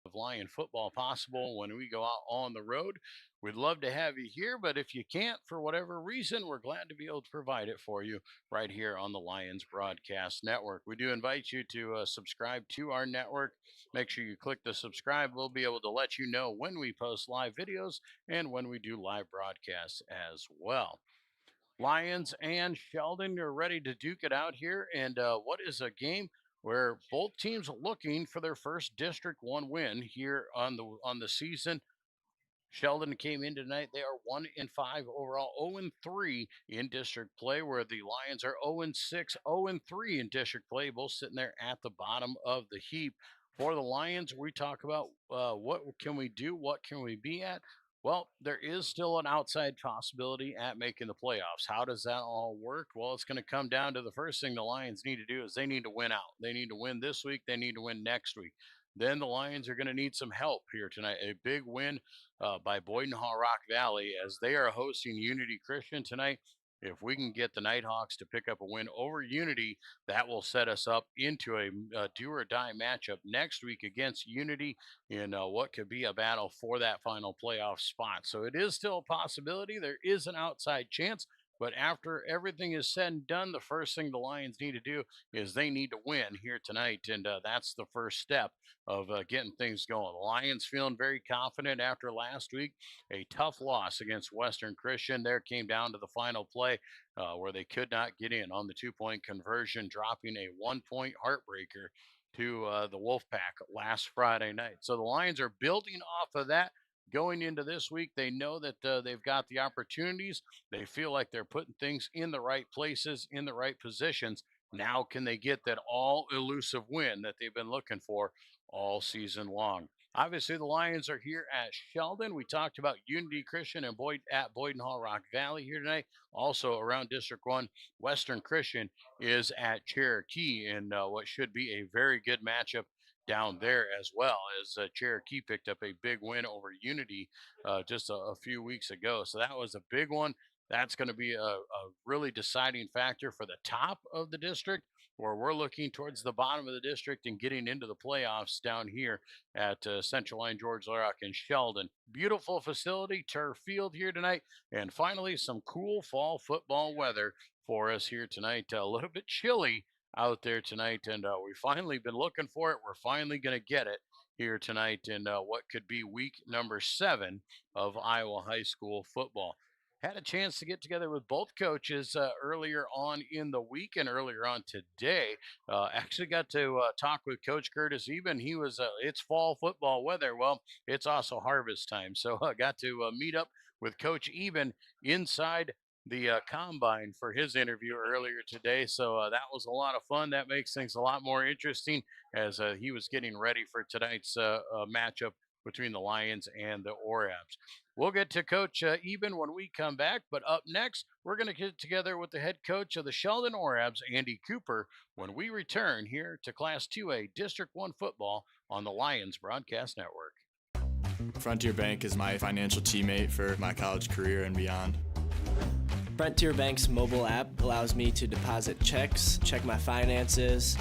of Lion football possible when we go out on the road. We'd love to have you here, but if you can't for whatever reason, we're glad to be able to provide it for you right here on the Lions Broadcast Network. We do invite you to subscribe to our network. Make sure you click the subscribe. We'll be able to let you know when we post live videos and when we do live broadcasts as well. Lions and Sheldon are ready to duke it out here. And what is a game where both teams are looking for their first District 1 win here on the season. Sheldon came in tonight. They are 1-5 overall, 0-3 in district play, where the Lions are 0-6, 0-3 in district play, both sitting there at the bottom of the heap. For the Lions, we talk about what can we do, what can we be at. Well, there is still an outside possibility at making the playoffs. How does that all work? Well, it's going to come down to the first thing the Lions need to do is they need to win out. They need to win this week. They need to win next week. Then the Lions are going to need some help here tonight. A big win by Boyden Hall Rock Valley as they are hosting Unity Christian tonight. If we can get the Nighthawks to pick up a win over Unity, that will set us up into a do or die matchup next week against Unity in what could be a battle for that final playoff spot. So it is still a possibility. There is an outside chance. But after everything is said and done, the first thing the Lions need to do is they need to win here tonight. And that's the first step of getting things going. The Lions feeling very confident after last week. A tough loss against Western Christian. There came down to the final play where they could not get in on the 2-point conversion, dropping a 1-point heartbreaker to the Wolfpack last Friday night. So the Lions are building off of that. Going into this week, they know that they've got the opportunities. They feel like they're putting things in the right places, in the right positions. Now, can they get that all elusive win that they've been looking for all season long? Obviously, the Lions are here at Sheldon. We talked about Unity Christian and at Boyden Hall Rock Valley here tonight. Also around District 1, Western Christian is at Cherokee in what should be a very good matchup down there as well as Cherokee picked up a big win over Unity just a few weeks ago. So that was a big one. That's going to be a really deciding factor for the top of the district, where we're looking towards the bottom of the district and getting into the playoffs down here at Central Line George Larock and Sheldon. Beautiful facility, turf field here tonight, and finally some cool fall football weather for us here tonight. A little bit chilly out there tonight, and we've finally been looking for it. We're finally going to get it here tonight in what could be week number 7 of Iowa high school football. Had a chance to get together with both coaches earlier on in the week and earlier on today. Actually got to talk with Coach Curtis Eben. He was, it's fall football weather. Well, it's also harvest time. So I got to meet up with Coach Eben inside the combine for his interview earlier today. So that was a lot of fun. That makes things a lot more interesting as he was getting ready for tonight's matchup between the Lions and the Orabs. We'll get to Coach Eben when we come back, but up next, we're going to get together with the head coach of the Sheldon Orabs, Andy Cooper, when we return here to Class 2A District 1 football on the Lions Broadcast Network. Frontier Bank is my financial teammate for my college career and beyond. Frontier Bank's mobile app allows me to deposit checks, check my finances,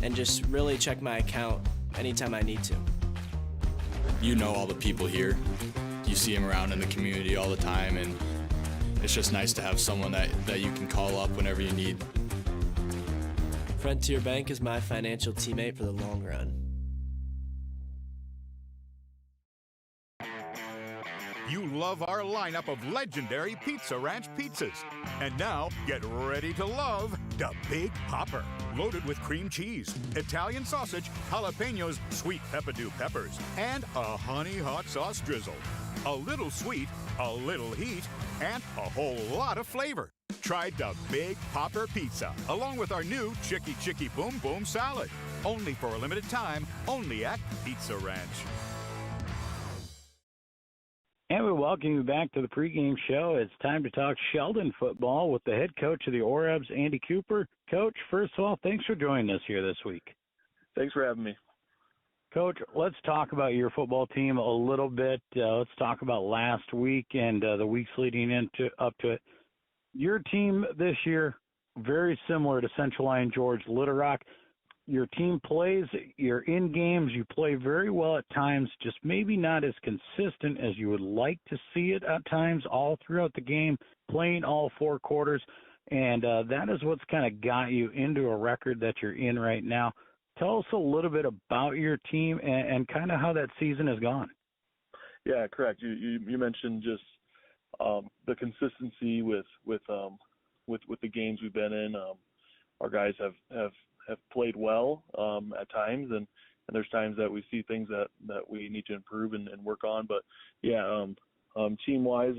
and just really check my account anytime I need to. You know all the people here. You see them around in the community all the time, and it's just nice to have someone that you can call up whenever you need. Frontier Bank is my financial teammate for the long run. You love our lineup of legendary Pizza Ranch pizzas. And now, get ready to love the Big Popper. Loaded with cream cheese, Italian sausage, jalapenos, sweet peppadew peppers, and a honey hot sauce drizzle. A little sweet, a little heat, and a whole lot of flavor. Try the Big Popper Pizza, along with our new Chicky Chicky Boom Boom Salad. Only for a limited time, only at Pizza Ranch. And we welcome you back to the pregame show. It's time to talk Sheldon football with the head coach of the Orabs, Andy Cooper. Coach, first of all, thanks for joining us here this week. Thanks for having me. Coach, let's talk about your football team a little bit. Let's talk about last week and the weeks leading up to it. Your team this year, very similar to Central Line George Little Rock. your team plays, you're in games, you play very well at times, just maybe not as consistent as you would like to see it at times all throughout the game, playing all 4 quarters. And that is what's kind of got you into a record that you're in right now. Tell us a little bit about your team and kind of how that season has gone. Yeah, correct. You mentioned just the consistency with the games we've been in. Our guys have played well at times, and there's times that we see things that we need to improve and work on. But yeah, team wise,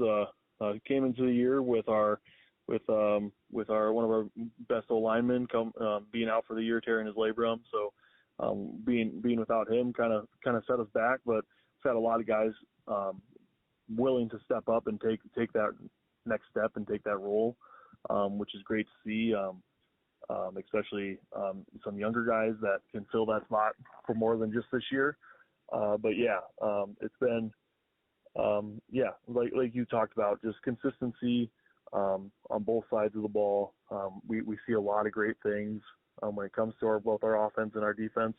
came into the year with our one of our best O linemen being out for the year, tearing his labrum. So being without him kind of set us back. But we've had a lot of guys willing to step up and take that next step and take that role, which is great to see. Especially some younger guys that can fill that spot for more than just this year. But yeah, it's been like you talked about, just consistency on both sides of the ball. We see a lot of great things when it comes to both our offense and our defense.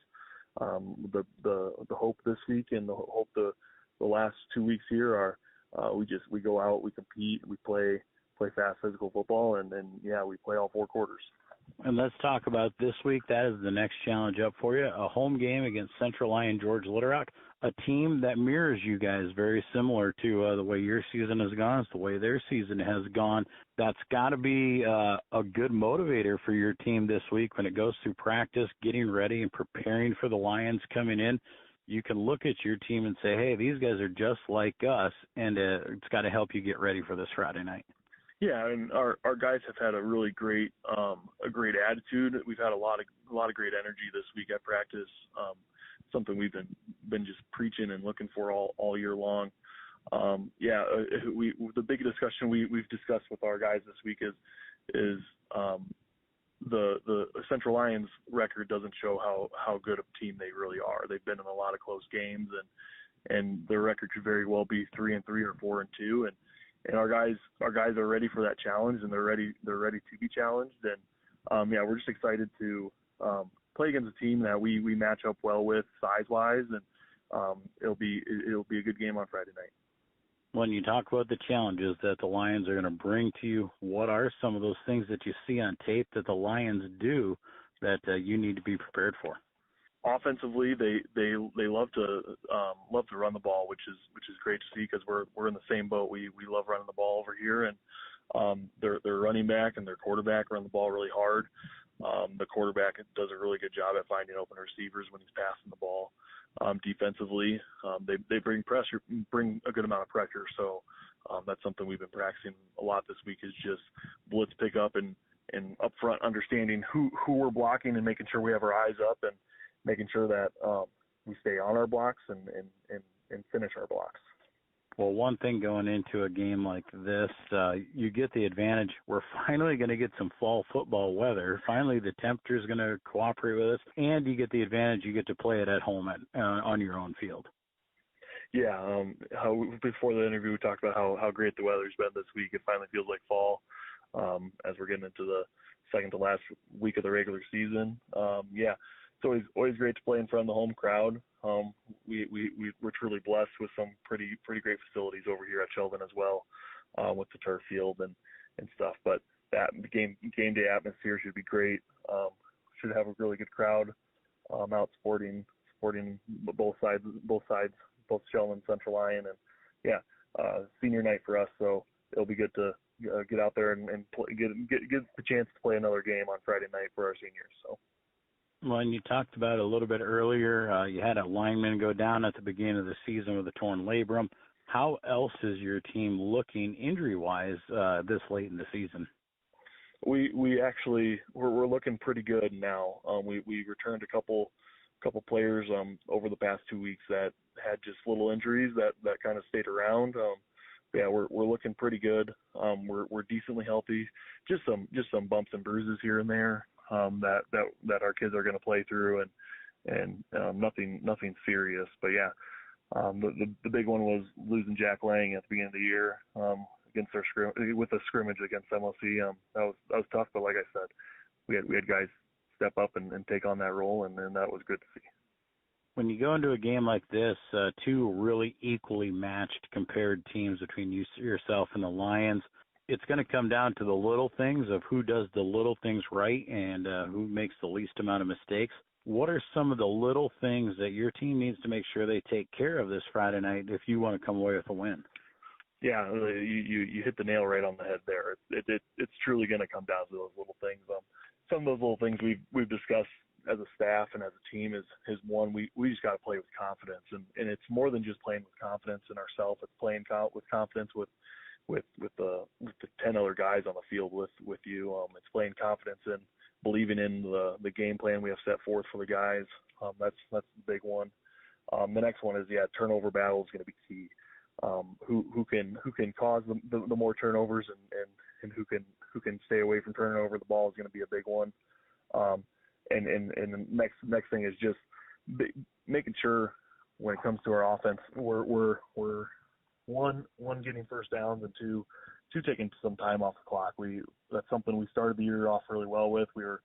The hope this week and the hope the last 2 weeks here are we go out, we compete, we play fast physical football, and yeah, we play all 4 quarters. And let's talk about this week. That is the next challenge up for you. A home game against Central Lyon George Little Rock, a team that mirrors you guys, very similar to the way your season has gone. It's the way their season has gone. That's got to be a good motivator for your team this week when it goes through practice, getting ready and preparing for the Lions coming in. You can look at your team and say, hey, these guys are just like us, and it's got to help you get ready for this Friday night. Yeah, and our guys have had a really great attitude. We've had a lot of great energy this week at practice. Something we've been just preaching and looking for all year long. The big discussion we've discussed with our guys this week is the Central Lions record doesn't show how good of a team they really are. They've been in a lot of close games, and their record could very well be 3-3 or 4-2, and our guys are ready for that challenge, and they're ready to be challenged. And we're just excited to play against a team that we match up well with size-wise, and it'll be a good game on Friday night. When you talk about the challenges that the Lions are going to bring to you, what are some of those things that you see on tape that the Lions do that you need to be prepared for? Offensively, they love to run the ball, which is great to see because we're in the same boat. We love running the ball over here, and their running back and their quarterback run the ball really hard. The quarterback does a really good job at finding open receivers when he's passing the ball. Defensively, they bring a good amount of pressure. So that's something we've been practicing a lot this week, is just blitz pickup and up front understanding who we're blocking and making sure we have our eyes up and making sure that we stay on our blocks and finish our blocks. Well, one thing going into a game like this, you get the advantage. We're finally going to get some fall football weather. Finally, the temperature is going to cooperate with us, and you get the advantage. You get to play it at home on your own field. Yeah, before the interview, we talked about how great the weather's been this week. It finally feels like fall as we're getting into the second to last week of the regular season. It's always great to play in front of the home crowd. We're truly blessed with some pretty great facilities over here at Sheldon as well, with the turf field and stuff. But the game day atmosphere should be great. Should have a really good crowd out supporting both sides, both Sheldon and Central Lyon, and senior night for us. So it'll be good to get out there and get the chance to play another game on Friday night for our seniors. So. Well, and you talked about it a little bit earlier. You had a lineman go down at the beginning of the season with a torn labrum. How else is your team looking injury-wise this late in the season? We actually we're looking pretty good now. We returned a couple players over the past 2 weeks that had just little injuries that kind of stayed around. We're looking pretty good. We're decently healthy. Just some bumps and bruises here and there. That our kids are going to play through, and nothing serious. But the big one was losing Jack Lang at the beginning of the year against with a scrimmage against MLC. That was tough, but like I said, we had guys step up and take on that role, and that was good to see. When you go into a game like this, two really equally matched compared teams between yourself and the Lions, it's going to come down to the little things of who does the little things right and who makes the least amount of mistakes. What are some of the little things that your team needs to make sure they take care of this Friday night if you want to come away with a win? Yeah, you hit the nail right on the head there. It's truly going to come down to those little things. Some of those little things we've discussed as a staff and as a team is one, we just got to play with confidence, and it's more than just playing with confidence in ourselves. It's playing with confidence with the 10 other guys on the field with you. It's playing confidence in believing in the game plan we have set forth for the guys. That's the big one. The next one is turnover battle is going to be key. Who can cause the more turnovers and who can stay away from turning over the ball is going to be a big one. And the next thing is just making sure when it comes to our offense, we're one getting first downs, and two taking some time off the clock. That's something we started the year off really well with. We were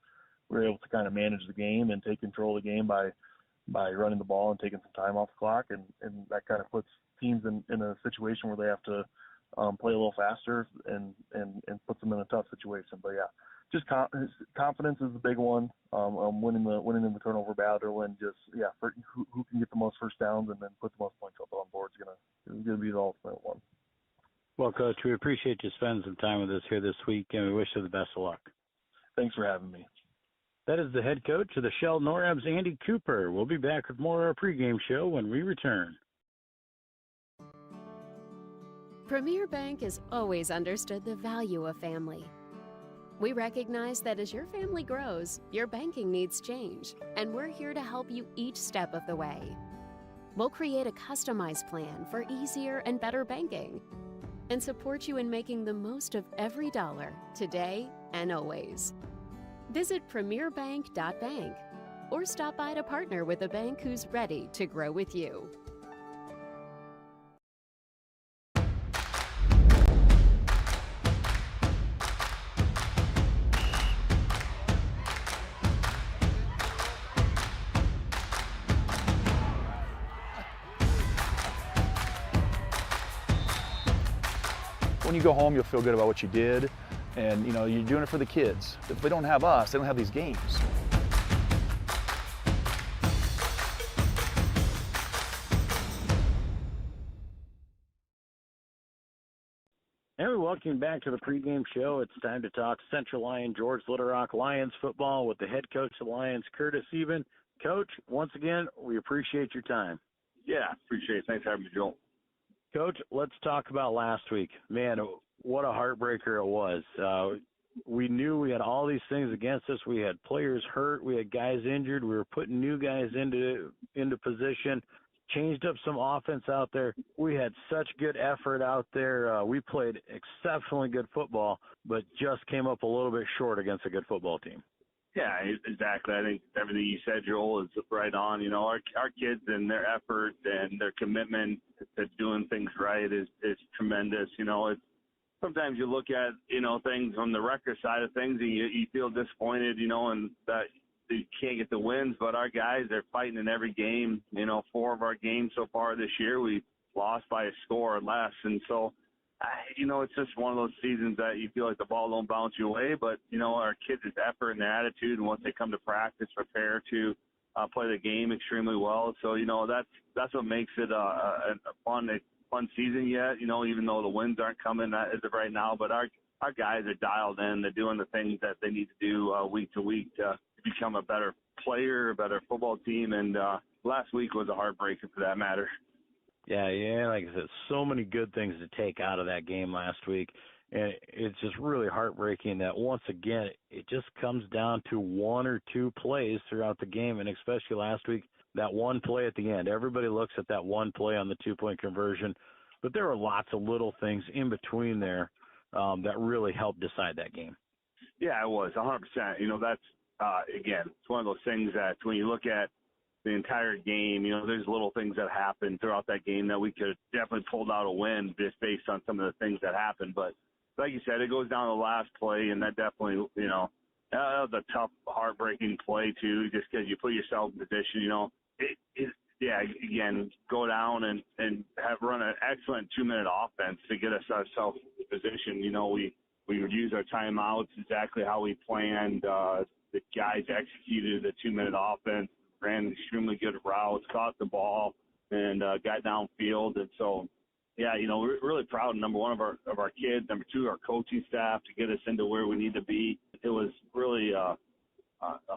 able to kind of manage the game and take control of the game by running the ball and taking some time off the clock, and that kind of puts teams in a situation where they have to play a little faster and puts them in a tough situation. But yeah, just confidence is the big one. Winning in the turnover battle, and just who can get the most first downs and then put the most points up on board is gonna be the ultimate one. Well, Coach, we appreciate you spending some time with us here this week, and we wish you the best of luck. Thanks for having me. That is the head coach of the Sheldon Orbs, Andy Cooper. We'll be back with more of our pregame show when we return. Premier Bank has always understood the value of family. We recognize that as your family grows, your banking needs change, and we're here to help you each step of the way. We'll create a customized plan for easier and better banking and support you in making the most of every dollar, today and always. Visit premierbank.bank or stop by to partner with a bank who's ready to grow with you. When you go home, you'll feel good about what you did, and you're doing it for the kids. If they don't have us, they don't have these games. And we welcome you back to the pregame show. It's time to talk Central Lyon, George Little Rock Lions football with the head coach of the Lions, Curtis Eben. Coach, once again, we appreciate your time. Yeah, appreciate it. Thanks for having me, Joel. Coach, let's talk about last week. Man, what a heartbreaker it was. We knew we had all these things against us. We had players hurt. We had guys injured. We were putting new guys into position, changed up some offense out there. We had such good effort out there. We played exceptionally good football, but just came up a little bit short against a good football team. Yeah, exactly. I think everything you said, Joel, is right on. Our kids and their effort and their commitment to doing things right is tremendous. It's sometimes you look at, things from the record side of things and you feel disappointed, and that you can't get the wins. But our guys, they're fighting in every game. 4 of our games so far this year, we lost by a score or less. And so, it's just one of those seasons that you feel like the ball don't bounce you away. But, our kids' effort and their attitude, and once they come to practice, prepare to play the game extremely well. So, that's what makes it a fun season yet, even though the wins aren't coming as of right now. But our guys are dialed in. They're doing the things that they need to do week to week to become a better player, a better football team. And last week was a heartbreaker for that matter. Yeah, like I said, so many good things to take out of that game last week. And it's just really heartbreaking that once again, it just comes down to 1 or 2 plays throughout the game, and especially last week, that one play at the end. Everybody looks at that one play on the 2-point conversion, but there were lots of little things in between there that really helped decide that game. Yeah, it was 100%. That's, again, it's one of those things that when you look at the entire game, there's little things that happened throughout that game that we could have definitely pulled out a win just based on some of the things that happened. But like you said, it goes down to the last play, and that definitely, That was a tough, heartbreaking play too, just because you put yourself in position. Again, go down and have run an excellent 2-minute offense to get us ourselves in position. We would use our timeouts exactly how we planned. The guys executed the 2-minute offense, ran extremely good routes, caught the ball, and got downfield. And so, we're really proud, number one, of our kids, number two, our coaching staff, to get us into where we need to be. It was really a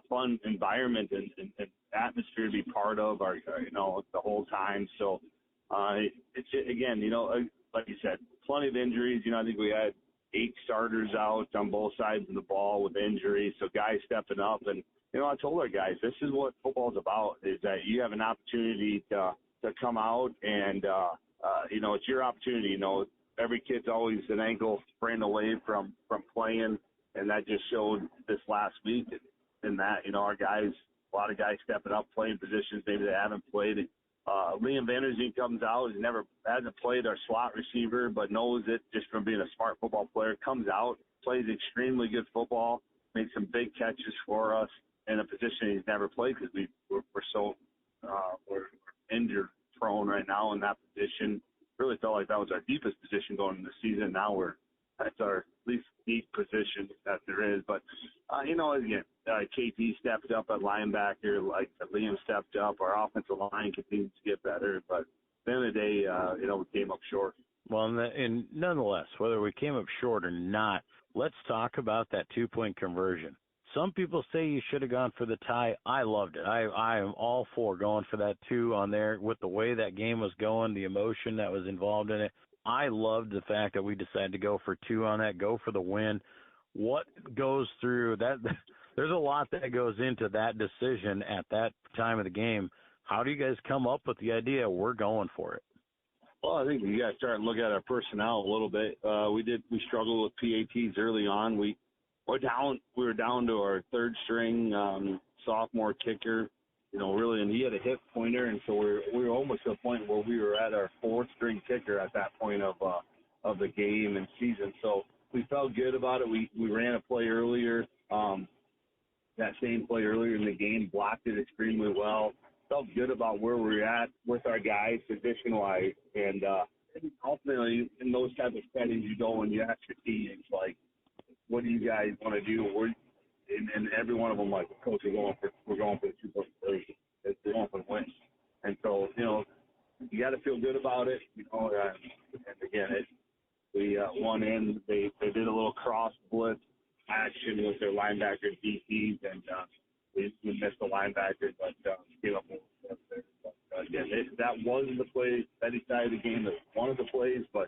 fun environment and atmosphere to be part of, the whole time. So it's, again, like you said, plenty of injuries. I think we had 8 starters out on both sides of the ball with injuries, so guys stepping up. And, I told our guys, this is what football is about, is that you have an opportunity to come out and, it's your opportunity. Every kid's always an ankle sprain away from playing, and that just showed this last week in that, our guys, a lot of guys stepping up, playing positions maybe they haven't played. Liam Vanderzeen comes out, hasn't played our slot receiver, but knows it just from being a smart football player, comes out, plays extremely good football, makes some big catches for us in a position he's never played, because we're injured prone right now in that position. Really felt like that was our deepest position going into the season. Now that's our least deep position that there is. But, again, KP stepped up at linebacker, like Liam stepped up. Our offensive line continues to get better. But at the end of the day, we came up short. Well, and nonetheless, whether we came up short or not, let's talk about that 2-point conversion. Some people say you should have gone for the tie. I loved it. I am all for going for that 2 on there with the way that game was going, the emotion that was involved in it. I loved the fact that we decided to go for 2 on that, go for the win. What goes through that? There's a lot that goes into that decision at that time of the game. How do you guys come up with the idea we're going for it? Well, I think you got to start and look at our personnel a little bit. We struggled with PATs early on. We were down to our third string sophomore kicker, really, and he had a hip pointer, and so we were almost to a point where we were at our 4th string kicker at that point of the game and season. So we felt good about it. We ran a play earlier, that same play earlier in the game, blocked it extremely well. Felt good about where we're at with our guys position-wise, and ultimately in those type of settings, you go and you ask your teams, like, what do you guys want to do? And every one of them, like, coach, we're going for the 2-point conversion. They're going for the win. And so, you got to feel good about it. And again, we won in. They did a little cross blitz action with their linebacker DCs, and we missed the linebacker, but gave up a little step there. But again, that was the play that decided the game. That was one of the plays, but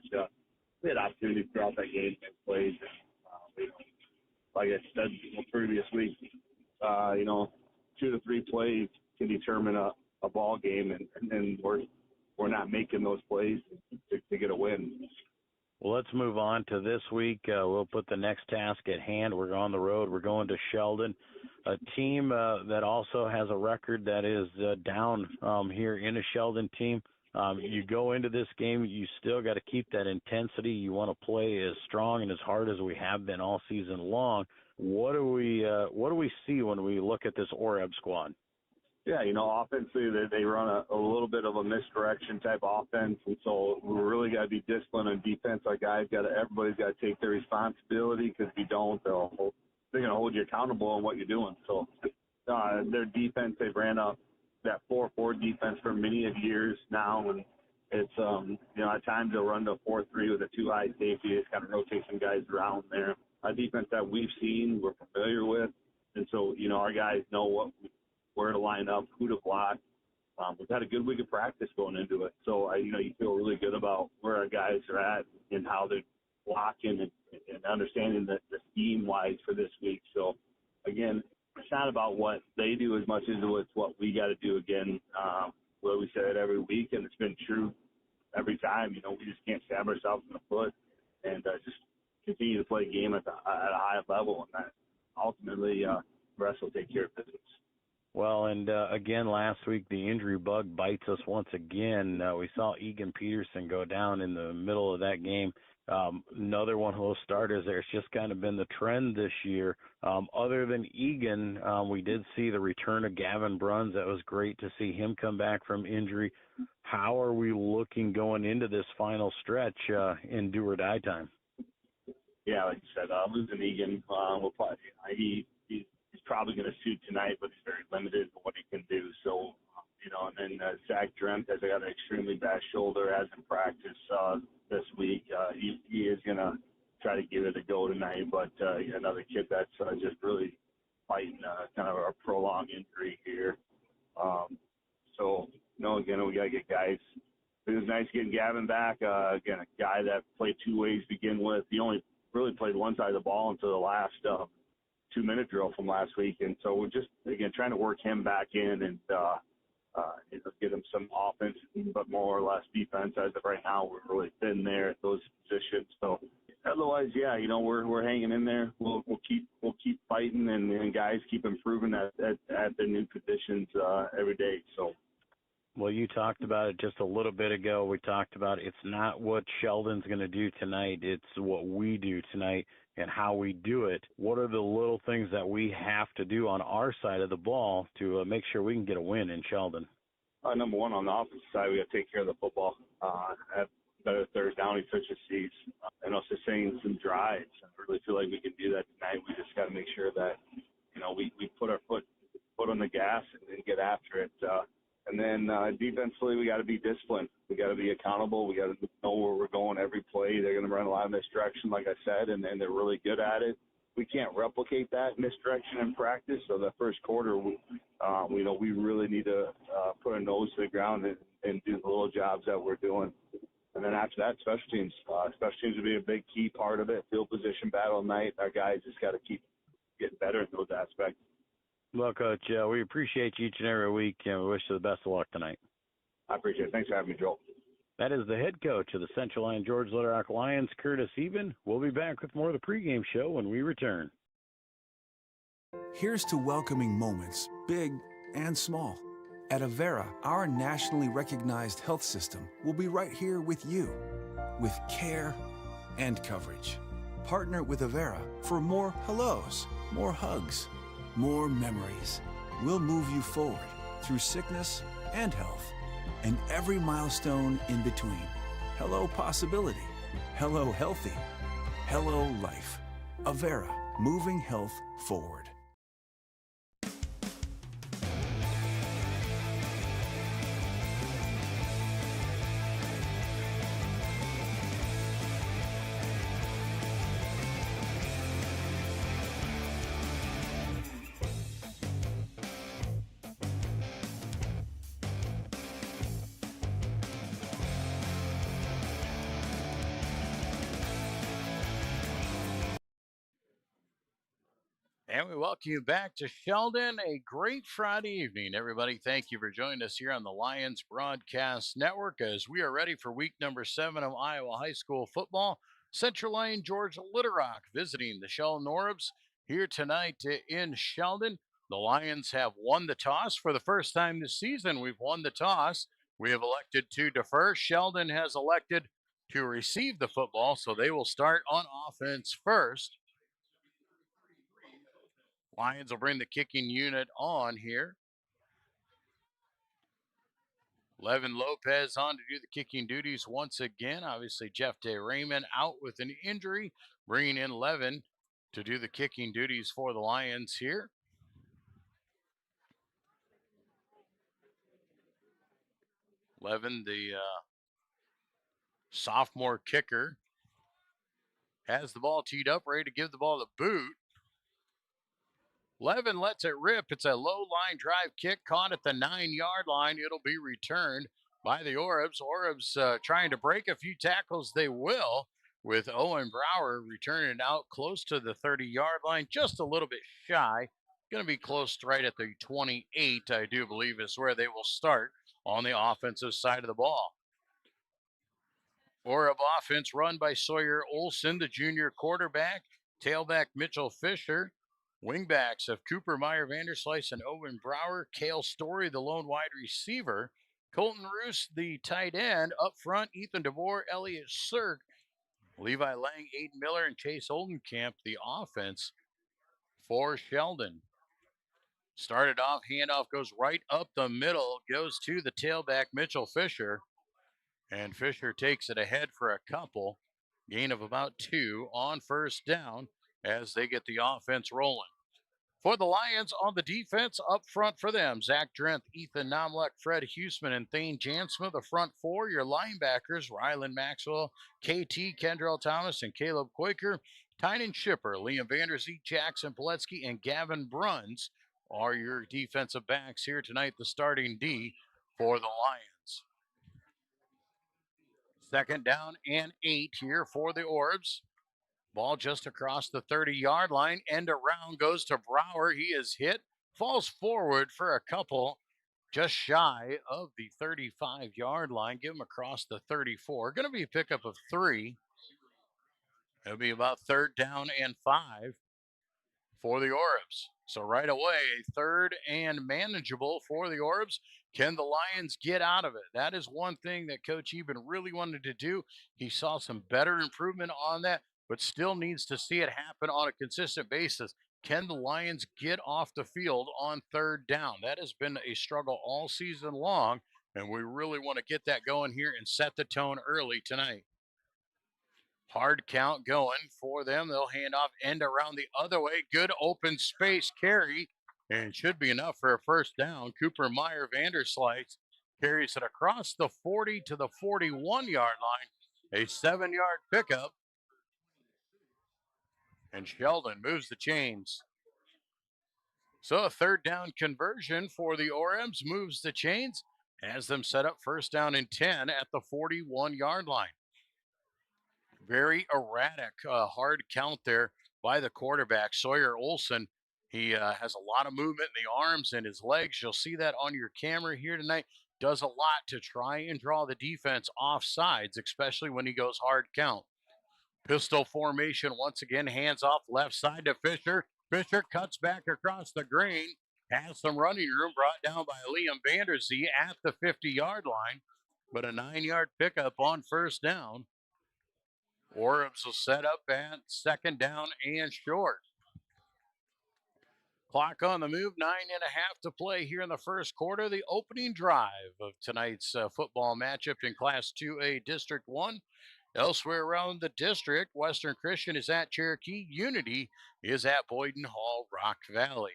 we had opportunities throughout that game to make plays. Like I said previous week, 2 to 3 plays can determine a ball game, and we're not making those plays to get a win. Well, let's move on to this week. We'll put the next task at hand. We're on the road. We're going to Sheldon, a team that also has a record that is down here in a Sheldon team. You go into this game, you still got to keep that intensity. You want to play as strong and as hard as we have been all season long. What do we see when we look at this Oreb squad? Yeah, offensively they run a little bit of a misdirection type offense, and so we really got to be disciplined on defense. Our guys everybody's got to take their responsibility, because if you don't, they're going to hold you accountable on what you're doing. So their defense, they've ran up that 4-4 defense for many of years now, and it's at times they'll run to a 4-3 with a 2 high safety. It's kind of rotate some guys around there. A defense that we've seen, we're familiar with, and so our guys know where to line up, who to block. We've had a good week of practice going into it, so you feel really good about where our guys are at and how they're blocking and understanding the scheme wise for this week. So again, it's not about what they do as much as it's what we got to do again. Where we say it every week, and it's been true every time. We just can't stab ourselves in the foot and just continue to play a game at a high level, and that ultimately the rest will take care of business. Well, and again, last week the injury bug bites us once again. We saw Egan Peterson go down in the middle of that game. Another one of those starters there. It's just kind of been the trend this year. Other than Egan, we did see the return of Gavin Bruns. That was great to see him come back from injury. How are we looking going into this final stretch in do or die time? Yeah, like you said, losing Egan, will probably, he's probably going to suit tonight, but he's very limited in what he can do. So, and then Zach Drent has got an extremely bad shoulder, hasn't practiced this week. He is going to try to give it a go tonight, but another kid that's just really fighting kind of a prolonged injury here. Again, we got to get guys. It was nice getting Gavin back. Again, a guy that played two ways to begin with. He only really played one side of the ball until the last 2-minute drill from last week. And so we're just, again, trying to work him back in and get him some offense, but more or less defense. As of right now, we're really thin there at those positions. So otherwise, yeah, we're hanging in there. We'll keep fighting, and guys keep improving at their new positions every day. So. Well, you talked about it just a little bit ago. We talked about it's not what Sheldon's going to do tonight. It's what we do tonight and how we do it. What are the little things that we have to do on our side of the ball to make sure we can get a win in Sheldon? Number one, on the offensive side, we got to take care of the football. Have better third down efficiencies, and also sustain some drives. I really feel like we can do that tonight. We just got to make sure that we put our foot on the gas and get after it. And then defensively, we got to be disciplined. We got to be accountable. We got to know where we're going every play. They're going to run a lot of misdirection, like I said, and they're really good at it. We can't replicate that misdirection in practice. So the first quarter, we really need to put our nose to the ground and do the little jobs that we're doing. And then after that, special teams. Special teams will be a big key part of it. Field position battle night. Our guys just got to keep getting better in those aspects. Well, Coach, we appreciate you each and every week, and we wish you the best of luck tonight. I appreciate it. Thanks for having me, Joel. That is the head coach of the Central Lyon George Little Rock Lions, Curtis Eben. We'll be back with more of the pregame show when we return. Here's to welcoming moments, big and small. At Avera, our nationally recognized health system will be right here with you, with care and coverage. Partner with Avera for more hellos, more hugs, more memories. We'll move you forward through sickness and health, and every milestone in between. Hello possibility. Hello healthy. Hello life. Avera, moving health forward. And we welcome you back to Sheldon. A great Friday evening, everybody. Thank you for joining us here on the Lions Broadcast Network as we are ready for week number 7 of Iowa High School football. Central Lyon George Little Rock visiting the Sheldon Orbs here tonight in Sheldon. The Lions have won the toss for the first time this season. We've won the toss. We have elected to defer. Sheldon has elected to receive the football, so they will start on offense first. Lions will bring the kicking unit on here. Levin Lopez on to do the kicking duties once again. Obviously, Jeff DeRaymond out with an injury, bringing in Levin to do the kicking duties for the Lions here. Levin, the sophomore kicker, has the ball teed up, ready to give the ball the boot. Levin lets it rip. It's a low line drive kick caught at the 9-yard line. It'll be returned by the Orbs. Orbs trying to break a few tackles. They will, with Owen Brower returning it out close to the 30-yard line, just a little bit shy. Going to be close right at the 28, I do believe, is where they will start on the offensive side of the ball. Orb offense run by Sawyer Olson, the junior quarterback. Tailback Mitchell Fisher. Wingbacks of Cooper Meyer Vanderslice and Owen Brower. Cale Story, the lone wide receiver. Colton Roos, the tight end. Up front, Ethan DeVore, Elliott Sirk, Levi Lang, Aiden Miller, and Chase Oldenkamp, the offense for Sheldon. Started off, handoff goes right up the middle, goes to the tailback, Mitchell Fisher. And Fisher takes it ahead for a couple. Gain of about 2 on first down as they get the offense rolling. For the Lions on the defense, up front for them, Zach Drenth, Ethan Nomlek, Fred Huseman, and Thane Jansma. The front four, your linebackers, Rylan Maxwell, KT, Kendrell Thomas, and Caleb Quaker. Tynan Shipper, Liam Vanderzee, Jackson Piletsky, and Gavin Bruns are your defensive backs here tonight, the starting D for the Lions. Second down and 8 here for the Orbs. Ball just across the 30-yard line. End around goes to Brower. He is hit, falls forward for a couple just shy of the 35-yard line. Give him across the 34. Going to be a pickup of 3. It'll be about third down and 5 for the Orbs. So right away, a third and manageable for the Orbs. Can the Lions get out of it? That is one thing that Coach Eben really wanted to do. He saw some better improvement on that, but still needs to see it happen on a consistent basis. Can the Lions get off the field on third down? That has been a struggle all season long, and we really want to get that going here and set the tone early tonight. Hard count going for them. They'll hand off end around the other way. Good open space carry, and should be enough for a first down. Cooper Meyer Vanderslice carries it across the 40 to the 41-yard line. A 7-yard pickup. And Sheldon moves the chains. So a third down conversion for the Orbs, moves the chains, has them set up first down and 10 at the 41-yard line. Very erratic, hard count there by the quarterback, Sawyer Olson. He has a lot of movement in the arms and his legs. You'll see that on your camera here tonight. Does a lot to try and draw the defense off sides, especially when he goes hard count. Pistol formation once again, hands off left side to Fisher. Fisher cuts back across the green, has some running room, brought down by Liam Vanderzee at the 50-yard line, but a 9-yard pickup on first down. Orbs will set up at second down and short. Clock on the move, 9.5 to play here in the first quarter. The opening drive of tonight's football matchup in Class 2A District 1. Elsewhere around the district, Western Christian is at Cherokee. Unity is at Boyden Hall, Rock Valley.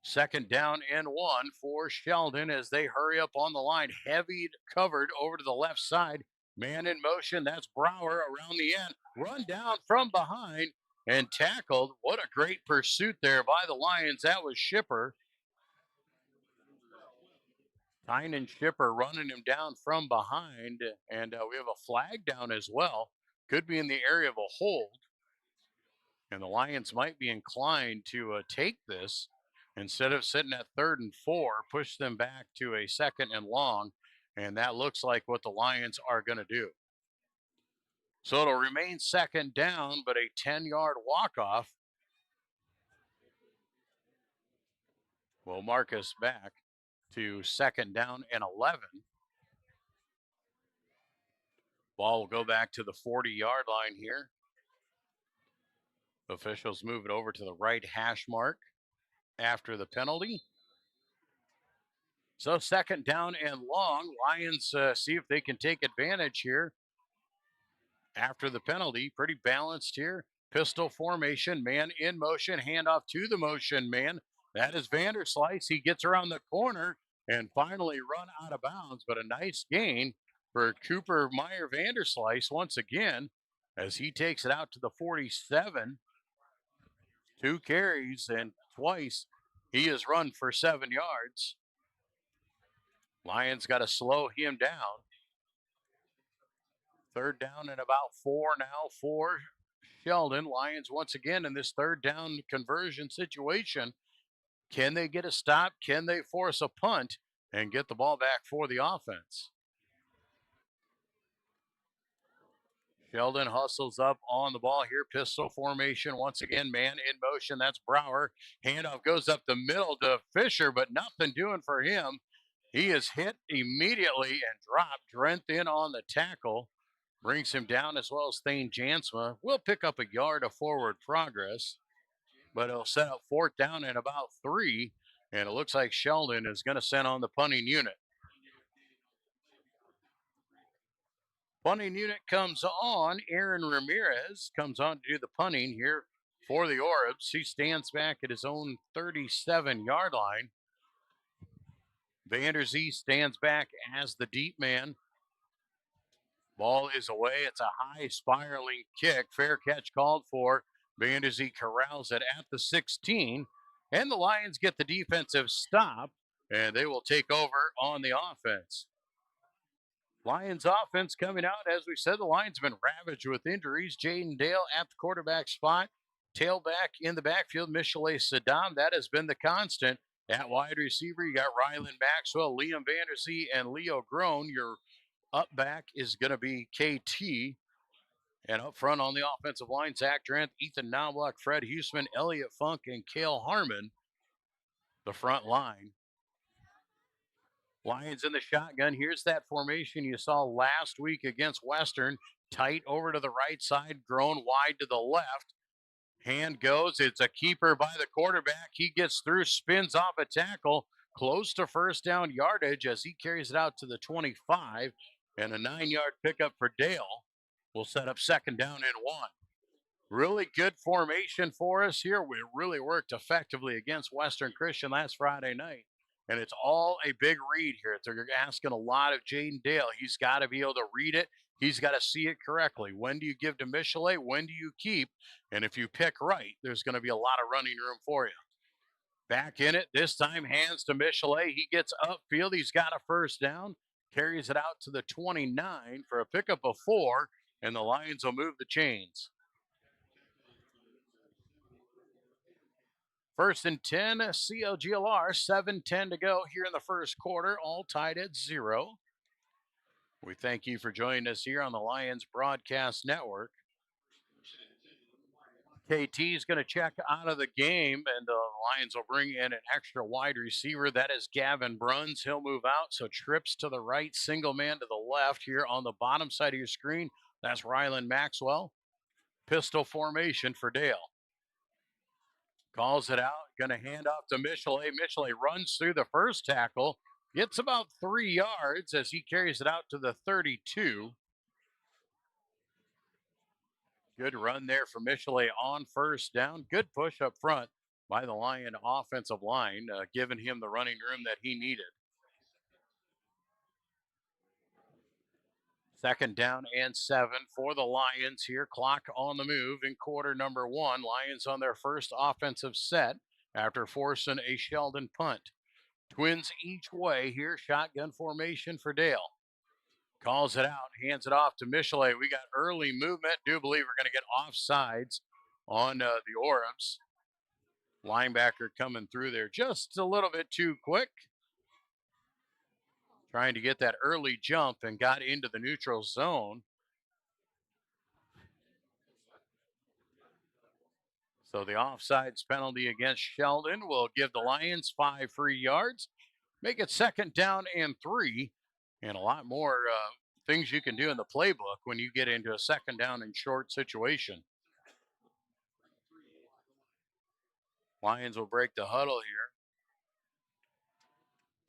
Second down and 1 for Sheldon as they hurry up on the line. Heavy covered over to the left side. Man in motion. That's Brower around the end. Run down from behind and tackled. What a great pursuit there by the Lions. That was Shipper. Tynan Shipper running him down from behind. And we have a flag down as well. Could be in the area of a hold. And the Lions might be inclined to take this. Instead of sitting at 3rd and 4, push them back to a 2nd and long. And that looks like what the Lions are going to do. So it'll remain second down, but a 10-yard walk-off will mark us back to second down and 11. Ball will go back to the 40-yard line here. Officials move it over to the right hash mark after the penalty. So second down and long. Lions see if they can take advantage here after the penalty. Pretty balanced here. Pistol formation, man in motion, handoff to the motion man. That is Vanderslice. He gets around the corner and finally run out of bounds, but a nice gain for Cooper Meyer Vanderslice once again as he takes it out to the 47. 2 carries and twice he has run for 7 yards. Lions got to slow him down. Third down and about 4 now for Sheldon. Lions once again in this third down conversion situation. Can they get a stop? Can they force a punt and get the ball back for the offense? Sheldon hustles up on the ball here. Pistol formation once again. Man in motion. That's Brower. Handoff goes up the middle to Fisher, but nothing doing for him. He is hit immediately and dropped. Drenth in on the tackle. Brings him down as well as Thane Jansma. Will pick up a yard of forward progress, but it'll set up 4th down and about 3. And it looks like Sheldon is going to send on the punting unit. Punting unit comes on. Aaron Ramirez comes on to do the punting here for the Orbs. He stands back at his own 37-yard line. Vanderzee stands back as the deep man. Ball is away. It's a high spiraling kick. Fair catch called for. Vanderzee corrals it at the 16. And the Lions get the defensive stop, and they will take over on the offense. Lions offense coming out. As we said, the Lions have been ravaged with injuries. Jaden Dale at the quarterback spot. Tailback in the backfield, Michelet Saddam. That has been the constant. At wide receiver, you got Rylan Maxwell, Liam Vanderzee, and Leo Groen. Your up back is going to be KT. And up front on the offensive line, Zach Drent, Ethan Knobloch, Fred Huseman, Elliott Funk, and Cale Harmon. The front line. Lions in the shotgun. Here's that formation you saw last week against Western. Tight over to the right side, Grown wide to the left. Hand goes. It's a keeper by the quarterback. He gets through, spins off a tackle, close to 1st down yardage as he carries it out to the 25. And a 9-yard pickup for Dale will set up 2nd down and 1. Really good formation for us here. We really worked effectively against Western Christian last Friday night. And it's all a big read here. They're asking a lot of Jaden Dale. He's got to be able to read it. He's got to see it correctly. When do you give to Michelet? When do you keep? And if you pick right, there's going to be a lot of running room for you. Back in it, this time hands to Michelet. He gets upfield. He's got a 1st down. Carries it out to the 29 for a pickup of 4. And the Lions will move the chains. 1st and 10, CLGLR, 7:10 to go here in the first quarter, all tied at 0. We thank you for joining us here on the Lions Broadcast Network. KT is going to check out of the game, and the Lions will bring in an extra wide receiver. That is Gavin Bruns. He'll move out, so trips to the right, single man to the left here on the bottom side of your screen. That's Rylan Maxwell. Pistol formation for Dale. Calls it out, going to hand off to Michelet. Michelet runs through the first tackle, gets about 3 yards as he carries it out to the 32. Good run there for Michelet on 1st down. Good push up front by the Lion offensive line, giving him the running room that he needed. 2nd down and 7 for the Lions here. Clock on the move in quarter number 1. Lions on their first offensive set after forcing a Sheldon punt. Twins each way here. Shotgun formation for Dale. Calls it out, hands it off to Michelet. We got early movement. Do believe we're going to get offsides on the Orbs. Linebacker coming through there just a little bit too quick. Trying to get that early jump and got into the neutral zone. So the offsides penalty against Sheldon will give the Lions 5 free yards. Make it 2nd down and 3. And a lot more things you can do in the playbook when you get into a 2nd down and short situation. Lions will break the huddle here.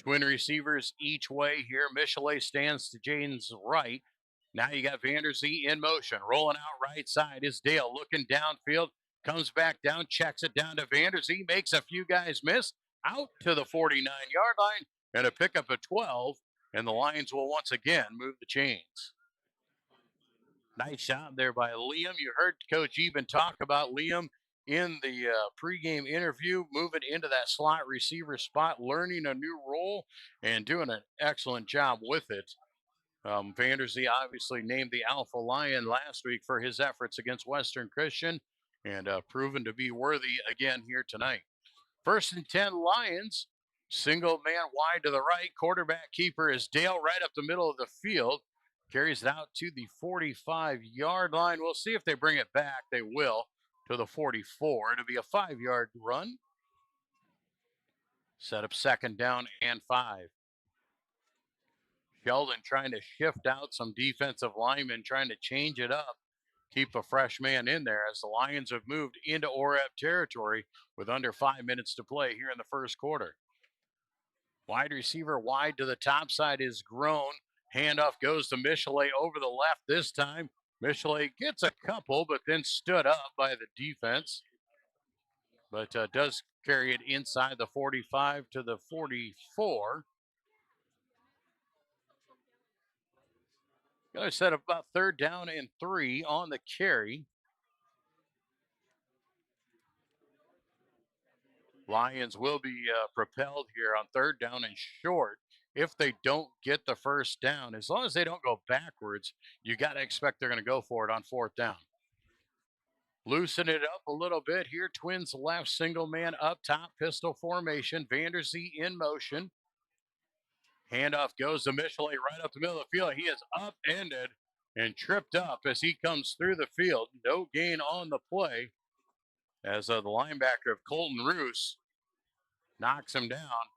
Twin receivers each way here. Michelet stands to Jaden's right. Now you got Vanderzee in motion. Rolling out right side is Dale. Looking downfield. Comes back down. Checks it down to Vanderzee. Makes a few guys miss. Out to the 49-yard line. And a pickup of 12. And the Lions will once again move the chains. Nice shot there by Liam. You heard Coach Eben talk about Liam in the pregame interview, moving into that slot receiver spot, learning a new role, and doing an excellent job with it. Vanderzee obviously named the Alpha Lion last week for his efforts against Western Christian, and proven to be worthy again here tonight. 1st and 10 Lions. Single man wide to the right. Quarterback keeper is Dale right up the middle of the field. Carries it out to the 45-yard line. We'll see if they bring it back. They will. To the 44. It'll be a 5-yard run. Set up 2nd down and 5. Sheldon trying to shift out some defensive linemen, trying to change it up, keep a fresh man in there as the Lions have moved into Oreb territory with under 5 minutes to play here in the first quarter. Wide receiver wide to the top side is Grown. Handoff goes to Michelet over the left this time. Michelet gets a couple, but then stood up by the defense. But does carry it inside the 45 to the 44. Going to set up about 3rd down and 3 on the carry. Lions will be propelled here on 3rd down and short. If they don't get the 1st down, as long as they don't go backwards, you got to expect they're going to go for it on 4th down. Loosen it up a little bit here. Twins left, single man up top, pistol formation. Vanderzee in motion. Handoff goes to Michelet right up the middle of the field. He is upended and tripped up as he comes through the field. No gain on the play as the linebacker of Colton Roos knocks him down.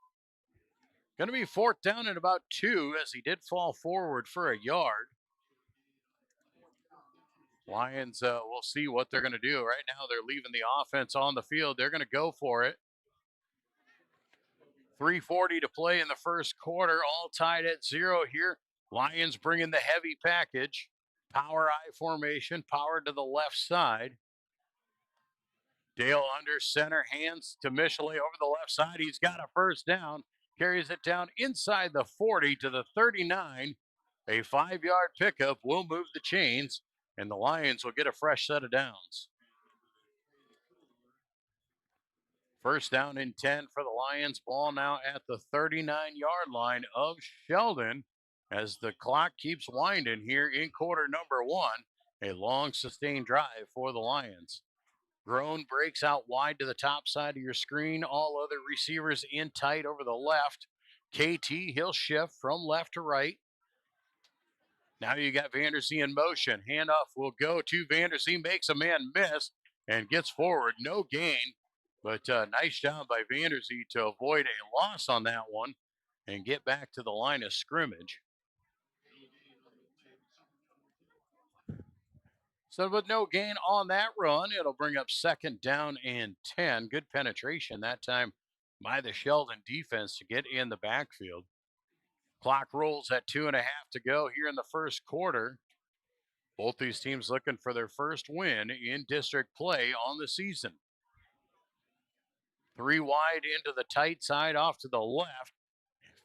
Going to be 4th down and about 2 as he did fall forward for a yard. Lions will see what they're going to do. Right now, they're leaving the offense on the field. They're going to go for it. 3:40 to play in the first quarter, all tied at 0 here. Lions bringing the heavy package. Power I formation, power to the left side. Dale under center, hands to Michelet over the left side. He's got a 1st down. Carries it down inside the 40 to the 39. A 5-yard pickup will move the chains, and the Lions will get a fresh set of downs. 1st down and 10 for the Lions. Ball now at the 39-yard line of Sheldon as the clock keeps winding here in quarter number 1. A long sustained drive for the Lions. Grown breaks out wide to the top side of your screen. All other receivers in tight over the left. KT, he'll shift from left to right. Now you got Vanderzee in motion. Handoff will go to Vanderzee, makes a man miss and gets forward. No gain, but nice job by Vanderzee to avoid a loss on that one and get back to the line of scrimmage. So with no gain on that run, it'll bring up 2nd down and 10. Good penetration that time by the Sheldon defense to get in the backfield. Clock rolls at 2.5 to go here in the first quarter. Both these teams looking for their first win in district play on the season. 3 wide into the tight side off to the left.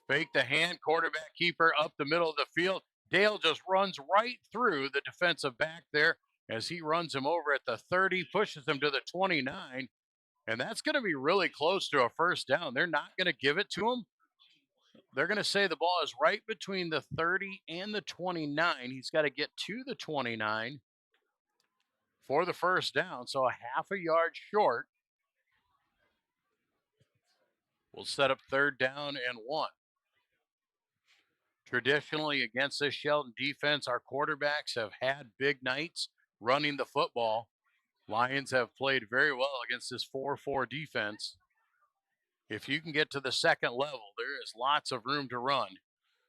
Fake the hand, quarterback keeper up the middle of the field. Dale just runs right through the defensive back there as he runs him over at the 30, pushes him to the 29, and that's going to be really close to a 1st down. They're not going to give it to him. They're going to say the ball is right between the 30 and the 29. He's got to get to the 29 for the 1st down, so a half a yard short. We'll set up 3rd down and 1. Traditionally, against this Sheldon defense, our quarterbacks have had big nights running the football. Lions have played very well against this 4-4 defense. If you can get to the 2nd level, there is lots of room to run.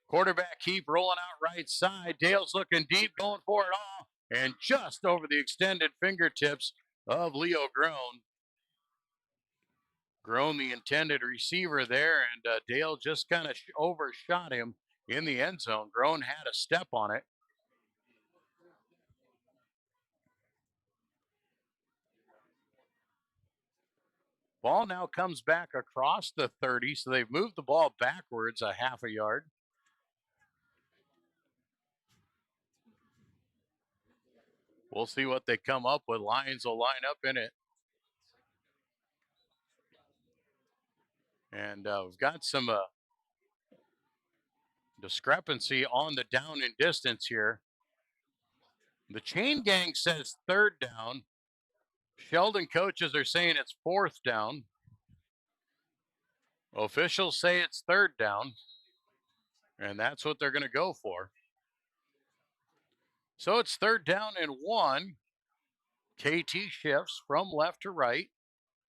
Quarterback keep rolling out right side. Dale's looking deep, going for it all, and just over the extended fingertips of Leo Grown. Grown, the intended receiver there, and Dale just kind of overshot him in the end zone. Grown had a step on it. Ball now comes back across the 30, so they've moved the ball backwards a half a yard. We'll see what they come up with. Lions will line up in it. And we've got some discrepancy on the down and distance here. The chain gang says 3rd down. Sheldon coaches are saying it's 4th down. Officials say it's 3rd down. And that's what they're going to go for. So it's 3rd down and 1. KT shifts from left to right.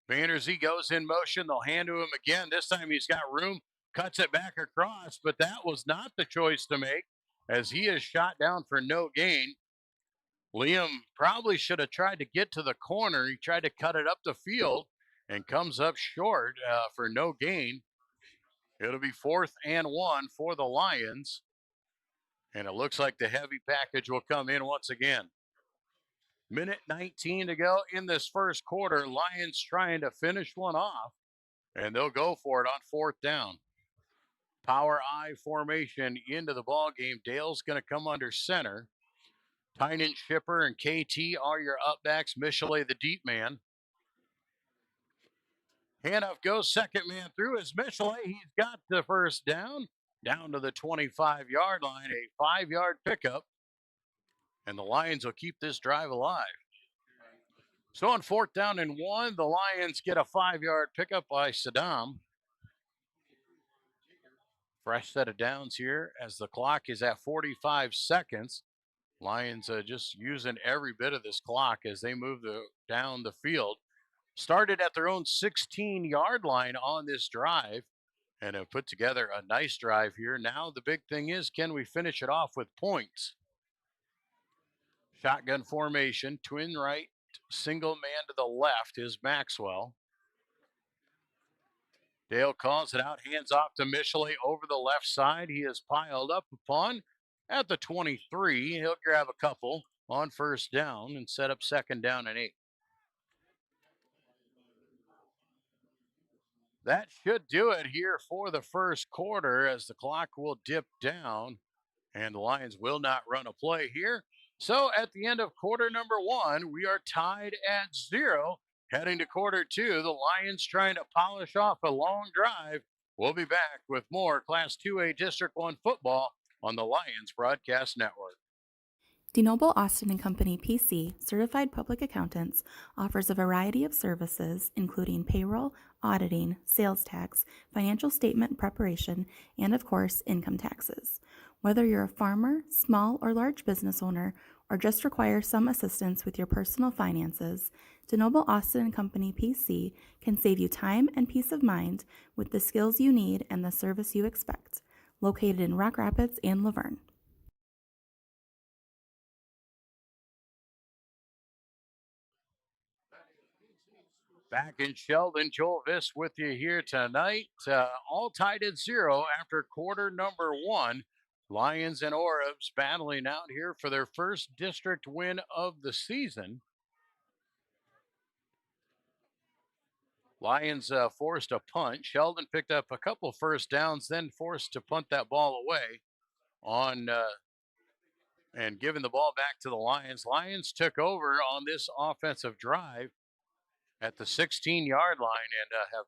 Vanderzee goes in motion. They'll hand to him again. This time he's got room. cuts it back across, but that was not the choice to make as he is shot down for no gain. Liam probably should have tried to get to the corner. He tried to cut it up the field and comes up short for no gain. It'll be 4th and 1 for the Lions. And it looks like the heavy package will come in once again. Minute 19 to go in this first quarter. Lions trying to finish one off, and they'll go for it on 4th down. Power I formation into the ball game. Dale's going to come under center. Tynan, Shipper, and KT are your upbacks. Michelet, the deep man. Handoff goes second man through as Michelet. He's got the first down to the 25-yard line. A 5-yard pickup. And the Lions will keep this drive alive. So on 4th down and 1, the Lions get a 5-yard pickup by Saddam. Fresh set of downs here as the clock is at 45 seconds. Lions just using every bit of this clock as they move down the field. Started at their own 16-yard line on this drive and have put together a nice drive here. Now the big thing is, can we finish it off with points? Shotgun formation, twin right, single man to the left is Maxwell. Dale calls it out, hands off to Michelet over the left side. He is piled up upon at the 23. He'll grab a couple on 1st down and set up 2nd down and 8. That should do it here for the first quarter as the clock will dip down and the Lions will not run a play here. So at the end of quarter number 1, we are tied at 0. Heading to quarter 2, the Lions trying to polish off a long drive. We'll be back with more Class 2A District 1 football on the Lions Broadcast Network. DeNoble Austin & Company PC, certified public accountants, offers a variety of services including payroll, auditing, sales tax, financial statement preparation, and of course, income taxes. Whether you're a farmer, small or large business owner, or just require some assistance with your personal finances, DeNoble Austin & Company PC can save you time and peace of mind with the skills you need and the service you expect. Located in Rock Rapids and Laverne. Back in Sheldon, Joel Viss with you here tonight. All tied at 0 after quarter number 1. Lions and Orbs battling out here for their first district win of the season. Lions forced a punt. Sheldon picked up a couple 1st downs, then forced to punt that ball away and giving the ball back to the Lions. Lions took over on this offensive drive at the 16-yard line and have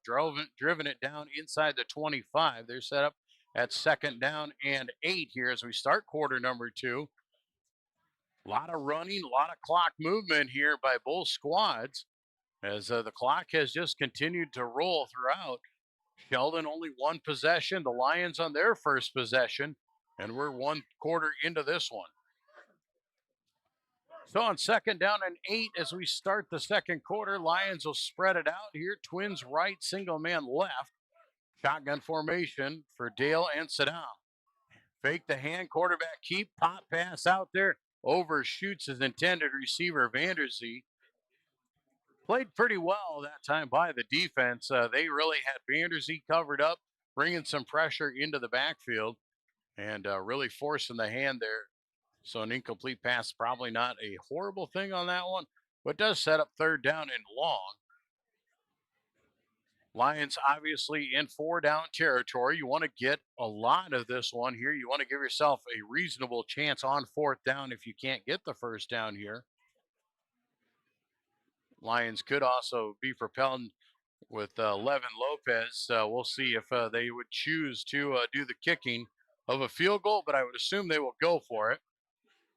driven it down inside the 25. They're set up at 2nd down and 8 here as we start quarter number 2. A lot of running, a lot of clock movement here by both squads as the clock has just continued to roll throughout. Sheldon only 1 possession, the Lions on their first possession, and we're 1 quarter into this one. So on 2nd down and 8 as we start the second quarter, Lions will spread it out here. Twins right, single man left. Shotgun formation for Dale and Saddam. Fake the hand, quarterback keep, pop pass out there. Overshoots his intended receiver, Vanderzee. Played pretty well that time by the defense. They really had Vanderzee covered up, bringing some pressure into the backfield and really forcing the hand there. So an incomplete pass, probably not a horrible thing on that one, but does set up 3rd down and long. Lions obviously in 4-down territory. You want to get a lot of this one here. You want to give yourself a reasonable chance on 4th down if you can't get the 1st down here. Lions could also be propelled with Levin Lopez. We'll see if they would choose to do the kicking of a field goal, but I would assume they will go for it.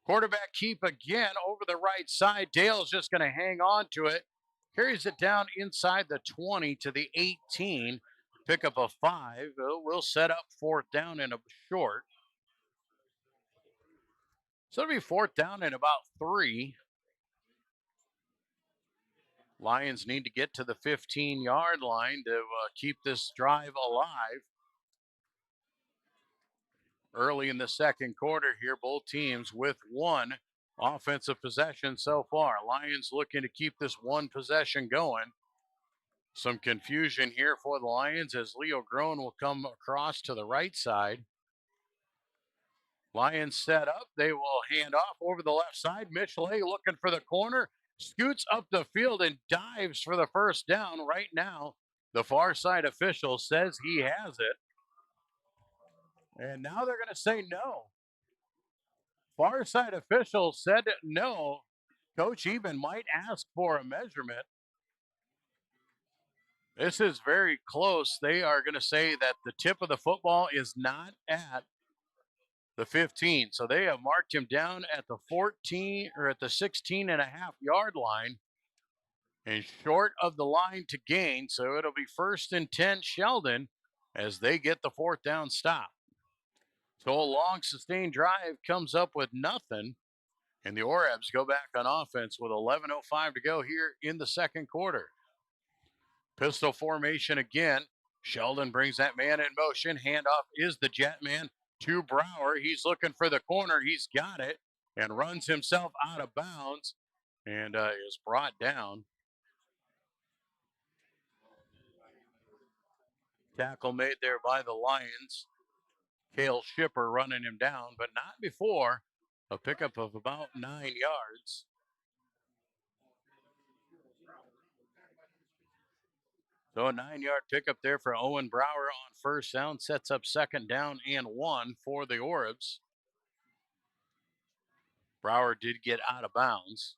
Quarterback keep again over the right side. Dale's just going to hang on to it. Carries it down inside the 20 to the 18. Pick up a 5. We'll set up 4th down and a short. So it'll be 4th down and about 3. Lions need to get to the 15-yard line to keep this drive alive. early in the second quarter here. Both teams with one offensive possession so far. Lions looking to keep this one possession going. Some confusion here for the Lions as Leo Groen will come across to the right side. Lions set up. They will hand off over the left side. Michelet looking for the corner. Scoots up the field and dives for the first down. Right now, the far side official says he has it. And now they're going to say no. Far side official said no. Coach Eben might ask for a measurement. This is very close. They are going to say that the tip of the football is not at the 15. So they have marked him down at the 14 or at the 16 and a half yard line and short of the line to gain. So it'll be 1st and 10 Sheldon as they get the 4th down stop. So a long sustained drive comes up with nothing. And the Orebs go back on offense with 11:05 to go here in the second quarter. Pistol formation again. Sheldon brings that man in motion. Handoff is the jet man to Brower. He's looking for the corner. He's got it and runs himself out of bounds and is brought down. Tackle made there by the Lions. Cale Shipper running him down, but not before a pickup of about 9 yards. So a 9-yard pickup there for Owen Brower on first down, sets up 2nd down and 1 for the Orebs. Brower did get out of bounds.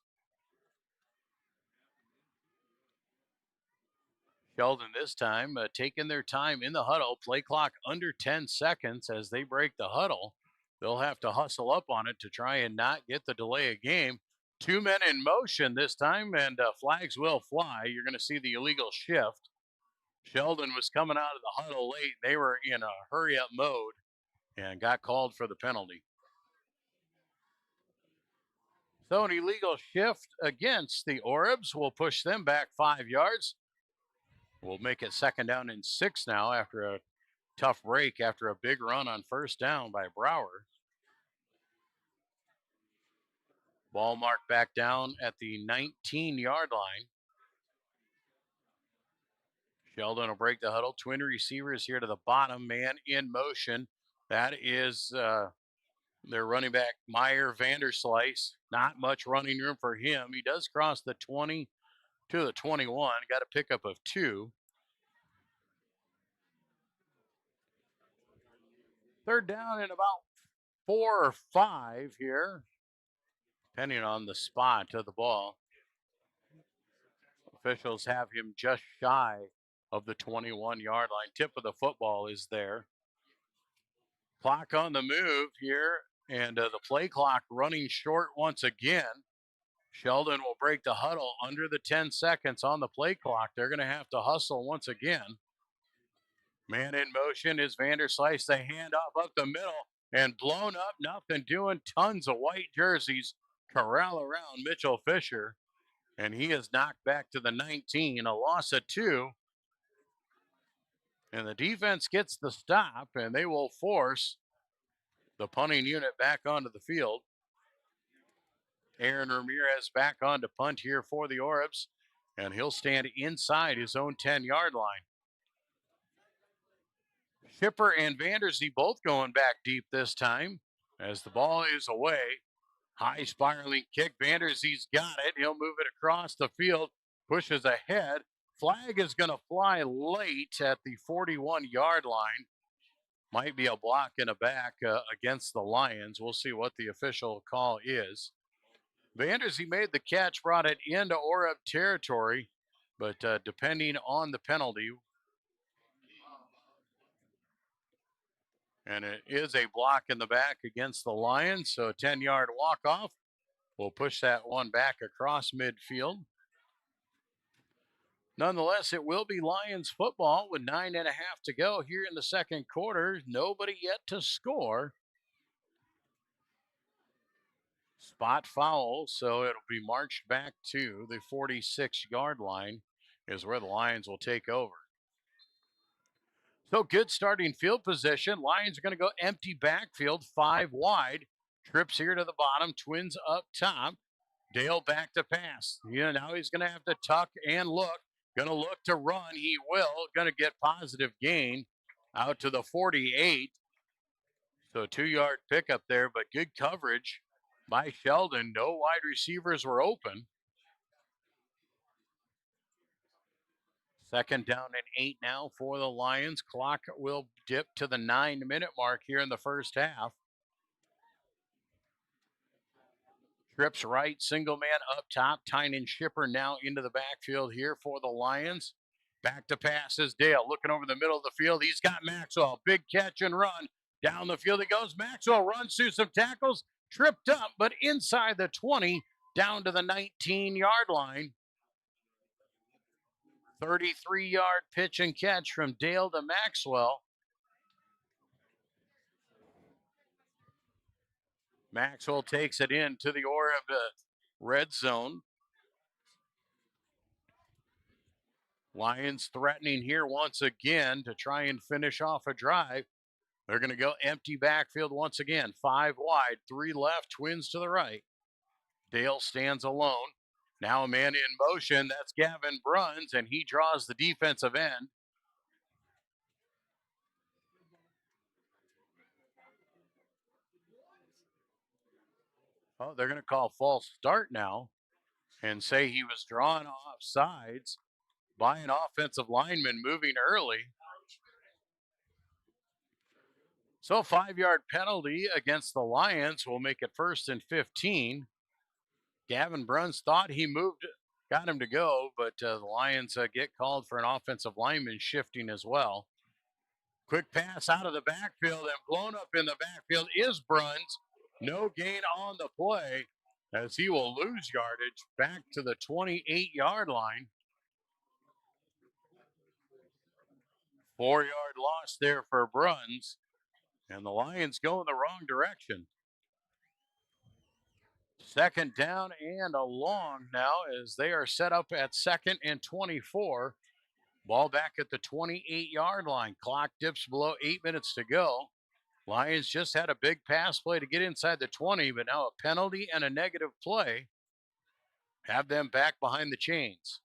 Sheldon this time taking their time in the huddle. Play clock under 10 seconds as they break the huddle. They'll have to hustle up on it to try and not get the delay of game. 2 men in motion this time, and flags will fly. You're going to see the illegal shift. Sheldon was coming out of the huddle late. They were in a hurry-up mode and got called for the penalty. So an illegal shift against the Orebs will push them back 5 yards. We'll make it 2nd down and 6 now after a tough break after a big run on first down by Brower. Ball marked back down at the 19-yard line. Sheldon will break the huddle. Twin receivers here to the bottom. Man in motion. That is their running back, Meyer Vanderslice. Not much running room for him. He does cross the 20 to the 21. Got a pickup of 2. 3rd down and about 4 or 5 here, depending on the spot of the ball. Officials have him just shy of the 21-yard line. Tip of the football is there. Clock on the move here, and the play clock running short once again. Sheldon will break the huddle under the 10 seconds on the play clock. They're going to have to hustle once again. Man in motion is Vanderslice. The handoff up the middle and blown up. Nothing doing. Tons of white jerseys corral around Mitchell Fisher. And he is knocked back to the 19. A loss of 2. And the defense gets the stop, and they will force the punting unit back onto the field. Aaron Ramirez back on to punt here for the Orebs, and he'll stand inside his own 10-yard line. Shipper and Vandersee both going back deep this time as the ball is away. High spiraling kick. Vandersee's got it. He'll move it across the field, pushes ahead. Flag is going to fly late at the 41-yard line. Might be a block in the back against the Lions. We'll see what the official call is. Vandersee made the catch, brought it into Oreb territory, but depending on the penalty, and it is a block in the back against the Lions, so a 10-yard walk-off. We'll push that one back across midfield. Nonetheless, it will be Lions football with 9.5 to go here in the second quarter. Nobody yet to score. Spot foul, so it'll be marched back to the 46-yard line is where the Lions will take over. So good starting field position. Lions are going to go empty backfield, 5 wide. Trips here to the bottom, Twins up top. Dale back to pass. Now he's going to have to tuck and look. Going to look to run. He will. Going to get positive gain out to the 48. So 2-yard pickup there, but good coverage by Sheldon. No wide receivers were open. Second down and 8 now for the Lions. Clock will dip to the 9-minute mark here in the first half. Trips right, single man up top. Tynan Shipper now into the backfield here for the Lions. Back to pass is Dale, looking over the middle of the field. He's got Maxwell. Big catch and run. Down the field he goes. Maxwell runs through some tackles. Tripped up, but inside the 20, down to the 19-yard line. 33-yard pitch and catch from Dale to Maxwell. Maxwell takes it into the red zone. Lions threatening here once again to try and finish off a drive. They're going to go empty backfield once again. 5 wide, 3 left, Twins to the right. Dale stands alone. Now a man in motion. That's Gavin Bruns, and he draws the defensive end. Oh, they're going to call false start now and say he was drawn off sides by an offensive lineman moving early. So 5-yard penalty against the Lions will make it 1st and 15. Gavin Bruns thought he got him to go, but the Lions get called for an offensive lineman shifting as well. Quick pass out of the backfield and blown up in the backfield is Bruns. No gain on the play as he will lose yardage back to the 28-yard line. 4-yard loss there for Bruns. And the Lions go in the wrong direction. Second down and a long now as they are set up at 2nd and 24. Ball back at the 28-yard line. Clock dips below 8 minutes to go. Lions just had a big pass play to get inside the 20, but now a penalty and a negative play have them back behind the chains.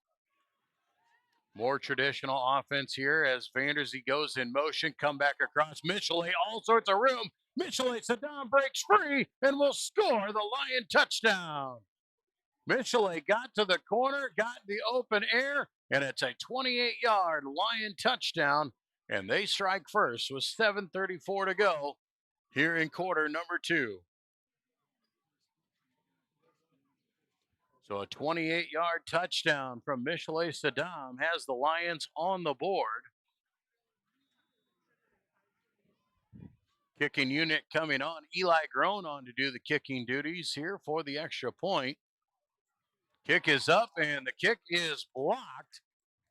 More traditional offense here as Vandersey goes in motion, come back across Michelet, all sorts of room. Michelet, Saddam breaks free and will score the Lion touchdown. Michelet got to the corner, got the open air, and it's a 28-yard Lion touchdown, and they strike first with 7:34 to go here in quarter number 2. So a 28-yard touchdown from Michelet Saddam has the Lions on the board. Kicking unit coming on. Eli Grown on to do the kicking duties here for the extra point. Kick is up and the kick is blocked.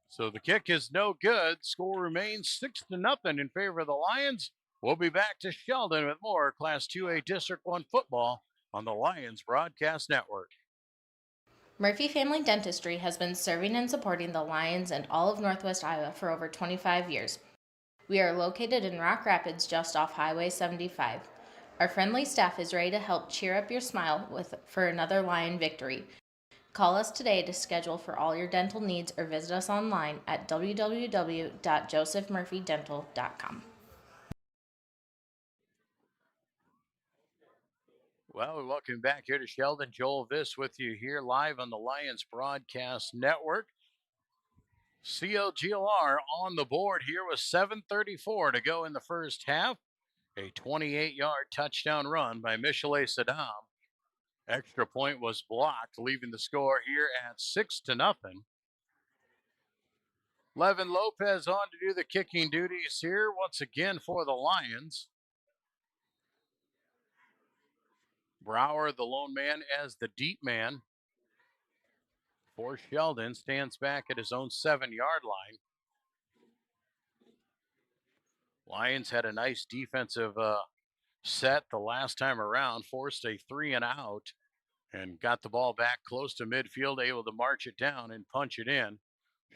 So the kick is no good. Score remains 6-0 in favor of the Lions. We'll be back to Sheldon with more Class 2A District 1 football on the Lions Broadcast Network. Murphy Family Dentistry has been serving and supporting the Lions and all of Northwest Iowa for over 25 years. We are located in Rock Rapids just off Highway 75. Our friendly staff is ready to help cheer up your smile for another Lion victory. Call us today to schedule for all your dental needs or visit us online at www.josephmurphydental.com. Well, welcome back here to Sheldon. Joel Viss with you here live on the Lions Broadcast Network. CLGLR on the board here with 7:34 to go in the first half. A 28-yard touchdown run by Michelet Saddam. Extra point was blocked, leaving the score here at 6-0. Levin Lopez on to do the kicking duties here once again for the Lions. Brower, the lone man, as the deep man for Sheldon, stands back at his own 7-yard line. Lions had a nice defensive set the last time around, forced a 3-and-out, and got the ball back close to midfield, able to march it down and punch it in.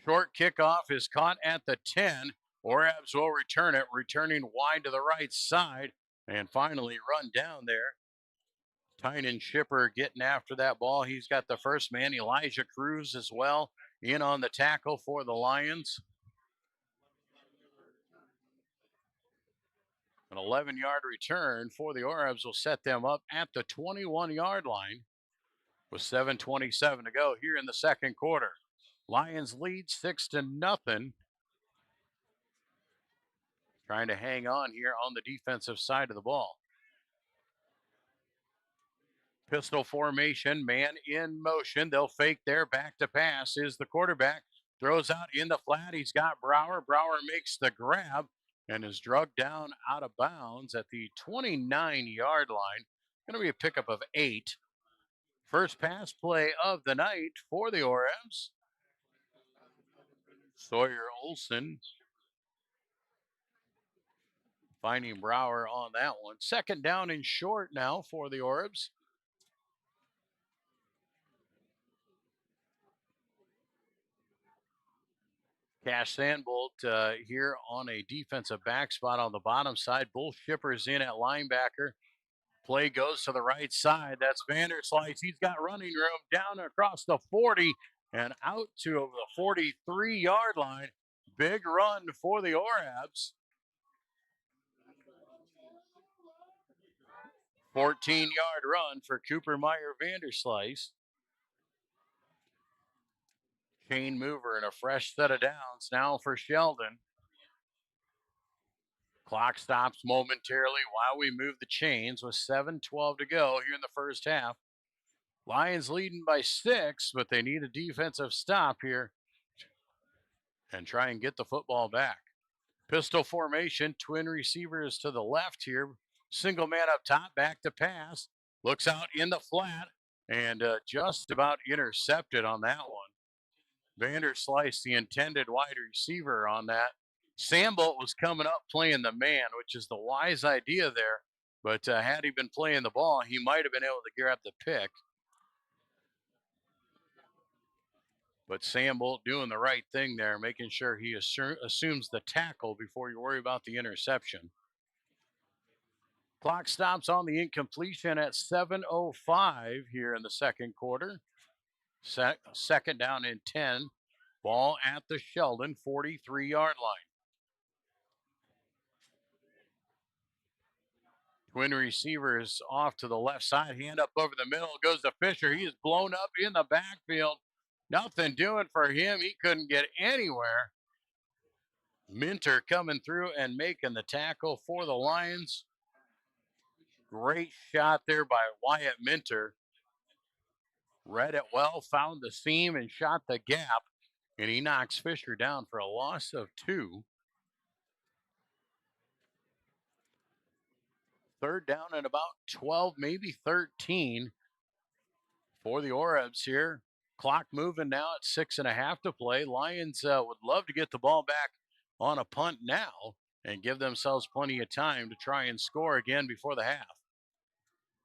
Short kickoff is caught at the 10. Orebs will return it, returning wide to the right side, and finally run down there. Tynan Shipper getting after that ball. He's got the first man, Elijah Cruz, as well, in on the tackle for the Lions. An 11-yard return for the Orebs will set them up at the 21-yard line with 7:27 to go here in the second quarter. Lions lead 6-0. Trying to hang on here on the defensive side of the ball. Pistol formation, man in motion. They'll fake there. Back to pass is the quarterback. Throws out in the flat. He's got Brower. Brower makes the grab and is drugged down out of bounds at the 29-yard line. Going to be a pickup of 8. First pass play of the night for the Orebs. Sawyer Olson finding Brower on that one. Second down and short now for the Orebs. Cash Sandbolt here on a defensive back spot on the bottom side. Both Shippers in at linebacker. Play goes to the right side. That's Vanderslice. He's got running room down across the 40 and out to the 43-yard line. Big run for the Orebs. 14-yard run for Cooper Meyer Vanderslice. Chain mover and a fresh set of downs now for Sheldon. Clock stops momentarily while we move the chains with 7:12 to go here in the first half. Lions leading by 6, but they need a defensive stop here and try and get the football back. Pistol formation, twin receivers to the left here. Single man up top, back to pass. Looks out in the flat and just about intercepted on that one. Vanderslice, the intended wide receiver on that. Sandbolt was coming up playing the man, which is the wise idea there. But had he been playing the ball, he might have been able to grab the pick. But Sandbolt doing the right thing there, making sure he assumes the tackle before you worry about the interception. Clock stops on the incompletion at 7:05 here in the second quarter. Second down and 10. Ball at the Sheldon 43-yard line. Twin receivers off to the left side. Hand up over the middle. Goes to Fisher. He is blown up in the backfield. Nothing doing for him. He couldn't get anywhere. Minter coming through and making the tackle for the Lions. Great shot there by Wyatt Minter. Read it well, found the seam, and shot the gap. And he knocks Fisher down for a loss of 2. Third down and about 12, maybe 13 for the Orebs here. Clock moving now at 6.5 to play. Lions would love to get the ball back on a punt now and give themselves plenty of time to try and score again before the half.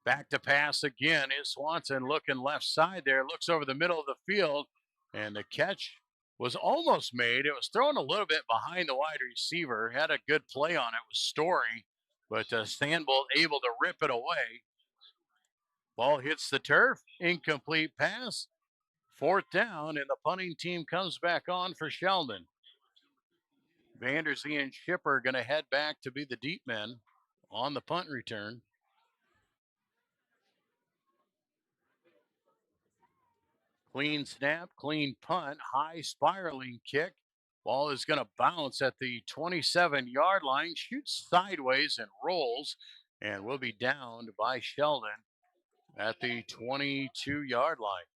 Back to pass again is Swanson looking left side there. Looks over the middle of the field, and the catch was almost made. It was thrown a little bit behind the wide receiver. Had a good play on it with Story, but Sandbolt able to rip it away. Ball hits the turf. Incomplete pass. Fourth down, and the punting team comes back on for Sheldon. Vanderslice and Shipper going to head back to be the deep men on the punt return. Clean snap, clean punt, high spiraling kick. Ball is going to bounce at the 27-yard line, shoots sideways and rolls, and will be downed by Sheldon at the 22-yard line.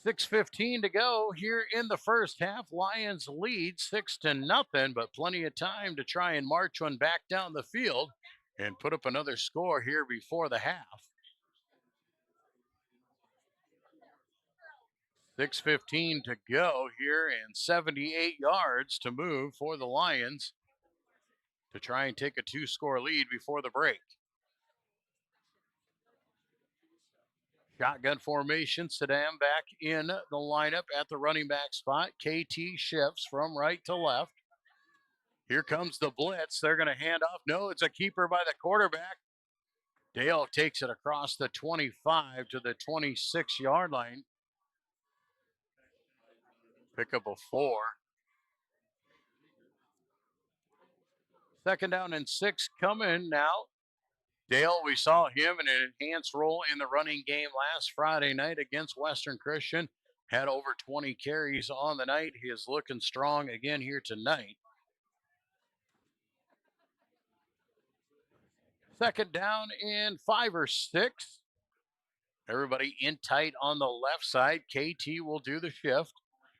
6:15 to go here in the first half. Lions lead 6-0, but plenty of time to try and march one back down the field and put up another score here before the half. 6:15 to go here and 78 yards to move for the Lions to try and take a 2-score lead before the break. Shotgun formation, Saddam back in the lineup at the running back spot. KT shifts from right to left. Here comes the blitz. They're going to hand off. No, it's a keeper by the quarterback. Dale takes it across the 25 to the 26-yard line. Pick up a 4. Second down and 6 coming now. Dale, we saw him in an enhanced role in the running game last Friday night against Western Christian. Had over 20 carries on the night. He is looking strong again here tonight. Second down and 5 or 6. Everybody in tight on the left side. KT will do the shift.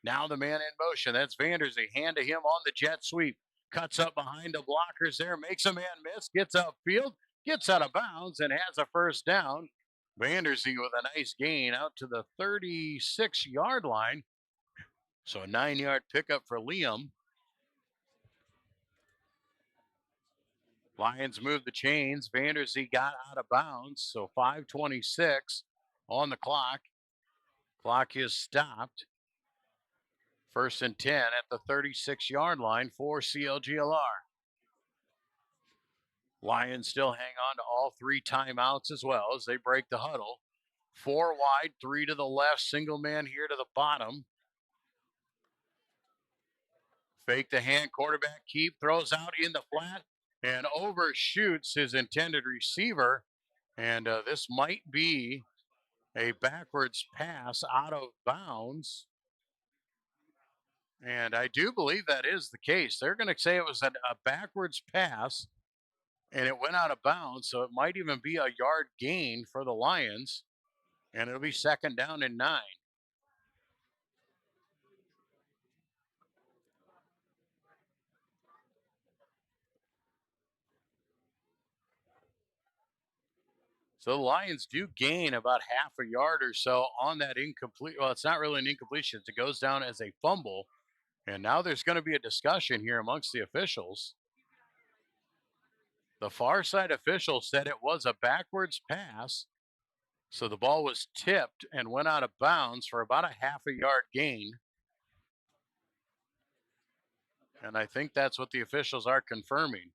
Now the man in motion. That's Vandersee. Hand to him on the jet sweep. Cuts up behind the blockers there. Makes a man miss. Gets upfield. Gets out of bounds and has a first down. Vandersee with a nice gain out to the 36-yard line. So a 9-yard pickup for Lyon. Lions move the chains. Vandersee got out of bounds. So 5:26 on the clock. Clock is stopped. First and 10 at the 36-yard line for CLGLR. Lions still hang on to all 3 timeouts as well as they break the huddle. 4 wide, 3 to the left, single man here to the bottom. Fake the hand, quarterback keep, throws out in the flat and overshoots his intended receiver. And this might be a backwards pass out of bounds. And I do believe that is the case. They're going to say it was a backwards pass and it went out of bounds. So it might even be a yard gain for the Lions. And it'll be second down and 9. So the Lions do gain about half a yard or so on that incomplete. Well, it's not really an incompletion. It goes down as a fumble. And now there's going to be a discussion here amongst the officials. The far side official said it was a backwards pass. So the ball was tipped and went out of bounds for about a half a yard gain. And I think that's what the officials are confirming.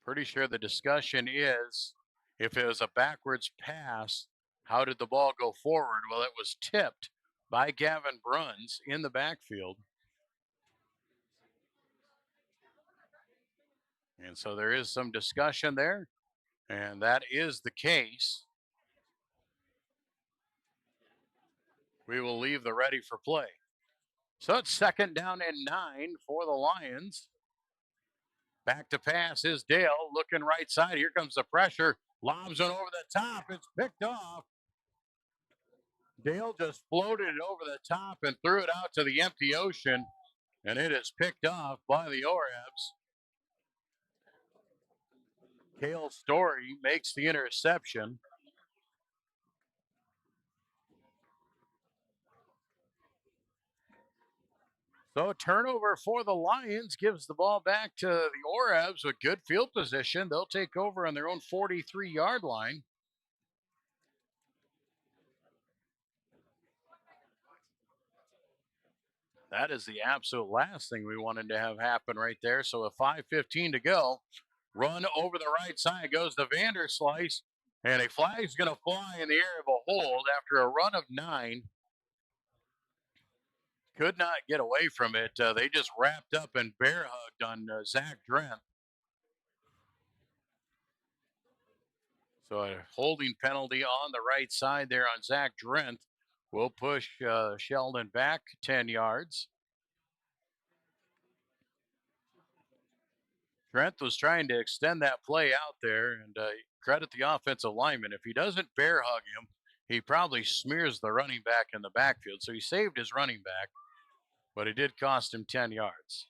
Pretty sure the discussion is if it was a backwards pass, how did the ball go forward? Well, it was tipped by Gavin Bruns in the backfield. And so there is some discussion there, and that is the case. We will leave the ready for play. So it's second down and 9 for the Lions. Back to pass is Dale, looking right side. Here comes the pressure. Lobs it over the top. It's picked off. Dale just floated it over the top and threw it out to the empty ocean, and it is picked off by the Orebs. Cale Story makes the interception. So a turnover for the Lions gives the ball back to the Orebs with good field position. They'll take over on their own 43-yard line. That is the absolute last thing we wanted to have happen right there. So with 5:15 to go, run over the right side goes the Vanderslice, and a flag's going to fly in the air of a hold after a run of 9. Could not get away from it. They just wrapped up and bear hugged on Zach Drent. So a holding penalty on the right side there on Zach Drent will push Sheldon back 10 yards. Drent was trying to extend that play out there, and credit the offensive lineman. If he doesn't bear hug him, he probably smears the running back in the backfield. So he saved his running back, but it did cost him 10 yards.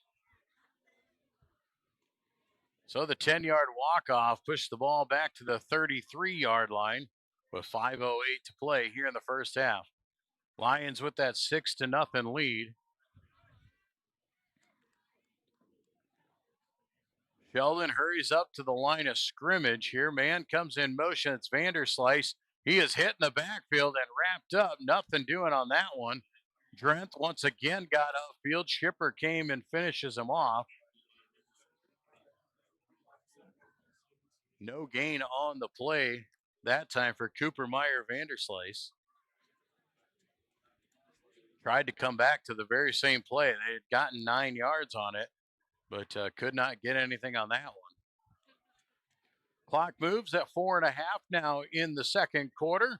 So the 10-yard walk-off pushed the ball back to the 33-yard line with 5:08 to play here in the first half. Lions with that 6-0 lead. Sheldon hurries up to the line of scrimmage here. Man comes in motion. It's Vanderslice. He is hit in the backfield and wrapped up. Nothing doing on that one. Drent once again got outfield. Shipper came and finishes him off. No gain on the play that time for Cooper Meyer Vanderslice. Tried to come back to the very same play. They had gotten 9 yards on it, but could not get anything on that one. Clock moves at 4.5 now in the second quarter.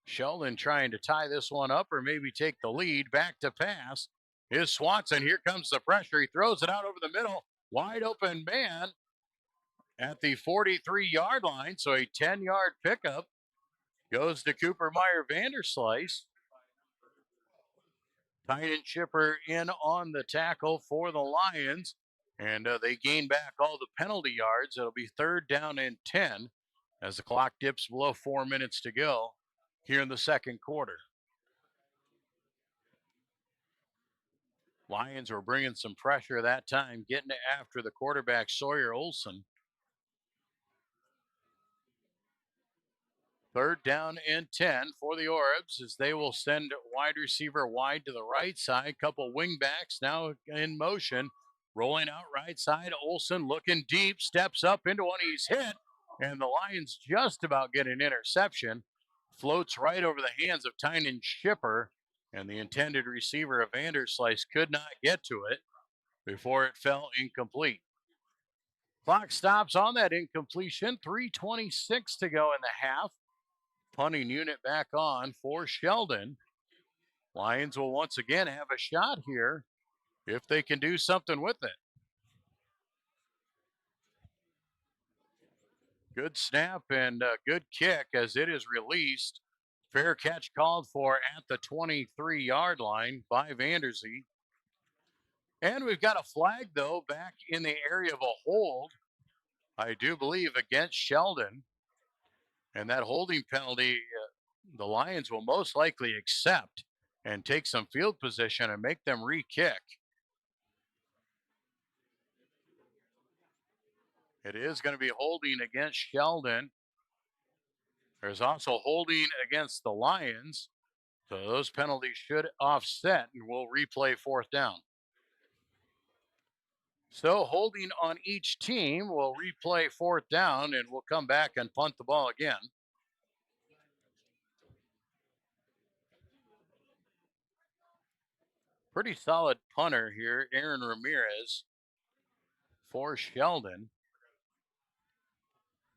Sheldon trying to tie this one up or maybe take the lead. Back to pass is Swanson. Here comes the pressure. He throws it out over the middle. Wide open man at the 43-yard line. So a 10-yard pickup goes to Cooper Meyer Vanderslice. Tynan Shipper in on the tackle for the Lions. And they gain back all the penalty yards. It'll be 3rd down and 10 as the clock dips below 4 minutes to go here in the second quarter. Lions were bringing some pressure that time, getting after the quarterback, Sawyer Olson. 3rd down and 10 for the Orbs as they will send wide receiver wide to the right side. Couple wingbacks now in motion. Rolling out right side. Olson looking deep, steps up into one. He's hit, and the Lions just about get an interception. Floats right over the hands of Tynan Shipper, and the intended receiver of Vanderslice could not get to it before it fell incomplete. Clock stops on that incompletion. 3:26 to go in the half. Punting unit back on for Sheldon. Lions will once again have a shot here if they can do something with it. Good snap and a good kick as it is released. Fair catch called for at the 23-yard line by Vandersee. And we've got a flag, though, back in the area of a hold, I do believe, against Sheldon. And that holding penalty, the Lions will most likely accept and take some field position and make them re-kick. It is going to be holding against Sheldon. There's also holding against the Lions. So those penalties should offset, and we'll replay 4th down. So holding on each team, we'll replay 4th down, and we'll come back and punt the ball again. Pretty solid punter here, Aaron Ramirez for Sheldon.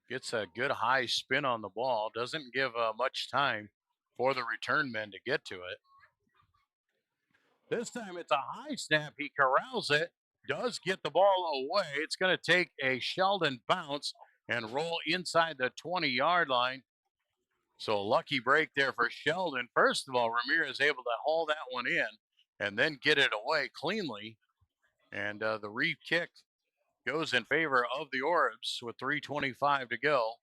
Gets a good high spin on the ball. Doesn't give much time for the return men to get to it. This time it's a high snap. He corrals it. Does get the ball away. It's going to take a Sheldon bounce and roll inside the 20-yard line. So a lucky break there for Sheldon. First of all, Ramirez able to haul that one in and then get it away cleanly. And the re-kick goes in favor of the Orbs with 3:25 to go.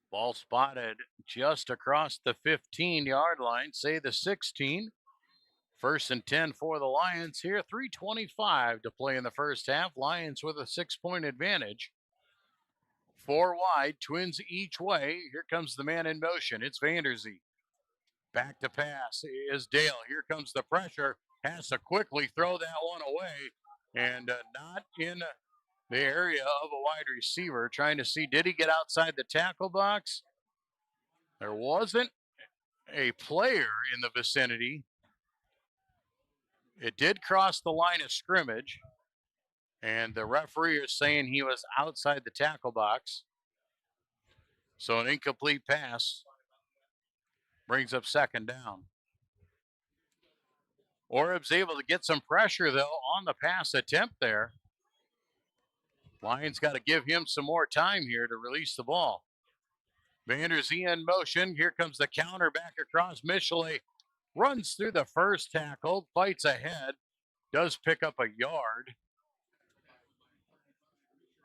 Ball spotted just across the 15-yard line, say the 16. 1st and 10 for the Lions here. 3:25 to play in the first half. Lions with a 6-point advantage. 4 wide, Twins each way. Here comes the man in motion. It's Vandersee. Back to pass is Dale. Here comes the pressure. Has to quickly throw that one away. And not in the area of a wide receiver. Trying to see, did he get outside the tackle box? There wasn't a player in the vicinity. It did cross the line of scrimmage, and the referee is saying he was outside the tackle box. So an incomplete pass brings up 2nd down. Orbs able to get some pressure, though, on the pass attempt there. Lions got to give him some more time here to release the ball. Vandersee in motion. Here comes the counter back across. Michelet runs through the first tackle, fights ahead, does pick up a yard.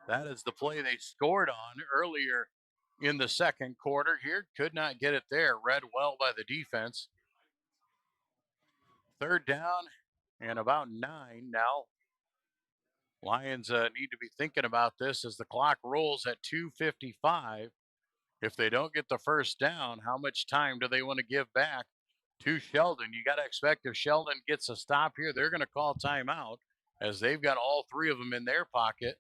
That is the play they scored on earlier in the second quarter here. Could not get it there. Read well by the defense. 3rd down and about 9 now. Lions need to be thinking about this as the clock rolls at 2:55 If they don't get the first down, how much time do they want to give back to Sheldon? You got to expect if Sheldon gets a stop here, they're going to call timeout as they've got all three of them in their pocket.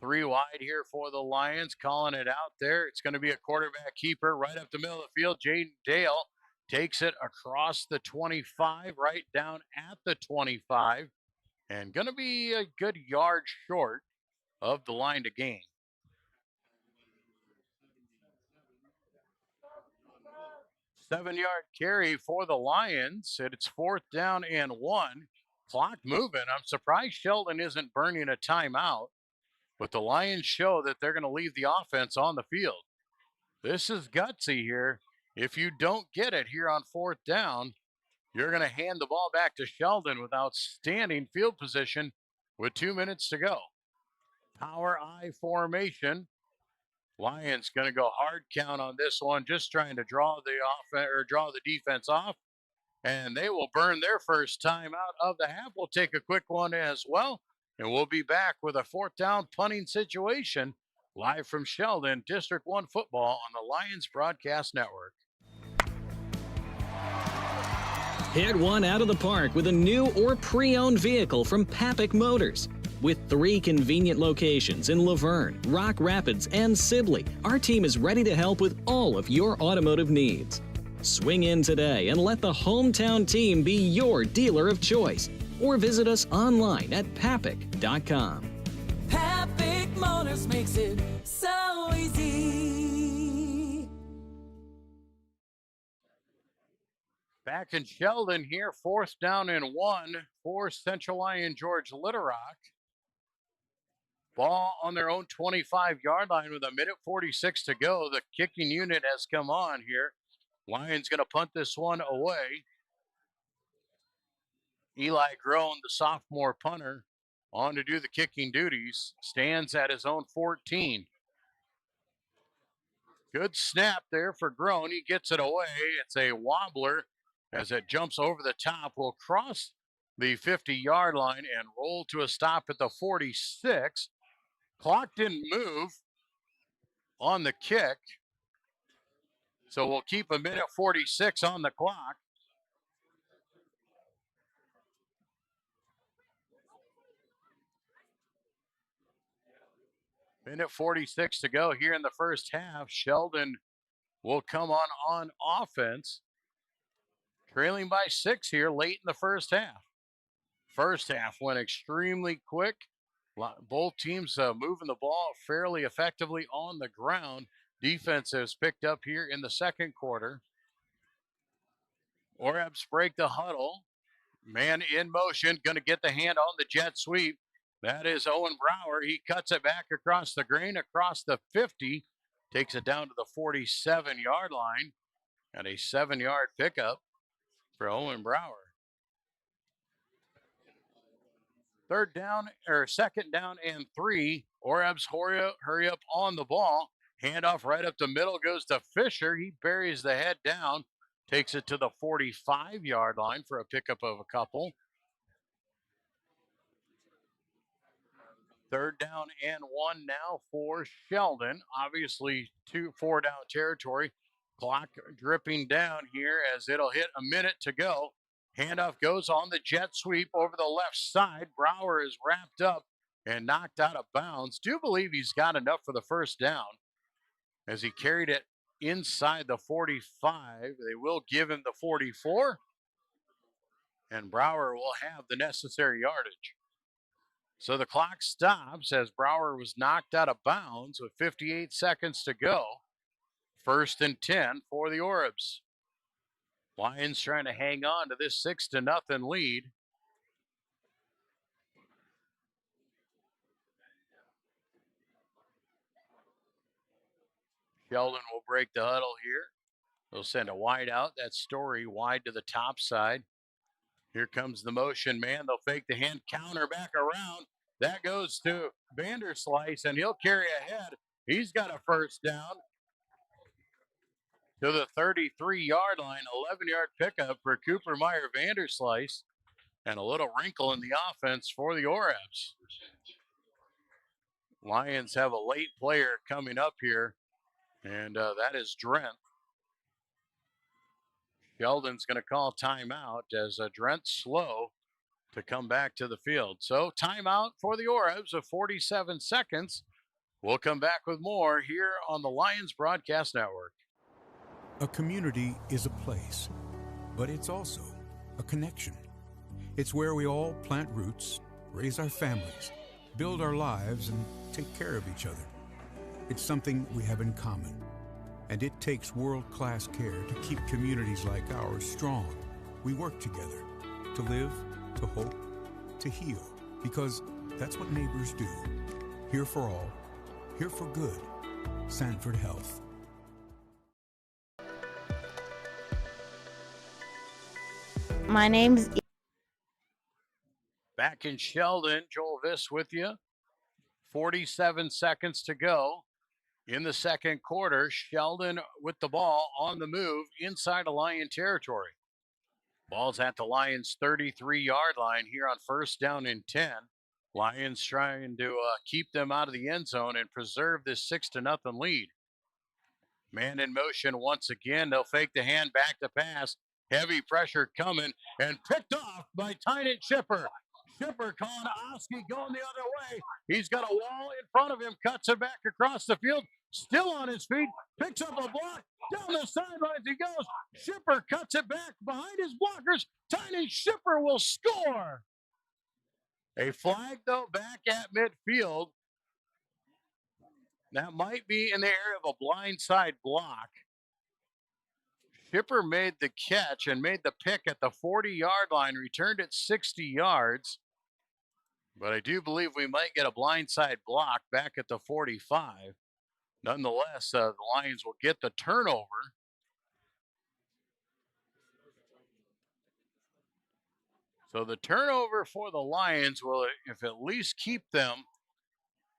3 wide here for the Lions, calling it out there. It's going to be a quarterback keeper right up the middle of the field. Jaden Dale takes it across the 25, right down at the 25, and going to be a good yard short of the line to gain. Seven-yard carry for the Lions. It's 4th down and 1. Clock moving. I'm surprised Sheldon isn't burning a timeout, but the Lions show that they're going to leave the offense on the field. This is gutsy here. If you don't get it here on 4th down, you're going to hand the ball back to Sheldon with outstanding field position with 2 minutes to go. Power I formation. Lions going to go hard count on this one, just trying to draw the offense or draw the defense off, and they will burn their first time out of the half. We'll take a quick one as well, and we'll be back with a 4th down punting situation live from Sheldon, District 1 football on the Lions Broadcast Network. Hit one out of the park with a new or pre-owned vehicle from Papik Motors. With 3 convenient locations in Laverne, Rock Rapids, and Sibley, our team is ready to help with all of your automotive needs. Swing in today and let the hometown team be your dealer of choice, or visit us online at papik.com. Papik Motors makes it so easy. Back in Sheldon here, 4th down and 1 for Central Lyon George Little-Rock. Ball on their own 25-yard line with 1:46 to go. The kicking unit has come on here. Lions going to punt this one away. Eli Groen, the sophomore punter, on to do the kicking duties. Stands at his own 14. Good snap there for Groen. He gets it away. It's a wobbler as it jumps over the top. Will cross the 50-yard line and roll to a stop at the 46. Clock didn't move on the kick, so we'll keep 1:46 on the clock. Minute 46 to go here in the first half. Sheldon will come on offense, trailing by 6 here late in the first half. First half went extremely quick. Both teams moving the ball fairly effectively on the ground. Defense has picked up here in the second quarter. Orebs break the huddle. Man in motion, going to get the hand on the jet sweep. That is Owen Brower. He cuts it back across the grain, across the 50, takes it down to the 47-yard line, and a 7-yard pickup for Owen Brower. Second down and 3. Orebs hurry up on the ball. Handoff right up the middle goes to Fisher. He buries the head down, takes it to the 45-yard line for a pickup of a couple. Third down and 1 now for Sheldon. Obviously 4 down territory. Clock dripping down here as it'll hit a minute to go. Handoff goes on the jet sweep over the left side. Brower is wrapped up and knocked out of bounds. Do believe he's got enough for the first down as he carried it inside the 45. They will give him the 44, and Brower will have the necessary yardage. So the clock stops as Brower was knocked out of bounds with 58 seconds to go. 1st and 10 for the Orebs. Lions trying to hang on to this 6-0 lead. Sheldon will break the huddle here. They'll send a wide out. That's Story wide to the top side. Here comes the motion man. They'll fake the hand, counter back around. That goes to Vanderslice, and he'll carry ahead. He's got a first down to the 33-yard line. 11-yard pickup for Cooper Meyer Vanderslice, and a little wrinkle in the offense for the Orebs. Lions have a late player coming up here, and that is Drent. Sheldon's going to call timeout as Drent's slow to come back to the field. So timeout for the Orbs of 47 seconds. We'll come back with more here on the Lions Broadcast Network. A community is a place, but it's also a connection. It's where we all plant roots, raise our families, build our lives, and take care of each other. It's something we have in common, and it takes world-class care to keep communities like ours strong. We work together to live, to hope, to heal, because that's what neighbors do. Here for all, here for good. Sanford Health. My name's Back in Sheldon, Joel Viss with you. 47 seconds to go in the second quarter. Sheldon with the ball on the move inside of Lion territory. Ball's at the Lions' 33-yard line here on first down and 10. Lions trying to keep them out of the end zone and preserve this 6-0 lead. Man in motion once again. They'll fake the hand back to pass. Heavy pressure coming and picked off by Tynan Shipper. Shipper calling Oski going the other way. He's got a wall in front of him, cuts it back across the field, still on his feet, picks up a block, down the sidelines he goes. Shipper cuts it back behind his blockers. Tynan Shipper will score. A flag, though, back at midfield. That might be in the area of a blindside block. Shipper made the catch and made the pick at the 40-yard line, returned it 60 yards. But I do believe we might get a blindside block back at the 45. Nonetheless, the Lions will get the turnover. So the turnover for the Lions will, if at least keep them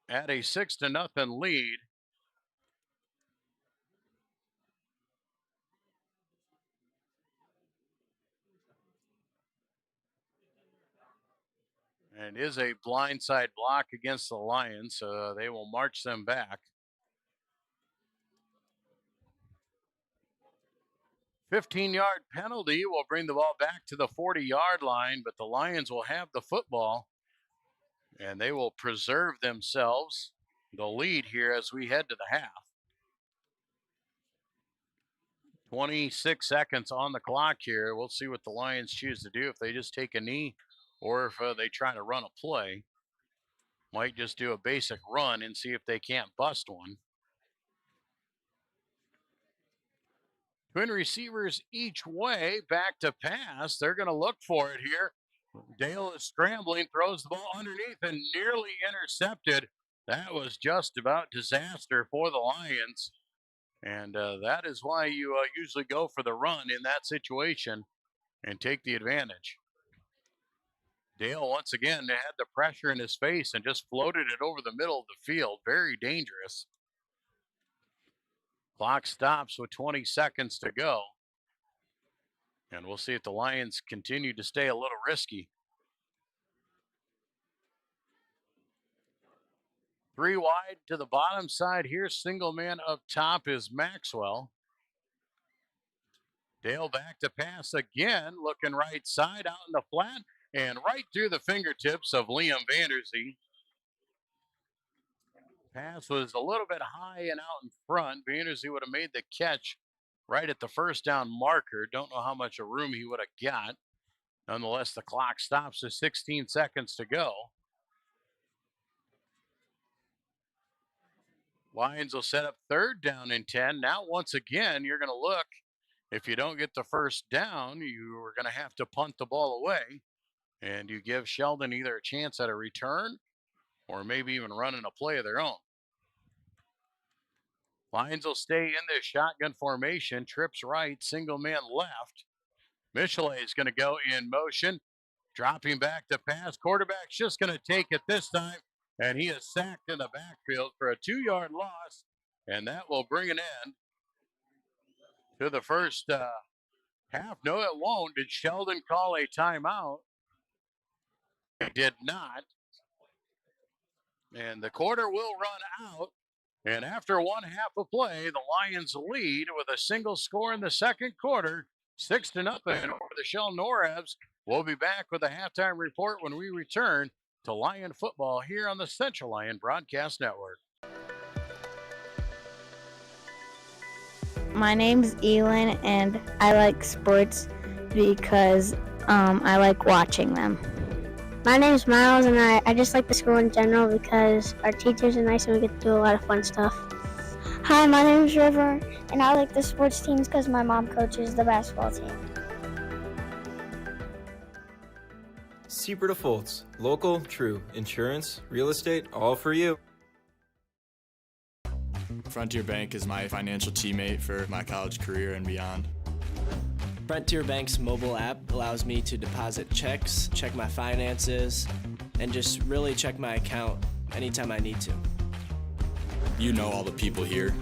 at a 6-0 lead. And it is a blindside block against the Lions, so they will march them back. 15-yard penalty will bring the ball back to the 40-yard line, but the Lions will have the football, and they will preserve themselves the lead here as we head to the half. 26 seconds on the clock here. We'll see what the Lions choose to do, if they just take a knee or if they try to run a play. Might just do a basic run and see if they can't bust one. Twin receivers each way, back to pass. They're going to look for it here. Dale is scrambling, throws the ball underneath and nearly intercepted. That was just about disaster for the Lions. And that is why you usually go for the run in that situation and take the advantage. Dale, once again, had the pressure in his face and just floated it over the middle of the field. Very dangerous. Clock stops with 20 seconds to go. And we'll see if the Lions continue to stay a little risky. 3 wide to the bottom side here. Single man up top is Maxwell. Dale back to pass again, looking right side out in the flat and right through the fingertips of Liam Vanderzee. Pass was a little bit high and out in front. Vanderzee would have made the catch right at the first down marker. Don't know how much of room he would have got. Nonetheless, the clock stops with 16 seconds to go. Lions will set up third down and 10. Now, once again, you're going to look. If you don't get the first down, you are going to have to punt the ball away. And you give Sheldon either a chance at a return or maybe even running a play of their own. Lions will stay in this shotgun formation. Trips right, single man left. Michelet is going to go in motion, dropping back to pass. Quarterback's just going to take it this time, and he is sacked in the backfield for a 2-yard loss, and that will bring an end to the first half. No, it won't. Did Sheldon call a timeout? He did not. And the quarter will run out. And after one half of play, the Lions lead with a single score in the second quarter, 6-0 over the Sheldon Norebs. We'll be back with a halftime report when we return to Lion football here on the Central Lyon Broadcast Network. My name's Elin, and I like sports because I like watching them. My name's Miles, and I just like the school in general because our teachers are nice and we get to do a lot of fun stuff. Hi, my name's River, and I like the sports teams because my mom coaches the basketball team. Super defaults, local, true, insurance, real estate, all for you. Frontier Bank is my financial teammate for my college career and beyond. Frontier Bank's mobile app allows me to deposit checks, check my finances, and just really check my account anytime I need to. You know all the people here.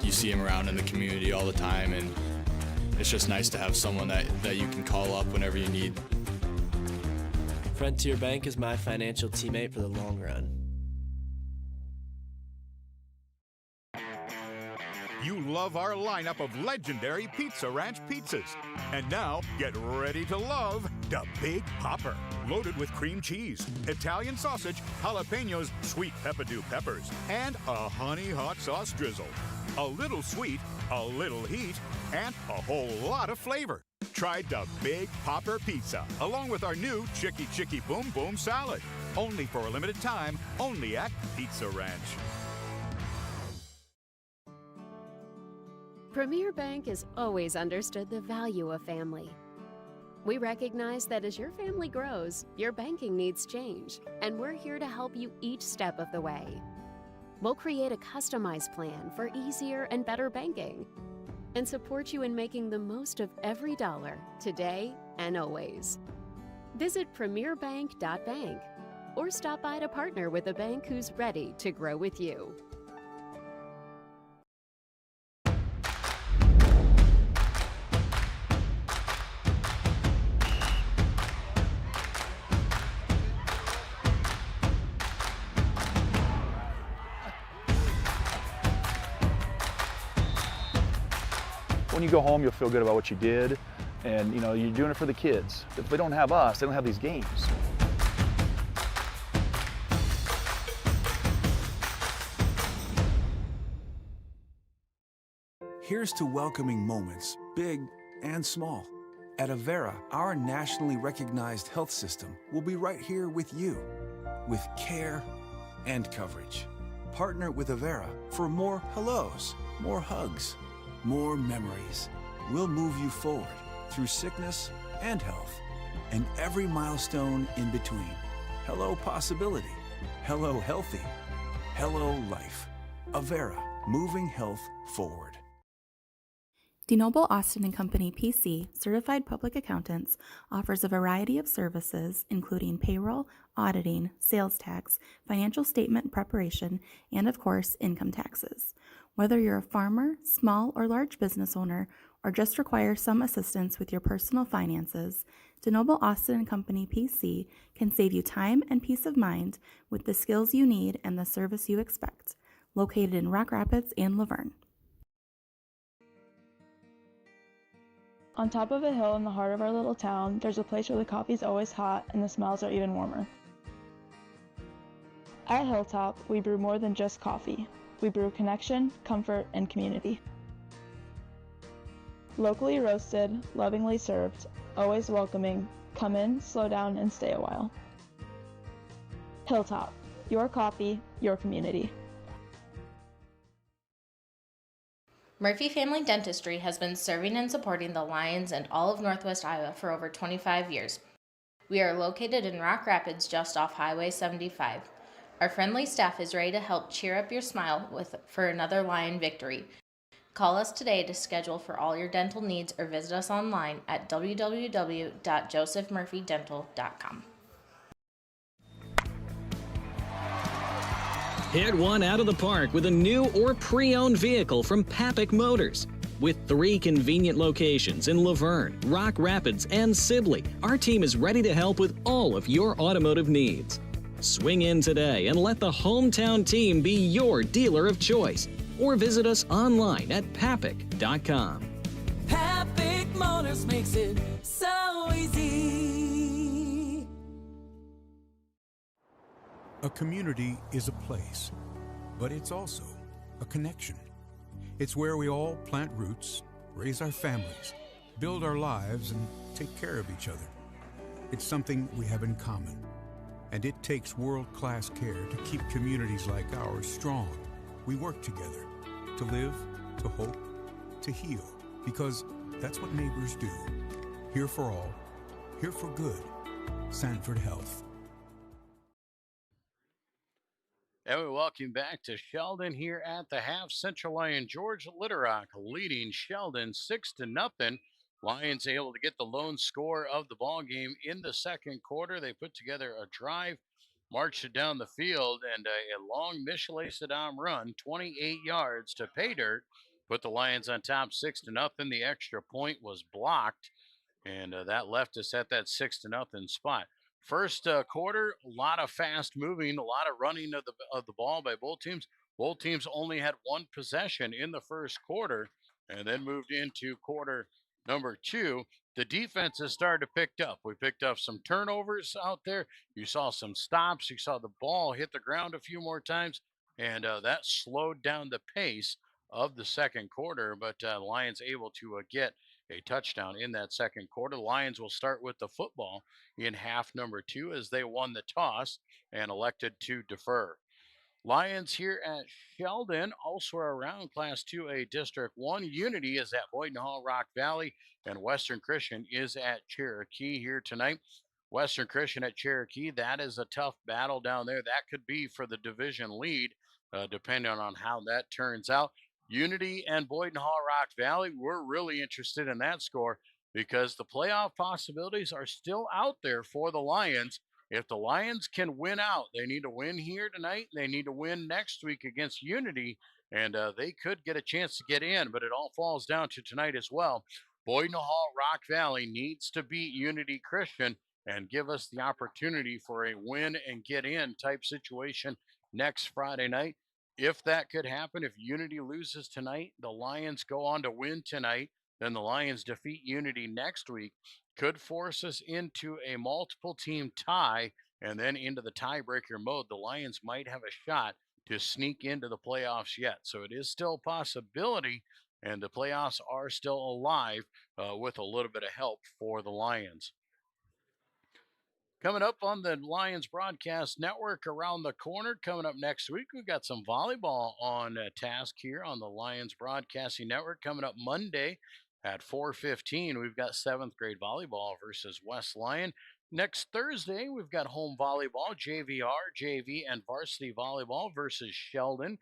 You see them around in the community all the time, and it's just nice to have someone that you can call up whenever you need. Frontier Bank is my financial teammate for the long run. You love our lineup of legendary Pizza Ranch pizzas. And now, get ready to love the Big Popper. Loaded with cream cheese, Italian sausage, jalapenos, sweet peppadew peppers, and a honey hot sauce drizzle. A little sweet, a little heat, and a whole lot of flavor. Try the Big Popper Pizza, along with our new Chicky Chicky Boom Boom Salad. Only for a limited time, only at Pizza Ranch. Premier Bank has always understood the value of family. We recognize that as your family grows, your banking needs change, and we're here to help you each step of the way. We'll create a customized plan for easier and better banking and support you in making the most of every dollar today and always. Visit premierbank.bank or stop by to partner with a bank who's ready to grow with you. When you go home, you'll feel good about what you did, and you're doing it for the kids. If they don't have us, they don't have these games. Here's to welcoming moments, big and small. At Avera, our nationally recognized health system will be right here with you, with care and coverage. Partner with Avera for more hellos, more hugs, more memories. We'll move you forward through sickness and health, and every milestone in between. Hello possibility, hello healthy, hello life. Avera, moving health forward. DeNoble Austin & Company PC, certified public accountants, offers a variety of services including payroll, auditing, sales tax, financial statement preparation, and of course, income taxes. Whether you're a farmer, small or large business owner, or just require some assistance with your personal finances, DeNoble Austin & Company PC can save you time and peace of mind with the skills you need and the service you expect. Located in Rock Rapids and Laverne. On top of a hill in the heart of our little town, there's a place where the coffee's always hot and the smells are even warmer. At Hilltop, we brew more than just coffee. We brew connection, comfort, and community. Locally roasted, lovingly served, always welcoming. Come in, slow down, and stay a while. Hilltop, your coffee, your community. Murphy Family Dentistry has been serving and supporting the Lions and all of Northwest Iowa for over 25 years. We are located in Rock Rapids just off Highway 75. Our friendly staff is ready to help cheer up your smile for another Lion victory. Call us today to schedule for all your dental needs or visit us online at www.josephmurphydental.com. Hit one out of the park with a new or pre-owned vehicle from Papik Motors. With 3 convenient locations in Laverne, Rock Rapids, and Sibley, our team is ready to help with all of your automotive needs. Swing in today and let the hometown team be your dealer of choice. Or visit us online at papic.com. Papic Motors makes it so easy. A community is a place, but it's also a connection. It's where we all plant roots, raise our families, build our lives, and take care of each other. It's something we have in common, and it takes world-class care to keep communities like ours strong. We work together to live, to hope, to heal, because that's what neighbors do. Here for all, here for good. Sanford Health. And we welcome back to Sheldon here at the half. Central Lyon George Litterock leading Sheldon 6-0. Lions able to get the lone score of the ball game in the second quarter. They put together a drive, marched it down the field, and a long Michelet Saddam run, 28 yards to pay dirt, put the Lions on top 6-0. The extra point was blocked, and that left us at that 6-0 spot. First quarter, a lot of fast moving, a lot of running of the ball by both teams. Both teams only had one possession in the first quarter, and then moved into quarter number two. The defenses started to pick up. We picked up some turnovers out there. You saw some stops. You saw the ball hit the ground a few more times, and that slowed down the pace of the second quarter. But Lions able to get a touchdown in that second quarter. Lions will start with the football in half number two as they won the toss and elected to defer. Lions here at Sheldon also are around Class 2A District 1. Unity is at Boyden Hall, Rock Valley, and Western Christian is at Cherokee here tonight. Western Christian at Cherokee, that is a tough battle down there. That could be for the division lead, depending on how that turns out. Unity and Boyden Hall, Rock Valley, we're really interested in that score because the playoff possibilities are still out there for the Lions. If the Lions can win out, they need to win here tonight. They need to win next week against Unity, and they could get a chance to get in, but it all falls down to tonight as well. Boyden Hall, Rock Valley needs to beat Unity Christian and give us the opportunity for a win and get in type situation next Friday night. If that could happen, if Unity loses tonight, the Lions go on to win tonight, then the Lions defeat Unity next week, could force us into a multiple team tie and then into the tiebreaker mode. The Lions might have a shot to sneak into the playoffs yet. So it is still a possibility, and the playoffs are still alive with a little bit of help for the Lions. Coming up on the Lions Broadcast Network around the corner, coming up next week, we've got some volleyball on task here on the Lions Broadcasting Network. Coming up Monday at 4:15, we've got 7th grade volleyball versus West Lyon. Next Thursday, we've got home volleyball, JVR, JV, and varsity volleyball versus Sheldon.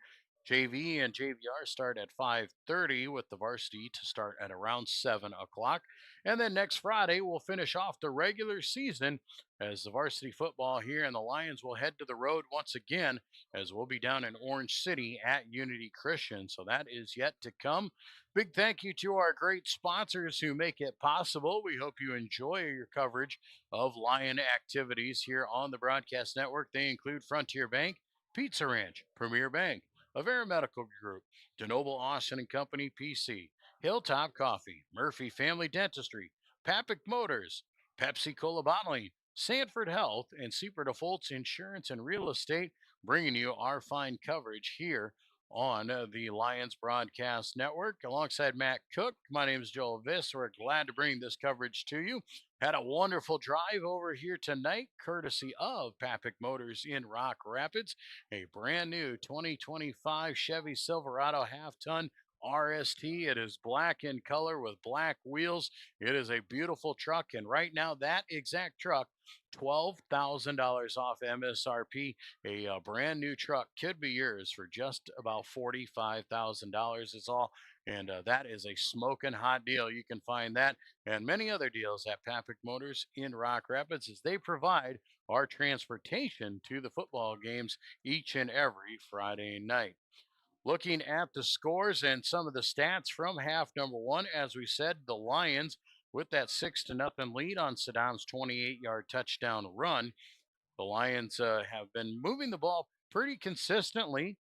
JV and JVR start at 5:30 with the varsity to start at around 7 o'clock. And then next Friday, we'll finish off the regular season as the varsity football here, and the Lions will head to the road once again as we'll be down in Orange City at Unity Christian. So that is yet to come. Big thank you to our great sponsors who make it possible. We hope you enjoy your coverage of Lion activities here on the Broadcast Network. They include Frontier Bank, Pizza Ranch, Premier Bank, Avera Medical Group, DeNoble Austin and Company PC, Hilltop Coffee, Murphy Family Dentistry, Papic Motors, Pepsi Cola Bottling, Sanford Health, and Super Defaults Insurance and Real Estate, bringing you our fine coverage here on the Lions Broadcast Network. Alongside Matt Cook, my name is Joel Viss. We're glad to bring this coverage to you. Had a wonderful drive over here tonight, courtesy of Papic Motors in Rock Rapids. A brand new 2025 Chevy Silverado half-ton RST. It is black in color with black wheels. It is a beautiful truck, and right now that exact truck, $12,000 off MSRP. A brand new truck could be yours for just about $45,000 is all. And that is a smoking hot deal. You can find that and many other deals at Papic Motors in Rock Rapids as they provide our transportation to the football games each and every Friday night. Looking at the scores and some of the stats from half number one, as we said, the Lions with that 6-0 lead on Saddam's 28-yard touchdown run. The Lions have been moving the ball pretty consistently.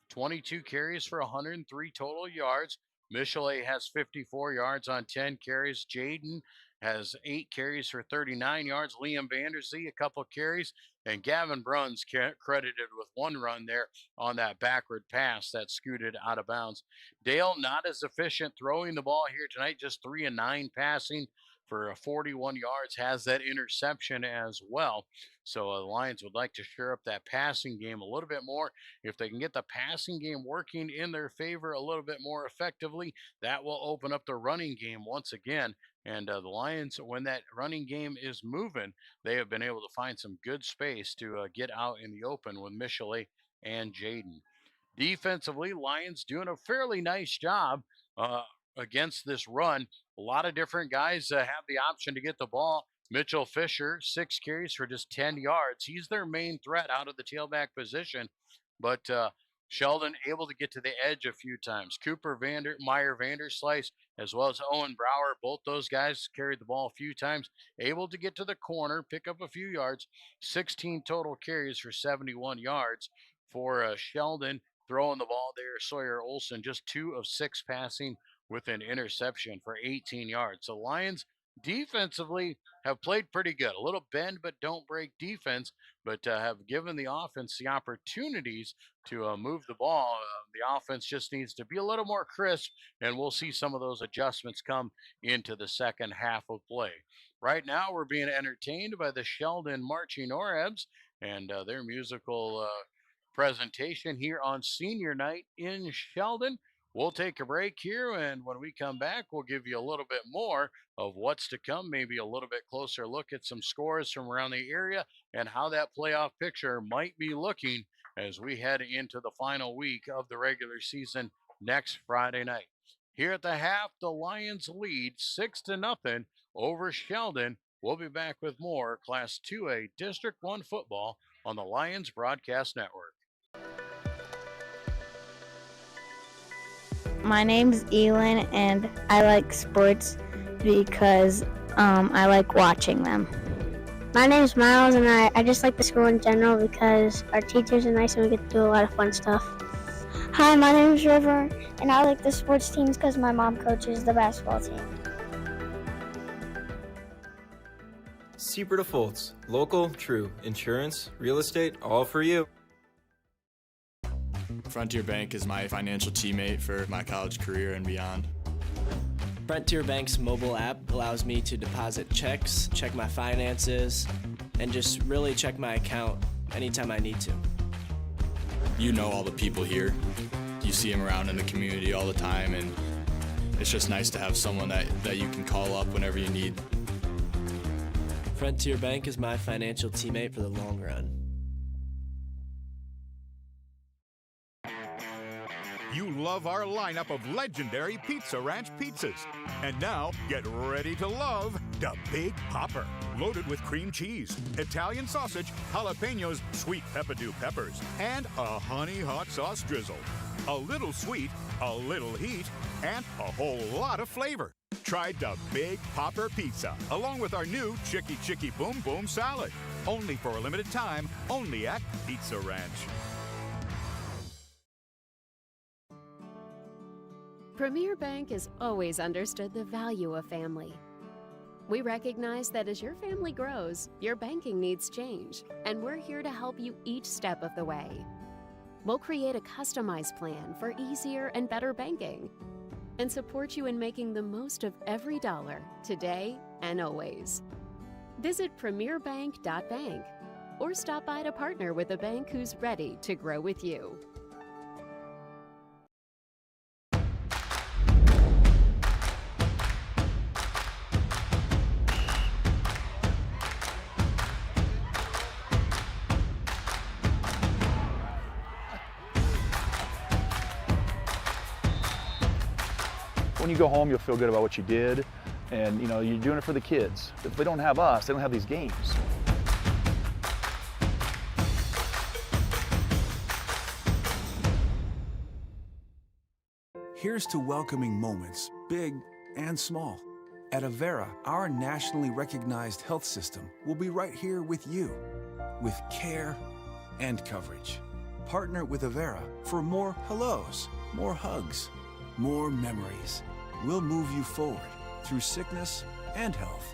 22 carries for 103 total yards. Michelet has 54 yards on 10 carries. Jaden has 8 carries for 39 yards. Liam Vanderzee, a couple carries. And Gavin Bruns credited with 1 run there on that backward pass that scooted out of bounds. Dale, not as efficient throwing the ball here tonight, just 3 and 9 passing for 41 yards, has that interception as well. So the Lions would like to shore up that passing game a little bit more. If they can get the passing game working in their favor a little bit more effectively, that will open up the running game once again. And the Lions, when that running game is moving, they have been able to find some good space to get out in the open with Michelet and Jaden. Defensively, Lions doing a fairly nice job against this run. A lot of different guys have the option to get the ball. Mitchell Fisher, 6 carries for just 10 yards. He's their main threat out of the tailback position. But Sheldon able to get to the edge a few times. Cooper Meyer Vanderslice, as well as Owen Brower, both those guys carried the ball a few times, able to get to the corner, pick up a few yards. 16 total carries for 71 yards for Sheldon. Throwing the ball there, Sawyer Olson, just 2 of 6 passing with an interception for 18 yards. So Lions defensively have played pretty good. A little bend but don't break defense, but have given the offense the opportunities to move the ball. The offense just needs to be a little more crisp, and we'll see some of those adjustments come into the second half of play. Right now, we're being entertained by the Sheldon Marching Orebs and their musical presentation here on senior night in Sheldon. We'll take a break here, and when we come back, we'll give you a little bit more of what's to come, maybe a little bit closer look at some scores from around the area and how that playoff picture might be looking as we head into the final week of the regular season next Friday night. Here at the half, the Lions lead 6-0 over Sheldon. We'll be back with more Class 2A District 1 football on the Lions Broadcast Network. My name's Elin, and I like sports because I like watching them. My name's Miles, and I just like the school in general because our teachers are nice and we get to do a lot of fun stuff. Hi, my name's River, and I like the sports teams because my mom coaches the basketball team. Super Defaults, local, true, insurance, real estate, all for you. Frontier Bank is my financial teammate for my college career and beyond. Frontier Bank's mobile app allows me to deposit checks, check my finances, and just really check my account anytime I need to. You know all the people here. You see them around in the community all the time, and it's just nice to have someone that you can call up whenever you need. Frontier Bank is my financial teammate for the long run. You love our lineup of legendary Pizza Ranch pizzas. And now, get ready to love the Big Popper. Loaded with cream cheese, Italian sausage, jalapenos, sweet peppadew peppers, and a honey hot sauce drizzle. A little sweet, a little heat, and a whole lot of flavor. Try the Big Popper Pizza, along with our new Chicky Chicky Boom Boom Salad. Only for a limited time, only at Pizza Ranch. Premier Bank has always understood the value of family. We recognize that as your family grows, your banking needs change, and we're here to help you each step of the way. We'll create a customized plan for easier and better banking and support you in making the most of every dollar, today and always. Visit premierbank.bank or stop by to partner with a bank who's ready to grow with you. When you go home, you'll feel good about what you did, and you're doing it for the kids. If they don't have us, they don't have these games. Here's to welcoming moments, big and small. At Avera, our nationally recognized health system will be right here with you, with care and coverage. Partner with Avera for more hellos, more hugs, more memories. We'll move you forward through sickness and health,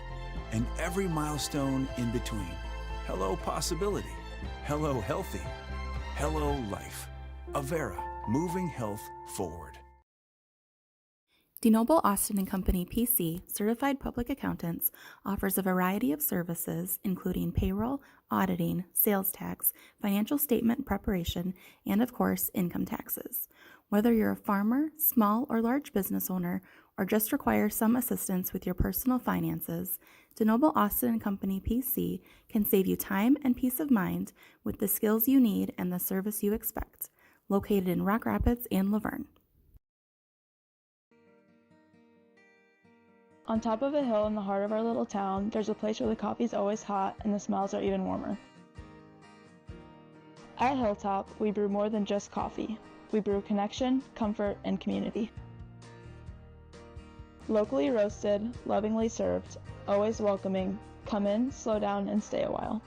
and every milestone in between. Hello possibility. Hello healthy. Hello life. Avera, moving health forward. DeNoble Austin & Company PC, certified public accountants, offers a variety of services including payroll, auditing, sales tax, financial statement preparation, and of course, income taxes. Whether you're a farmer, small or large business owner, or just require some assistance with your personal finances, DeNoble Austin & Company PC can save you time and peace of mind with the skills you need and the service you expect. Located in Rock Rapids and Laverne. On top of a hill in the heart of our little town, there's a place where the coffee's always hot and the smells are even warmer. At Hilltop, we brew more than just coffee. We brew connection, comfort, and community. Locally roasted, lovingly served, always welcoming. Come in, slow down, and stay a while.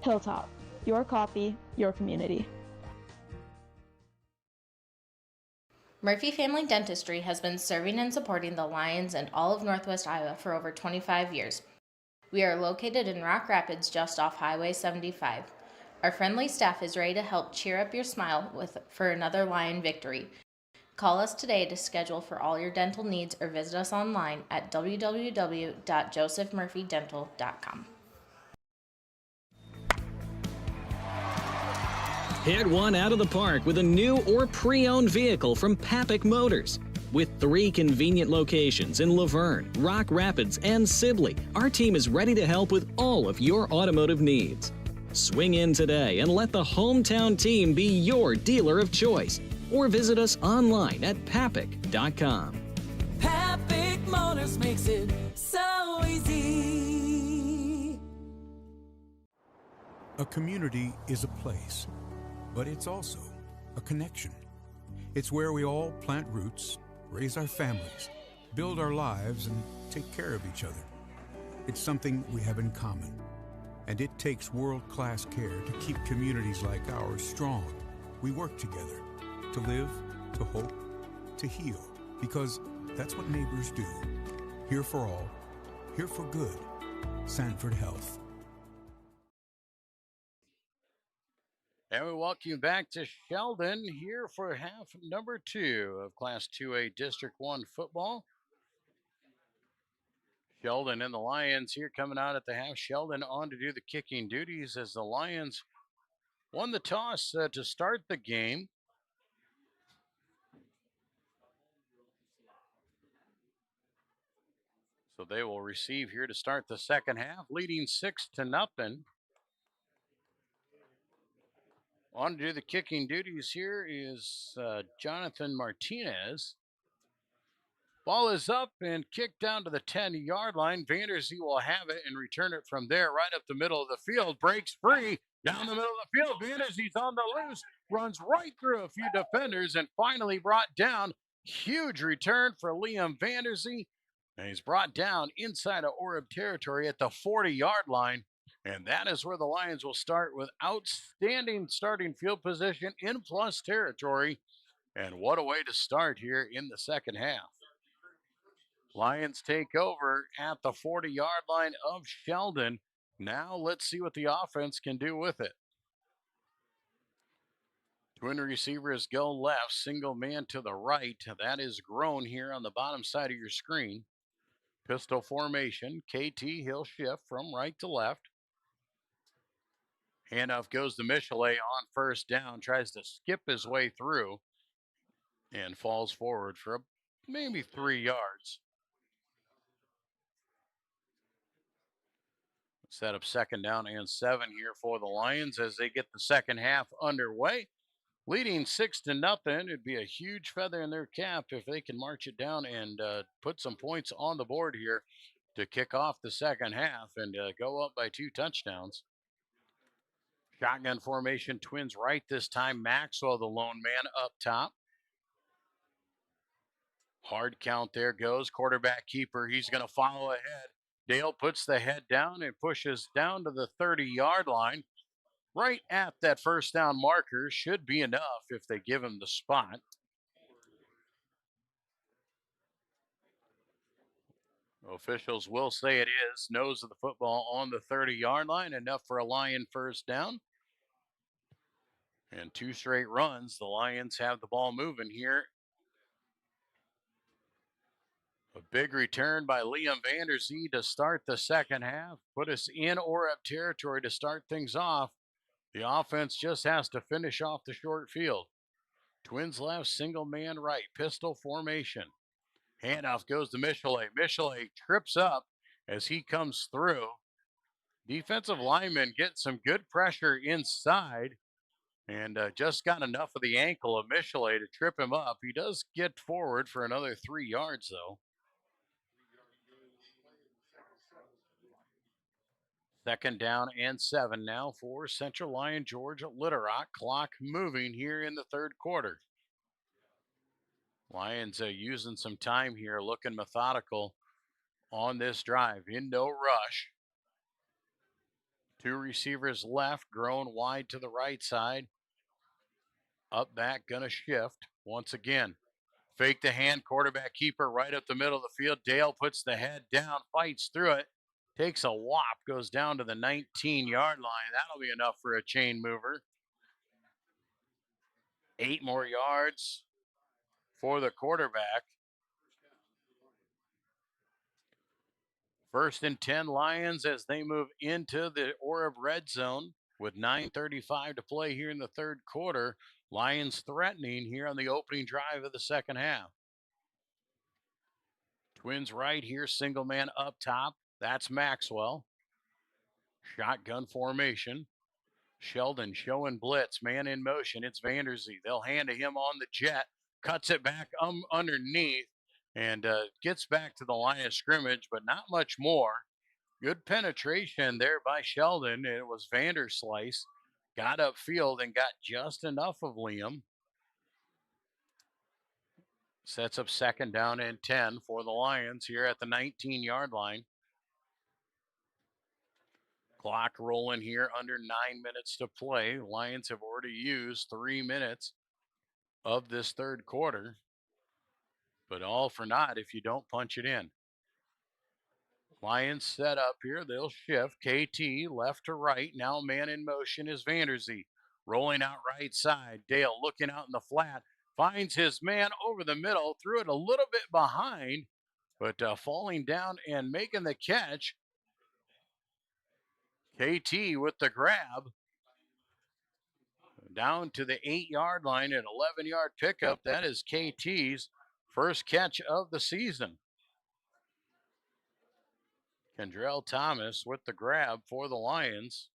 Hilltop, your coffee, your community. Murphy Family Dentistry has been serving and supporting the Lions and all of Northwest Iowa for over 25 years. We are located in Rock Rapids just off Highway 75. Our friendly staff is ready to help cheer up your smile for another Lion victory. Call us today to schedule for all your dental needs or visit us online at www.josephmurphydental.com. Hit one out of the park with a new or pre-owned vehicle from Papik Motors. With 3 convenient locations in Laverne, Rock Rapids, and Sibley, our team is ready to help with all of your automotive needs. Swing in today and let the hometown team be your dealer of choice, or visit us online at papik.com. Papik Motors makes it so easy. A community is a place, but it's also a connection. It's where we all plant roots, raise our families, build our lives, and take care of each other. It's something we have in common, and it takes world-class care to keep communities like ours strong. We work together to live, to hope, to heal, because that's what neighbors do. Here for all, here for good. Sanford Health. And we welcome you back to Sheldon here for half number 2 of Class 2A District 1 football. Sheldon and the Lions here coming out at the half. Sheldon on to do the kicking duties as the Lions won the toss to start the game. So they will receive here to start the second half, leading 6-0. On to do the kicking duties here is Jonathan Martinez. Ball is up and kicked down to the 10-yard line. Vanderzee will have it and return it from there right up the middle of the field. Breaks free down the middle of the field. Vanderzee's on the loose, runs right through a few defenders and finally brought down. Huge return for Liam Vanderzee. And he's brought down inside of Oreb territory at the 40-yard line. And that is where the Lions will start with outstanding starting field position in plus territory. And what a way to start here in the second half. Lions take over at the 40-yard line of Sheldon. Now let's see what the offense can do with it. Twin receivers go left, single man to the right. That is grown here on the bottom side of your screen. Pistol formation. KT, he'll shift from right to left. Handoff goes to Michelet on first down, tries to skip his way through and falls forward for maybe 3 yards. Set up second down and 7 here for the Lions as they get the second half underway. Leading 6-0. It'd be a huge feather in their cap if they can march it down and put some points on the board here to kick off the second half and go up by 2 touchdowns. Shotgun formation, Twins right this time. Maxwell, the lone man, up top. Hard count there goes. Quarterback keeper, he's going to follow ahead. Dale puts the head down and pushes down to the 30-yard line. Right at that first down marker should be enough if they give him the spot. Officials will say it is. Nose of the football on the 30-yard line, enough for a Lion first down. And 2 straight runs. The Lions have the ball moving here. A big return by Liam Vanderzee to start the second half. Put us in or up territory to start things off. The offense just has to finish off the short field. Twins left, single man right, pistol formation. Handoff goes to Michelet. Michelet trips up as he comes through. Defensive lineman get some good pressure inside and just got enough of the ankle of Michelet to trip him up. He does get forward for another 3 yards, though. Second down and 7 now for Central Lyon Georgia Little Rock. Clock moving here in the third quarter. Lions using some time here, looking methodical on this drive. In no rush. 2 receivers left, grown wide to the right side. Up back, gonna shift once again. Fake the hand, quarterback keeper right up the middle of the field. Dale puts the head down, fights through it, takes a whop, goes down to the 19-yard line. That'll be enough for a chain mover. 8 more yards for the quarterback. First and 10 Lions as they move into the Oreb red zone with 9:35 to play here in the third quarter. Lions threatening here on the opening drive of the second half. Twins right here, single man up top. That's Maxwell. Shotgun formation. Sheldon showing blitz, man in motion. It's Vanderzee. They'll hand to him on the jet, cuts it back underneath, and gets back to the line of scrimmage, but not much more. Good penetration there by Sheldon. It was Vanderslice. Got upfield and got just enough of Liam. Sets up second down and 10 for the Lions here at the 19-yard line. Clock rolling here, under 9 minutes to play. Lions have already used 3 minutes of this third quarter, but all for naught if you don't punch it in. Lions set up here. They'll shift. KT left to right. Now man in motion is Vanderzee. Rolling out right side. Dale looking out in the flat. Finds his man over the middle. Threw it a little bit behind, but falling down and making the catch. KT with the grab. Down to the 8-yard line, an 11-yard pickup. That is KT's first catch of the season. Kendrell Thomas with the grab for the Lions.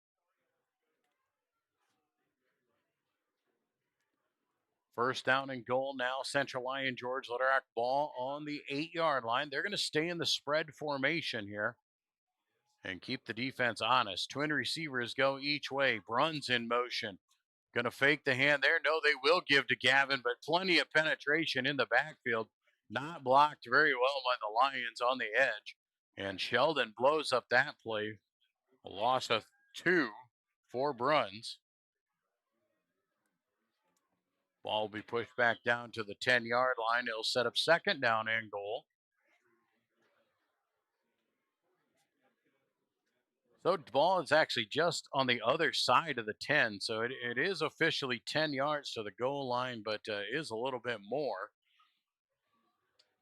First down and goal now. Central Lyon George Little Rock ball on the 8-yard line. They're going to stay in the spread formation here and keep the defense honest. Twin receivers go each way. Bruns in motion. Going to fake the hand there. No, they will give to Gavin, but plenty of penetration in the backfield. Not blocked very well by the Lions on the edge. And Sheldon blows up that play. A loss of 2 for Bruns. Ball will be pushed back down to the 10-yard line. It'll set up second down and goal. So the ball is actually just on the other side of the 10. So it is officially 10 yards to the goal line, but is a little bit more.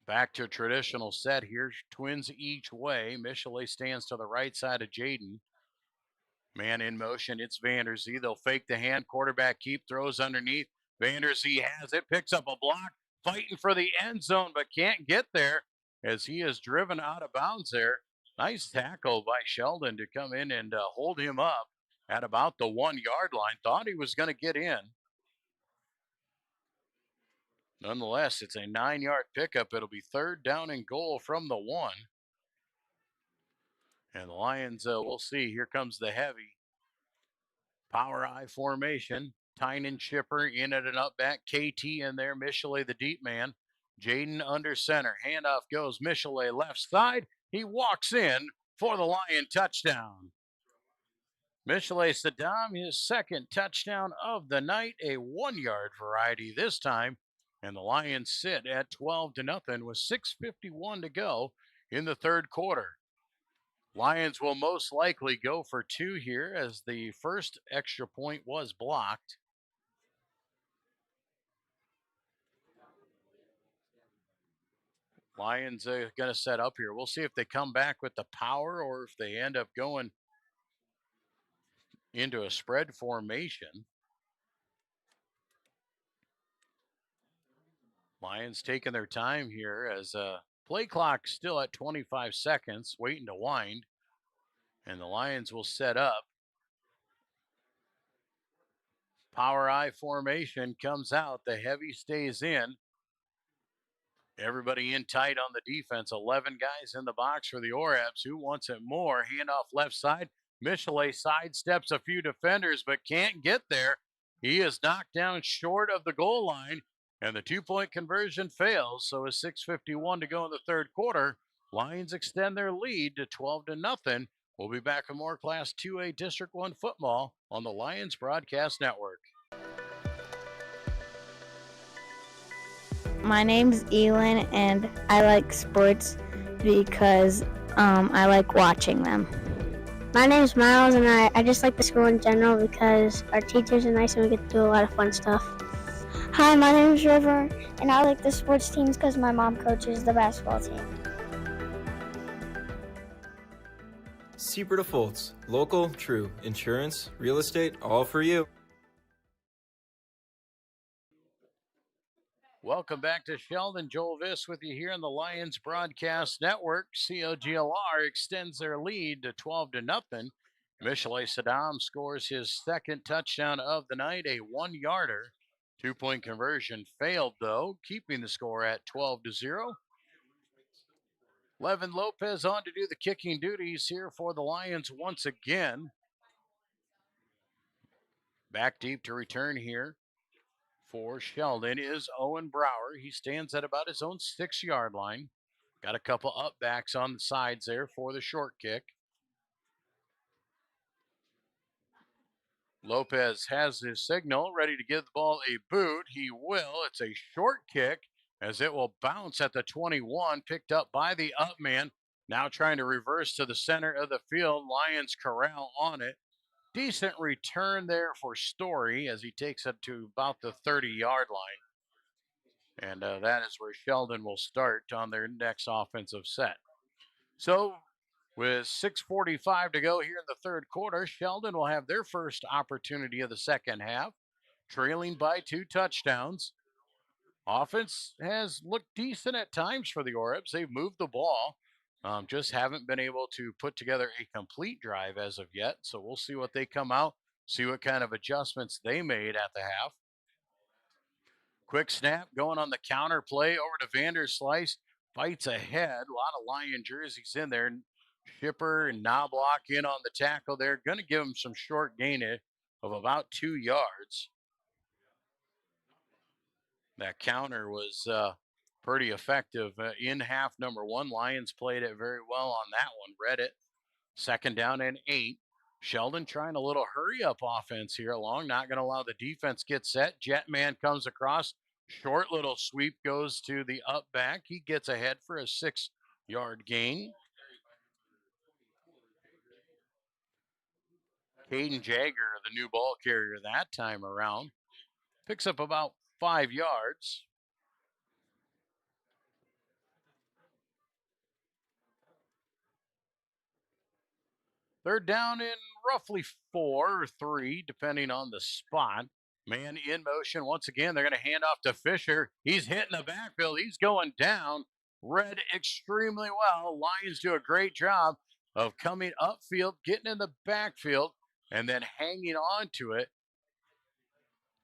Back to a traditional set here. Twins each way. Michelet stands to the right side of Jaden. Man in motion. It's Vanderzee. They'll fake the hand. Quarterback keep, throws underneath. Vanderzee has it. Picks up a block. Fighting for the end zone, but can't get there as he is driven out of bounds there. Nice tackle by Sheldon to come in and hold him up at about the 1-yard line. Thought he was going to get in. Nonetheless, it's a 9-yard pickup. It'll be third down and goal from the 1. And the Lions, we'll see. Here comes the heavy power I formation. Tynan Chipper in at an up back. KT in there. Michelet, the deep man. Jaden under center. Handoff goes. Michelet left side. He walks in for the Lion touchdown. Michelet Saddam, his second touchdown of the night, a 1-yard variety this time. And the Lions sit at 12-0 with 6:51 to go in the third quarter. Lions will most likely go for 2 here as the first extra point was blocked. Lions are going to set up here. We'll see if they come back with the power or if they end up going into a spread formation. Lions taking their time here as play clock still at 25 seconds, waiting to wind. And the Lions will set up. Power I formation comes out. The heavy stays in. Everybody in tight on the defense. 11 guys in the box for the Orebs. Who wants it more? Handoff left side. Michelet sidesteps a few defenders but can't get there. He is knocked down short of the goal line, and the 2-point conversion fails. So with 6:51 to go in the third quarter, Lions extend their lead to 12-0. We'll be back with more Class 2A District 1 football on the Lions Broadcast Network. My name's Elin, and I like sports because I like watching them. My name's Miles, and I just like the school in general because our teachers are nice and we get to do a lot of fun stuff. Hi, my name's River, and I like the sports teams because my mom coaches the basketball team. Super Defaults. Local, true. Insurance, real estate, all for you. Welcome back to Sheldon. Joel Viss with you here on the Lions Broadcast Network. COGLR extends their lead to 12-0. Michelet Saddam scores his second touchdown of the night, a 1-yarder. 2-point conversion failed, though, keeping the score at 12-0. Levin Lopez on to do the kicking duties here for the Lions once again. Back deep to return here for Sheldon is Owen Brower. He stands at about his own 6-yard line. Got a couple up backs on the sides there for the short kick. Lopez has his signal, ready to give the ball a boot. He will. It's a short kick as it will bounce at the 21, picked up by the up man. Now trying to reverse to the center of the field. Lions corral on it. Decent return there for Story as he takes it to about the 30-yard line. And that is where Sheldon will start on their next offensive set. So with 6:45 to go here in the third quarter, Sheldon will have their first opportunity of the second half, trailing by 2 touchdowns. Offense has looked decent at times for the Orebs. They've moved the ball, just haven't been able to put together a complete drive as of yet. So we'll see what they come out, see what kind of adjustments they made at the half. Quick snap going on the counter play over to Vanderslice. Fights ahead. A lot of Lion jerseys in there. Shipper and Knobloch in on the tackle there. Going to give him some short gain of about 2 yards. That counter was pretty effective in half number 1. Lions played it very well on that one. Read it. 2nd down and 8. Sheldon trying a little hurry-up offense here along. Not going to allow the defense get set. Jetman comes across. Short little sweep goes to the up back. He gets ahead for a 6-yard gain. Caden Jagger, the new ball carrier that time around, picks up about 5 yards. They're down in roughly 4 or 3, depending on the spot. Man in motion. Once again, they're going to hand off to Fisher. He's hitting the backfield. He's going down. Read extremely well. Lions do a great job of coming upfield, getting in the backfield, and then hanging on to it.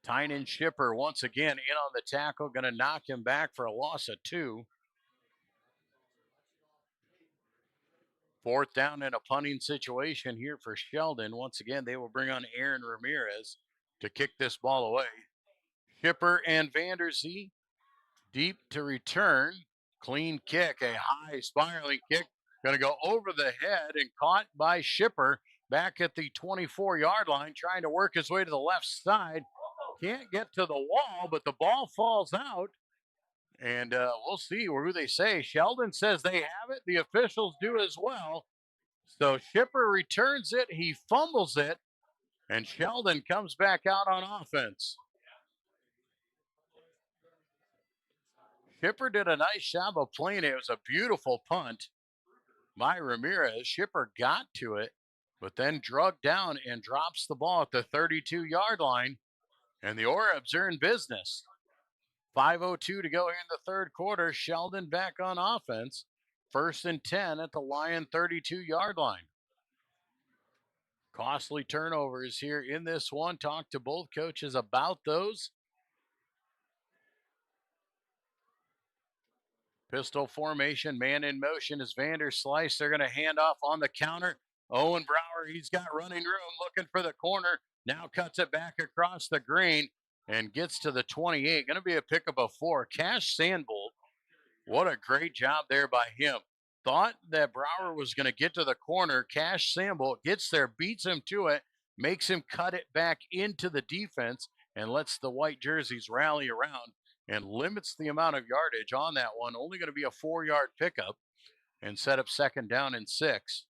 Tynan Shipper once again in on the tackle, going to knock him back for a loss of 2. 4th down in a punting situation here for Sheldon. Once again, they will bring on Aaron Ramirez to kick this ball away. Shipper and Vanderzee deep to return. Clean kick, a high spiraling kick going to go over the head and caught by Shipper back at the 24-yard line, trying to work his way to the left side. Can't get to the wall, but the ball falls out. And we'll see who they say. Sheldon says they have it. The officials do as well. So Shipper returns it. He fumbles it. And Sheldon comes back out on offense. Shipper did a nice job of playing it. It was a beautiful punt by Ramirez. Shipper got to it, but then drug down and drops the ball at the 32-yard line. And the Orebs are in business. 5:02 to go here in the third quarter. Sheldon back on offense. 1st and 10 at the Lyon 32-yard line. Costly turnovers here in this one. Talk to both coaches about those. Pistol formation, man in motion is Vanderslice. They're going to hand off on the counter. Owen Brower, he's got running room, looking for the corner. Now cuts it back across the green and gets to the 28. Going to be a pickup of 4. Cash Sandbolt, what a great job there by him. Thought that Brower was going to get to the corner. Cash Sandbolt gets there, beats him to it, makes him cut it back into the defense, and lets the white jerseys rally around and limits the amount of yardage on that one. Only going to be a 4-yard pickup and set up 2nd down and 6.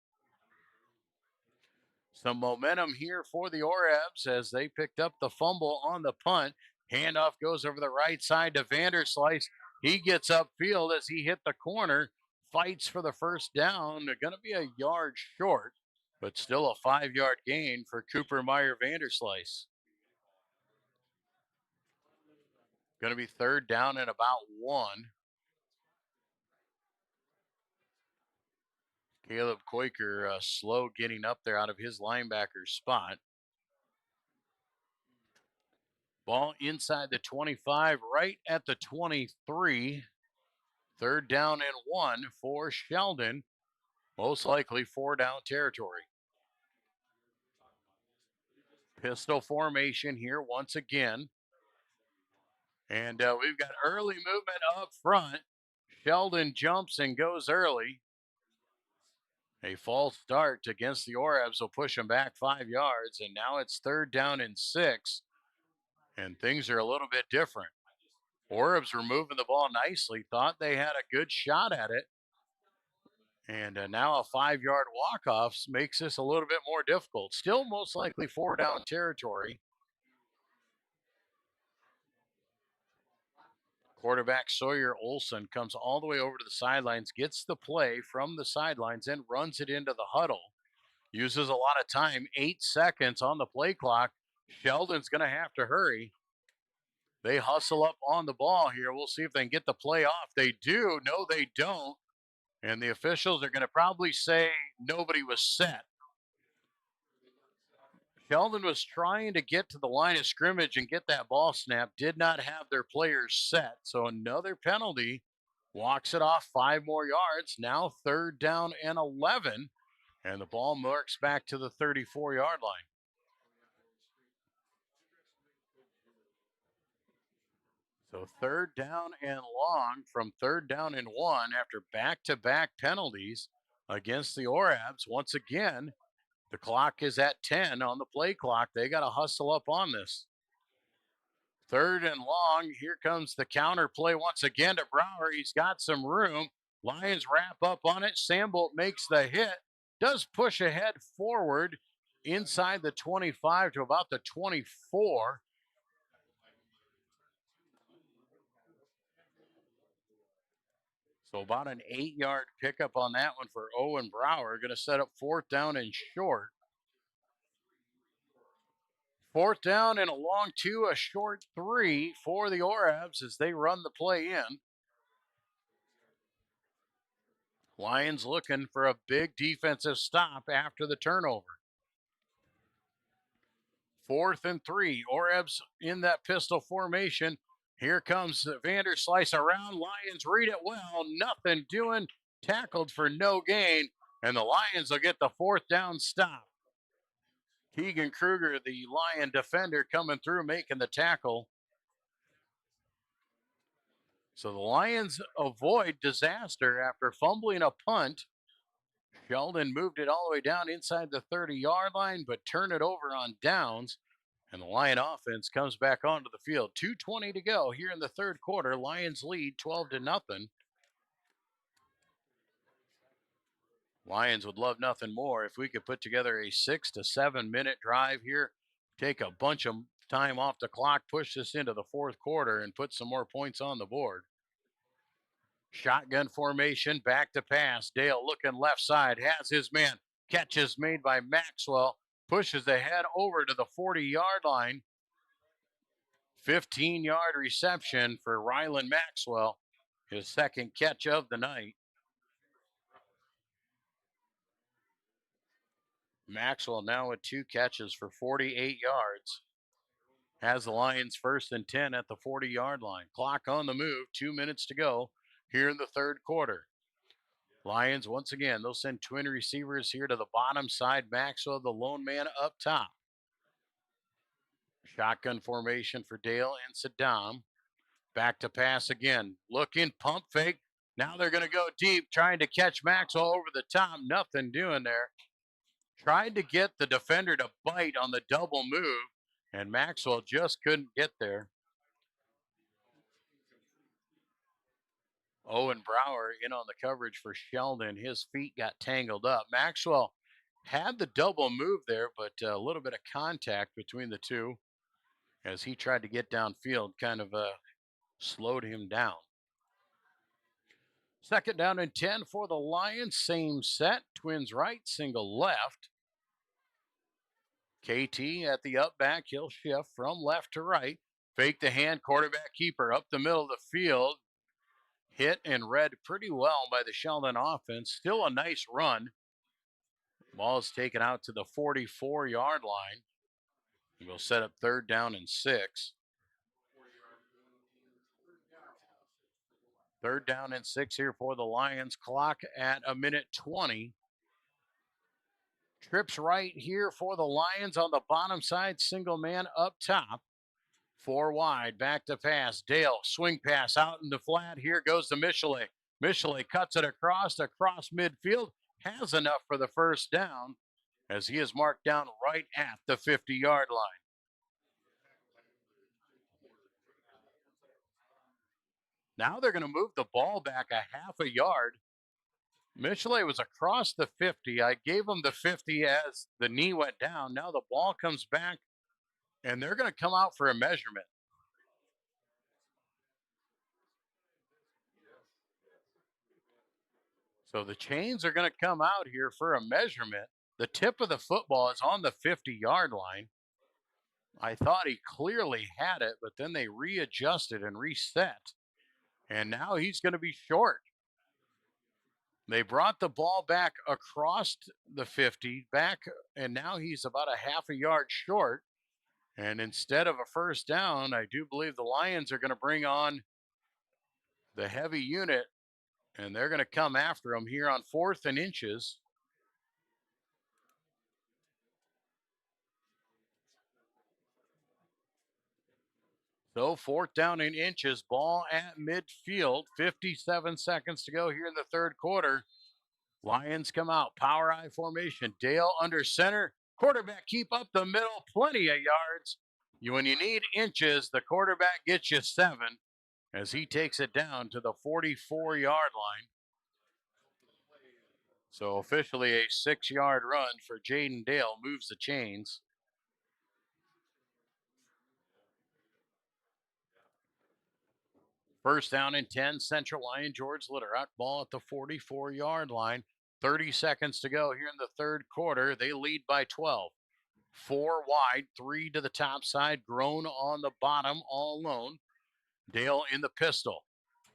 Some momentum here for the Orebs as they picked up the fumble on the punt. Handoff goes over the right side to Vanderslice. He gets upfield as he hit the corner, fights for the 1st down. They're going to be a yard short, but still a 5-yard gain for Cooper Meyer Vanderslice. Going to be 3rd down and about 1. Caleb Quaker slow getting up there out of his linebacker spot. Ball inside the 25, right at the 23. 3rd down and 1 for Sheldon. Most likely 4-down territory. Pistol formation here once again. And we've got early movement up front. Sheldon jumps and goes early. A false start against the Orebs will push them back 5 yards. And now it's 3rd down and 6. And things are a little bit different. Orebs were moving the ball nicely. Thought they had a good shot at it. And now a 5-yard walk-off makes this a little bit more difficult. Still most likely 4-down territory. Quarterback Sawyer Olson comes all the way over to the sidelines, gets the play from the sidelines, and runs it into the huddle. Uses a lot of time, 8 seconds on the play clock. Sheldon's going to have to hurry. They hustle up on the ball here. We'll see if they can get the play off. They do. No, they don't. And the officials are going to probably say nobody was set. Sheldon was trying to get to the line of scrimmage and get that ball snap, did not have their players set. So another penalty, walks it off 5 more yards. Now 3rd down and 11, and the ball marks back to the 34-yard line. So 3rd down and long from 3rd down and 1 after back-to-back penalties against the Orebs. Once again, the clock is at 10 on the play clock. They got to hustle up on this. 3rd and long. Here comes the counter play once again to Brower. He's got some room. Lions wrap up on it. Sandbolt makes the hit. Does push ahead forward inside the 25 to about the 24. So about an 8-yard pickup on that one for Owen Brower. Going to set up 4th down and short. 4th down and a long 2, a short 3 for the Orebs as they run the play in. Lions looking for a big defensive stop after the turnover. 4th and 3. Orebs in that pistol formation. Here comes Vanderslice around. Lions read it well. Nothing doing. Tackled for no gain. And the Lions will get the 4th down stop. Keegan Kruger, the Lion defender, coming through, making the tackle. So the Lions avoid disaster after fumbling a punt Sheldon moved it all the way down inside the 30-yard line, but turned it over on downs. And the Lion offense comes back onto the field. 2:20 to go here in the third quarter. Lions lead 12-0. Lions would love nothing more if we could put together a 6 to 7 minute drive here, take a bunch of time off the clock, push this into the fourth quarter, and put some more points on the board. Shotgun formation, back to pass. Dale looking left side, has his man. Catch is made by Maxwell, pushes ahead over to the 40-yard line. 15-yard reception for Rylan Maxwell, his second catch of the night. Maxwell now with 2 catches for 48 yards. Has the Lions 1st and 10 at the 40-yard line. Clock on the move, 2 minutes to go here in the third quarter. Lions, once again, they'll send twin receivers here to the bottom side. Maxwell, the lone man up top. Shotgun formation for Dale and Saddam. Back to pass again. Looking, pump fake. Now they're going to go deep, trying to catch Maxwell over the top. Nothing doing there. Tried to get the defender to bite on the double move, and Maxwell just couldn't get there. Owen Brower in on the coverage for Sheldon. His feet got tangled up. Maxwell had the double move there, but a little bit of contact between the two as he tried to get downfield, kind of slowed him down. 2nd down and 10 for the Lions. Same set. Twins right, single left. KT at the up back. He'll shift from left to right. Fake the hand, quarterback keeper up the middle of the field. Hit and read pretty well by the Sheldon offense. Still a nice run. Ball is taken out to the 44-yard line. We'll set up 3rd down and 6. 3rd down and 6 here for the Lions. Clock at 1:20. Trips right here for the Lions on the bottom side. Single man up top. 4 wide, back to pass. Dale, swing pass out in the flat. Here goes to Michelet. Michelet cuts it across midfield. Has enough for the 1st down as he is marked down right at the 50-yard line. Now they're going to move the ball back a half a yard. Michelet was across the 50. I gave him the 50 as the knee went down. Now the ball comes back, and they're going to come out for a measurement. So the chains are going to come out here for a measurement. The tip of the football is on the 50-yard line. I thought he clearly had it, but then they readjusted and reset. And now he's going to be short. They brought the ball back across the 50 back, and now he's about a half a yard short. And instead of a 1st down, I do believe the Lions are going to bring on the heavy unit, and they're going to come after him here on 4th and inches. So 4th down and inches, ball at midfield, 57 seconds to go here in the third quarter. Lions come out, power I formation. Dale under center, quarterback keep up the middle, plenty of yards. When you need inches, the quarterback gets you 7 as he takes it down to the 44-yard line. So officially a 6-yard run for Jaden Dale moves the chains. First down and 10, Central Lyon, George Litterock, ball at the 44-yard line. 30 seconds to go here in the third quarter. They lead by 12. 4 wide, 3 to the top side, Grown on the bottom, all alone. Dale in the pistol.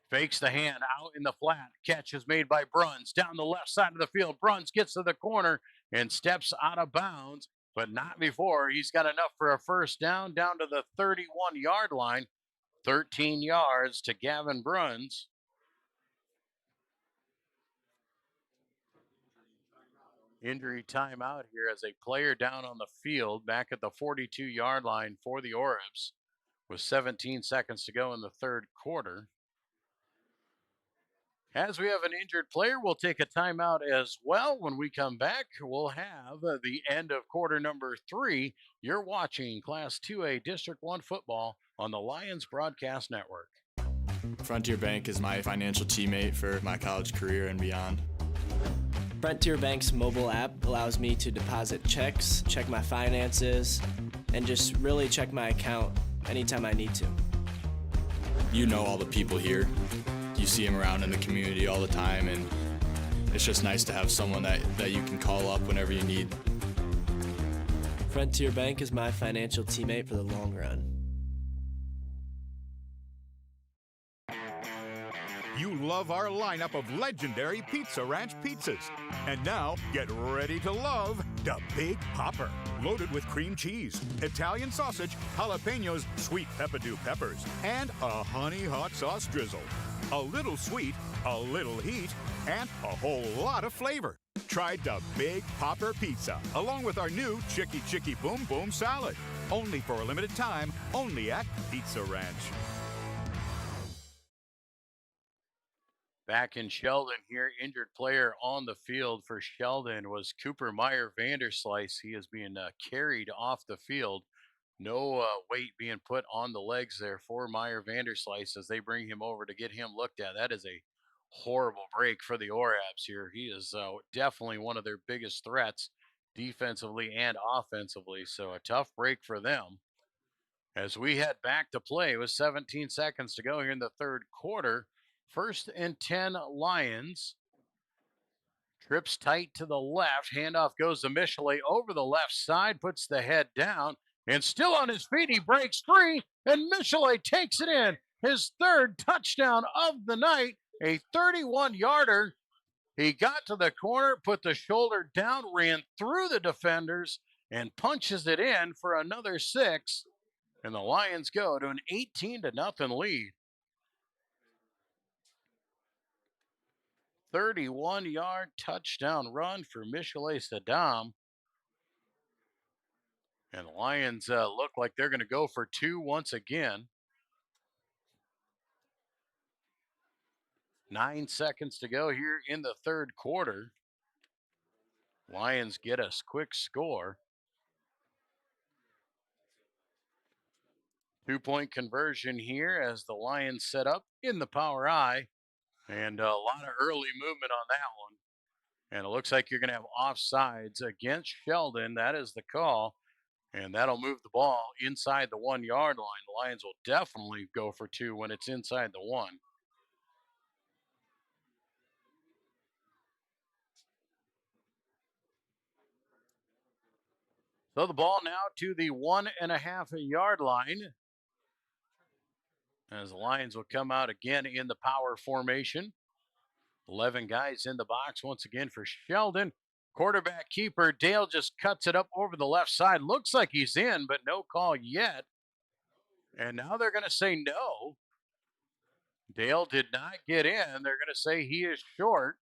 Fakes the hand out in the flat. Catch is made by Bruns down the left side of the field. Bruns gets to the corner and steps out of bounds, but not before he's got enough for a 1st down to the 31-yard line. 13 yards to Gavin Bruns. Injury timeout here as a player down on the field back at the 42-yard line for the Orbs with 17 seconds to go in the third quarter. As we have an injured player, we'll take a timeout as well. When we come back, we'll have the end of quarter number 3. You're watching Class 2A District 1 football on the Lions Broadcast Network. Frontier Bank is my financial teammate for my college career and beyond. Frontier Bank's mobile app allows me to deposit checks, check my finances, and just really check my account anytime I need to. You know all the people here. You see them around in the community all the time, and it's just nice to have someone that you can call up whenever you need. Frontier Bank is my financial teammate for the long run. You love our lineup of legendary Pizza Ranch pizzas. And now, get ready to love the Big Popper. Loaded with cream cheese, Italian sausage, jalapenos, sweet peppadew peppers, and a honey hot sauce drizzle. A little sweet, a little heat, and a whole lot of flavor. Try the Big Popper Pizza, along with our new Chicky Chicky Boom Boom Salad. Only for a limited time, only at Pizza Ranch. Back in Sheldon here, injured player on the field for Sheldon was Cooper Meyer Vanderslice. He is being carried off the field. No weight being put on the legs there for Meyer Vanderslice as they bring him over to get him looked at. That is a horrible break for the Orabs here. He is definitely one of their biggest threats defensively and offensively. So a tough break for them. As we head back to play with 17 seconds to go here in the third quarter. 1st and 10 Lions. Trips tight to the left. Handoff goes to Michelet over the left side, puts the head down, and still on his feet, he breaks free, and Michelet takes it in. His 3rd touchdown of the night, a 31-yarder. He got to the corner, put the shoulder down, ran through the defenders, and punches it in for another 6. And the Lions go to an 18-0 lead. 31-yard touchdown run for Michelet Saddam. And the Lions look like they're going to go for 2 once again. 9 seconds to go here in the third quarter. Lions get a quick score. 2-point conversion here as the Lions set up in the power I. And a lot of early movement on that one. And it looks like you're going to have offsides against Sheldon. That is the call. And that'll move the ball inside the 1-yard line. The Lions will definitely go for 2 when it's inside the 1. So the ball now to the 1.5-yard line. As the Lions will come out again in the power formation. 11 guys in the box once again for Sheldon. Quarterback keeper Dale just cuts it up over the left side. Looks like he's in, but no call yet. And now they're going to say no. Dale did not get in. They're going to say he is short.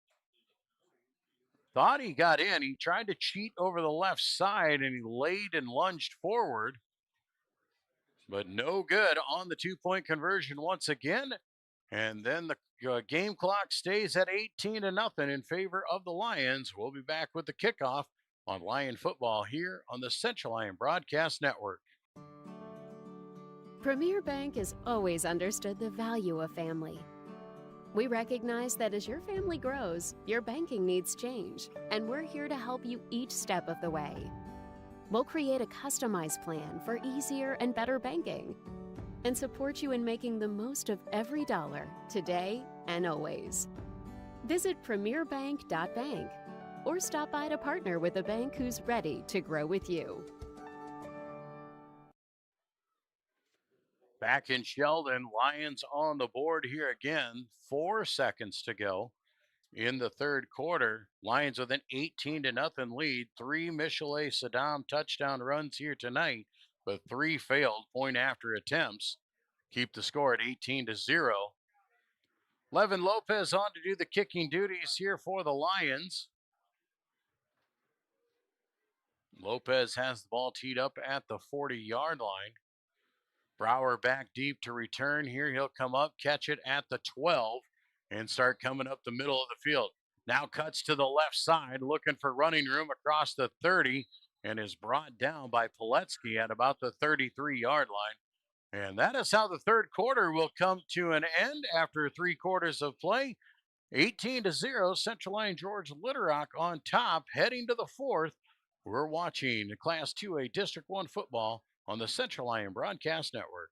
Thought he got in. He tried to cheat over the left side and he laid and lunged forward. But no good on the 2-point conversion once again. And then the game clock stays at 18-0 in favor of the Lions. We'll be back with the kickoff on Lion football here on the Central Lion Broadcast Network. Premier Bank has always understood the value of family. We recognize that as your family grows, your banking needs change, and we're here to help you each step of the way. We'll create a customized plan for easier and better banking and support you in making the most of every dollar today and always. Visit premierbank.bank or stop by to partner with a bank who's ready to grow with you. Back in Sheldon, Lions on the board here again. 4 seconds to go in the third quarter. Lions with an 18-0 lead. 3 Michelet Saddam touchdown runs here tonight, but 3 failed point after attempts. Keep the score at 18-0. Levin Lopez on to do the kicking duties here for the Lions. Lopez has the ball teed up at the 40-yard line. Brower back deep to return here. He'll come up, catch it at the 12. and start coming up the middle of the field. Now cuts to the left side, looking for running room across the 30, and is brought down by Poletsky at about the 33-yard line. And that is how the third quarter will come to an end after 3 quarters of play. 18-0, Central Lyon George Little on top, heading to the fourth. We're watching Class 2A District 1 football on the Central Lyon Broadcast Network.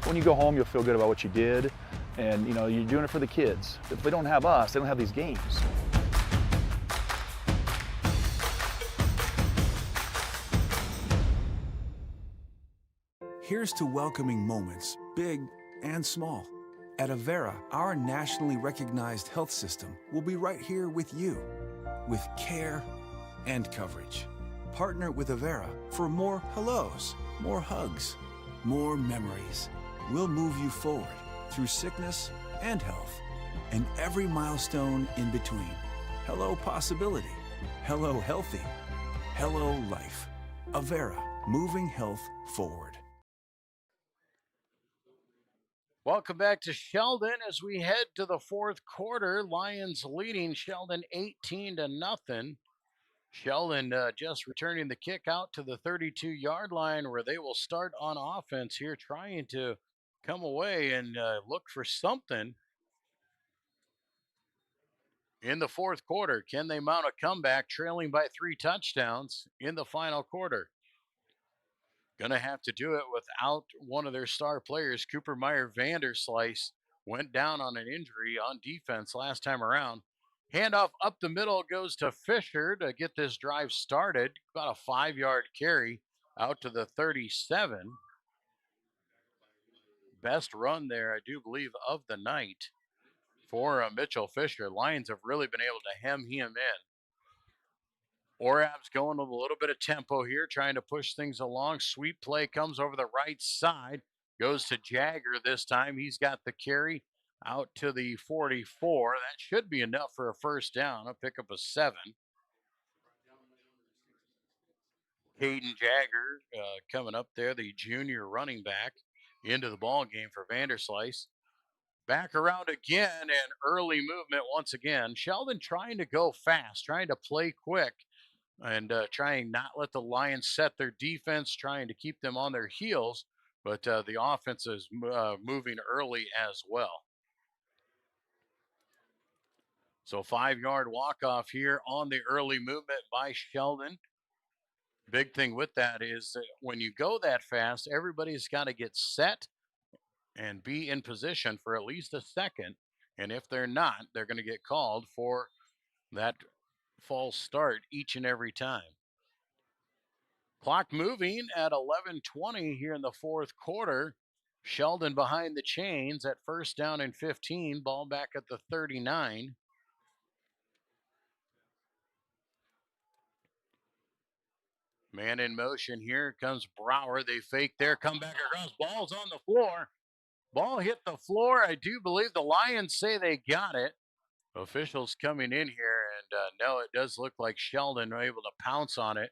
When you go home, you'll feel good about what you did, and you know you're doing it for the kids. If they don't have us, they don't have these games. Here's to welcoming moments, big and small. At Avera, our nationally recognized health system will be right here with you, with care and coverage. Partner with Avera for more hellos, more hugs, more memories. We'll move you forward through sickness and health, and every milestone in between. Hello possibility, hello healthy, hello life. Avera, moving health forward. Welcome back to Sheldon as we head to the fourth quarter. Lions leading Sheldon 18-0. Sheldon just returning the kick out to the 32-yard line where they will start on offense here, trying to come away and look for something in the fourth quarter. Can they mount a comeback trailing by 3 touchdowns in the final quarter? Going to have to do it without one of their star players. Cooper Meyer Vanderslice went down on an injury on defense last time around. Handoff up the middle goes to Fisher to get this drive started. About a 5-yard carry out to the 37. Best run there, I do believe, of the night for Mitchell Fisher. Lions have really been able to hem him in. Orab's going with a little bit of tempo here, trying to push things along. Sweep play comes over the right side, goes to Jagger this time. He's got the carry out to the 44. That should be enough for a first down. A pick up a 7. Caden Jagger coming up there, the junior running back, into the ball game for Vanderslice. Back around again, and early movement once again. Sheldon trying to go fast, trying to play quick, and trying not let the Lions set their defense, trying to keep them on their heels. But the offense is moving early as well. So 5-yard walk-off here on the early movement by Sheldon. Big thing with that is that when you go that fast, everybody's got to get set and be in position for at least a second. And if they're not, they're going to get called for that false start each and every time. Clock moving at 11:20 here in the fourth quarter. Sheldon behind the chains at first down and 15. Ball back at the 39. Man in motion here comes Brower. They fake there, come back across. Ball's on the floor. Ball hit the floor. I do believe the Lions say they got it. Officials coming in here, and no, it does look like Sheldon were able to pounce on it.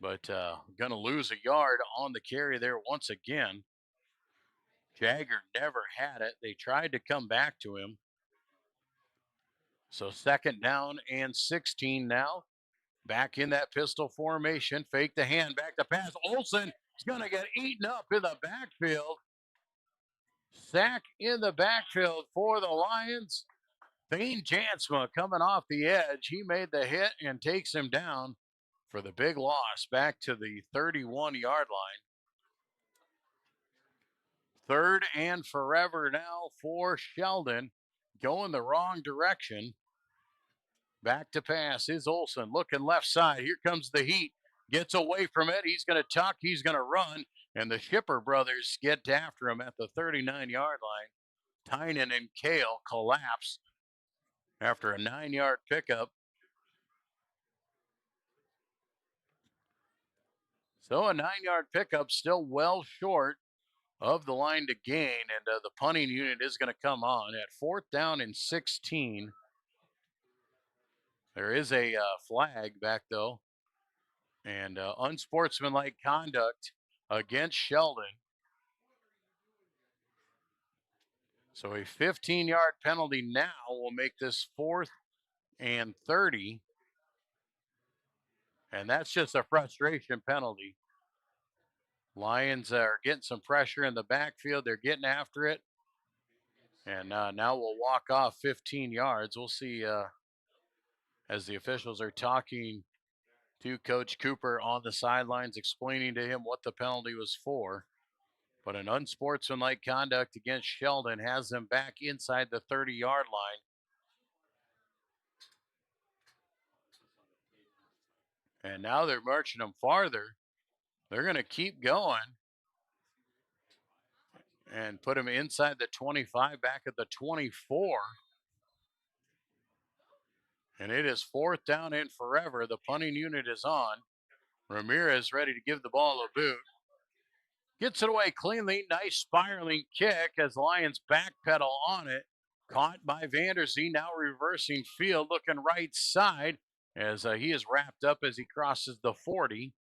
But going to lose a yard on the carry there once again. Jagger never had it. They tried to come back to him. So second down and 16 now. Back in that pistol formation. Fake the hand, back to pass. Olsen is going to get eaten up in the backfield. Sack in the backfield for the Lions. Thane Jansma coming off the edge. He made the hit and takes him down for the big loss back to the 31-yard line. Third and forever now for Sheldon. Going the wrong direction. Back to pass is Olsen looking left side. Here comes the heat. Gets away from it. He's going to tuck. He's going to run. And the Shipper brothers get after him at the 39-yard line. Tynan and Kale collapse after a 9-yard pickup. So a 9-yard pickup, still well short of the line to gain, and the punting unit is going to come on at 4th down and 16. There is a flag back, though, and unsportsmanlike conduct against Sheldon. So a 15-yard penalty now will make this 4th and 30. And that's just a frustration penalty. Lions are getting some pressure in the backfield. They're getting after it. And now we'll walk off 15 yards. We'll see as the officials are talking to Coach Cooper on the sidelines, explaining to him what the penalty was for. But an unsportsmanlike conduct against Sheldon has them back inside the 30-yard line. And now they're marching them farther. They're going to keep going and put them inside the 25, back at the 24. And it is 4th down and forever. The punting unit is on. Ramirez ready to give the ball a boot. Gets it away cleanly. Nice spiraling kick as the Lions backpedal on it. Caught by Vanderzee, now reversing field, looking right side as he is wrapped up as he crosses the 40.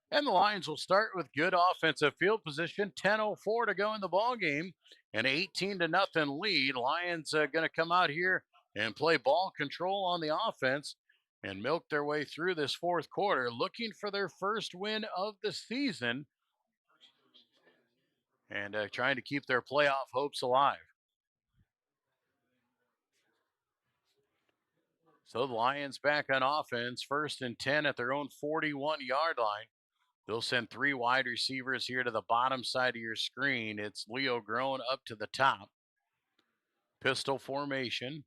And the Lions will start with good offensive field position. 10:04 to go in the ball game. An 18-0 lead. Lions going to come out here and play ball control on the offense and milk their way through this 4th quarter, looking for their first win of the season and trying to keep their playoff hopes alive. So the Lions back on offense, 1st and 10 at their own 41-yard line. They'll send 3 wide receivers here to the bottom side of your screen. It's Leo Groen up to the top. Pistol formation.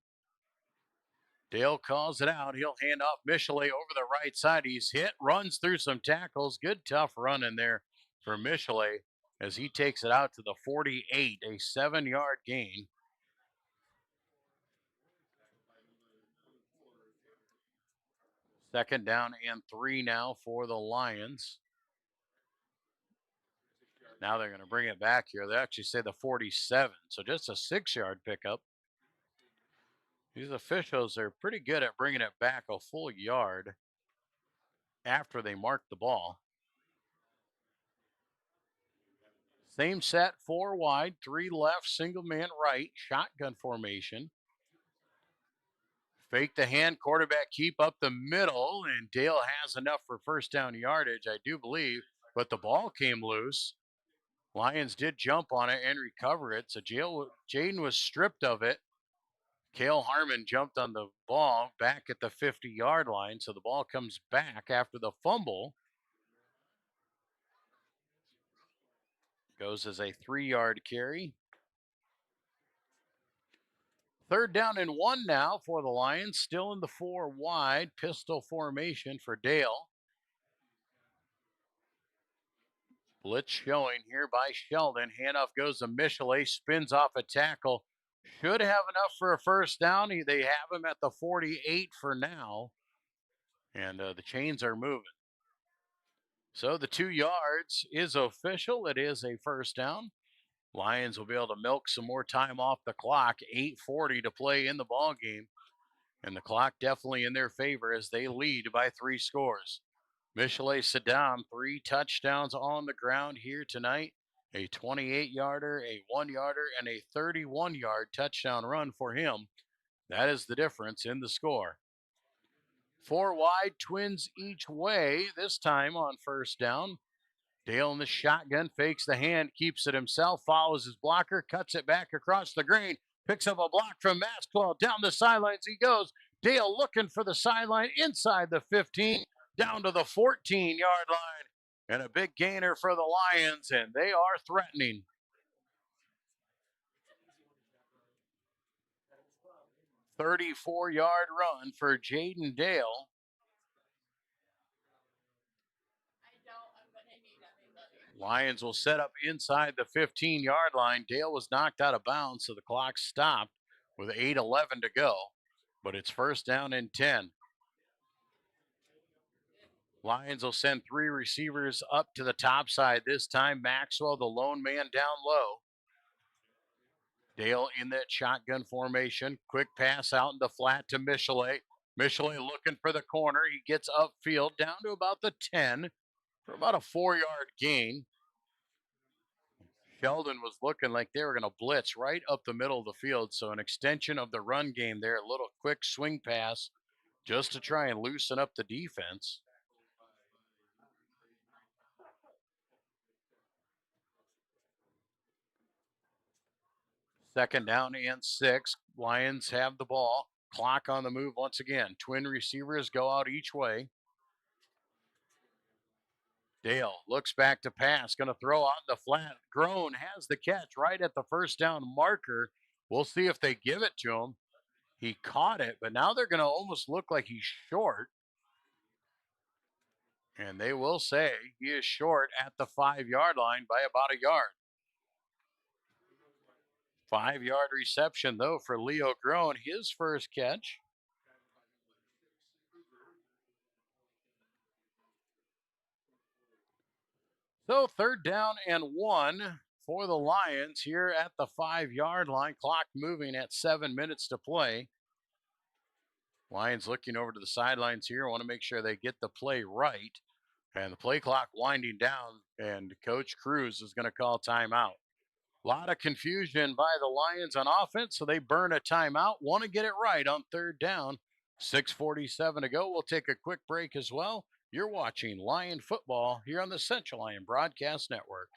Dale calls it out. He'll hand off Michelet over the right side. He's hit, runs through some tackles. Good tough run in there for Michelet as he takes it out to the 48, a 7-yard gain. Second down and 3 now for the Lions. Now they're going to bring it back here. They actually say the 47, so just a 6-yard pickup. These officials are pretty good at bringing it back a full yard after they mark the ball. Same set, 4 wide, 3 left, single man right, shotgun formation. Fake the hand, quarterback keep up the middle, and Dale has enough for first down yardage, I do believe, but the ball came loose. Lions did jump on it and recover it, so Jaden was stripped of it. Cale Harmon jumped on the ball back at the 50-yard line, so the ball comes back after the fumble. Goes as a 3-yard carry. 3rd down and 1 now for the Lions, still in the 4 wide pistol formation for Dale. Blitz showing here by Sheldon. Handoff goes to Michelet, spins off a tackle. Should have enough for a first down. They have him at the 48 for now. And the chains are moving. So the 2 yards is official. It is a first down. Lions will be able to milk some more time off the clock. 8:40 to play in the ball game. And the clock definitely in their favor as they lead by 3 scores. Michelet Saddam, 3 touchdowns on the ground here tonight. A 28-yarder, a 1-yarder, and a 31-yard touchdown run for him. That is the difference in the score. 4 wide, Twins each way, this time on first down. Dale in the shotgun, fakes the hand, keeps it himself, follows his blocker, cuts it back across the green, picks up a block from Masclaw. Down the sidelines he goes. Dale looking for the sideline inside the 15, down to the 14-yard line. And a big gainer for the Lions, and they are threatening. A 34-yard run for Jaden Dale. Lions will set up inside the 15-yard line. Dale was knocked out of bounds, so the clock stopped with 8:11 to go. But it's first down and 10. Lions will send 3 receivers up to the top side this time. Maxwell, the lone man, down low. Dale in that shotgun formation. Quick pass out in the flat to Michelet. Michelet looking for the corner. He gets upfield down to about the 10 for about a 4-yard gain. Sheldon was looking like they were going to blitz right up the middle of the field. So an extension of the run game there. A little quick swing pass just to try and loosen up the defense. Second down and 6. Lions have the ball. Clock on the move once again. Twin receivers go out each way. Dale looks back to pass. Going to throw out the flat. Groen has the catch right at the first down marker. We'll see if they give it to him. He caught it, but now they're going to almost look like he's short. And they will say he is short at the 5-yard line by about a yard. 5-yard reception, though, for Leo Groen, his first catch. So 3rd down and 1 for the Lions here at the 5-yard line. Clock moving at 7 minutes to play. Lions looking over to the sidelines here. Want to make sure they get the play right. And the play clock winding down, and Coach Cruz is going to call timeout. A lot of confusion by the Lions on offense, so they burn a timeout. Want to get it right on 3rd down. 6:47 to go. We'll take a quick break as well. You're watching Lion football here on the Central Lyon Broadcast Network.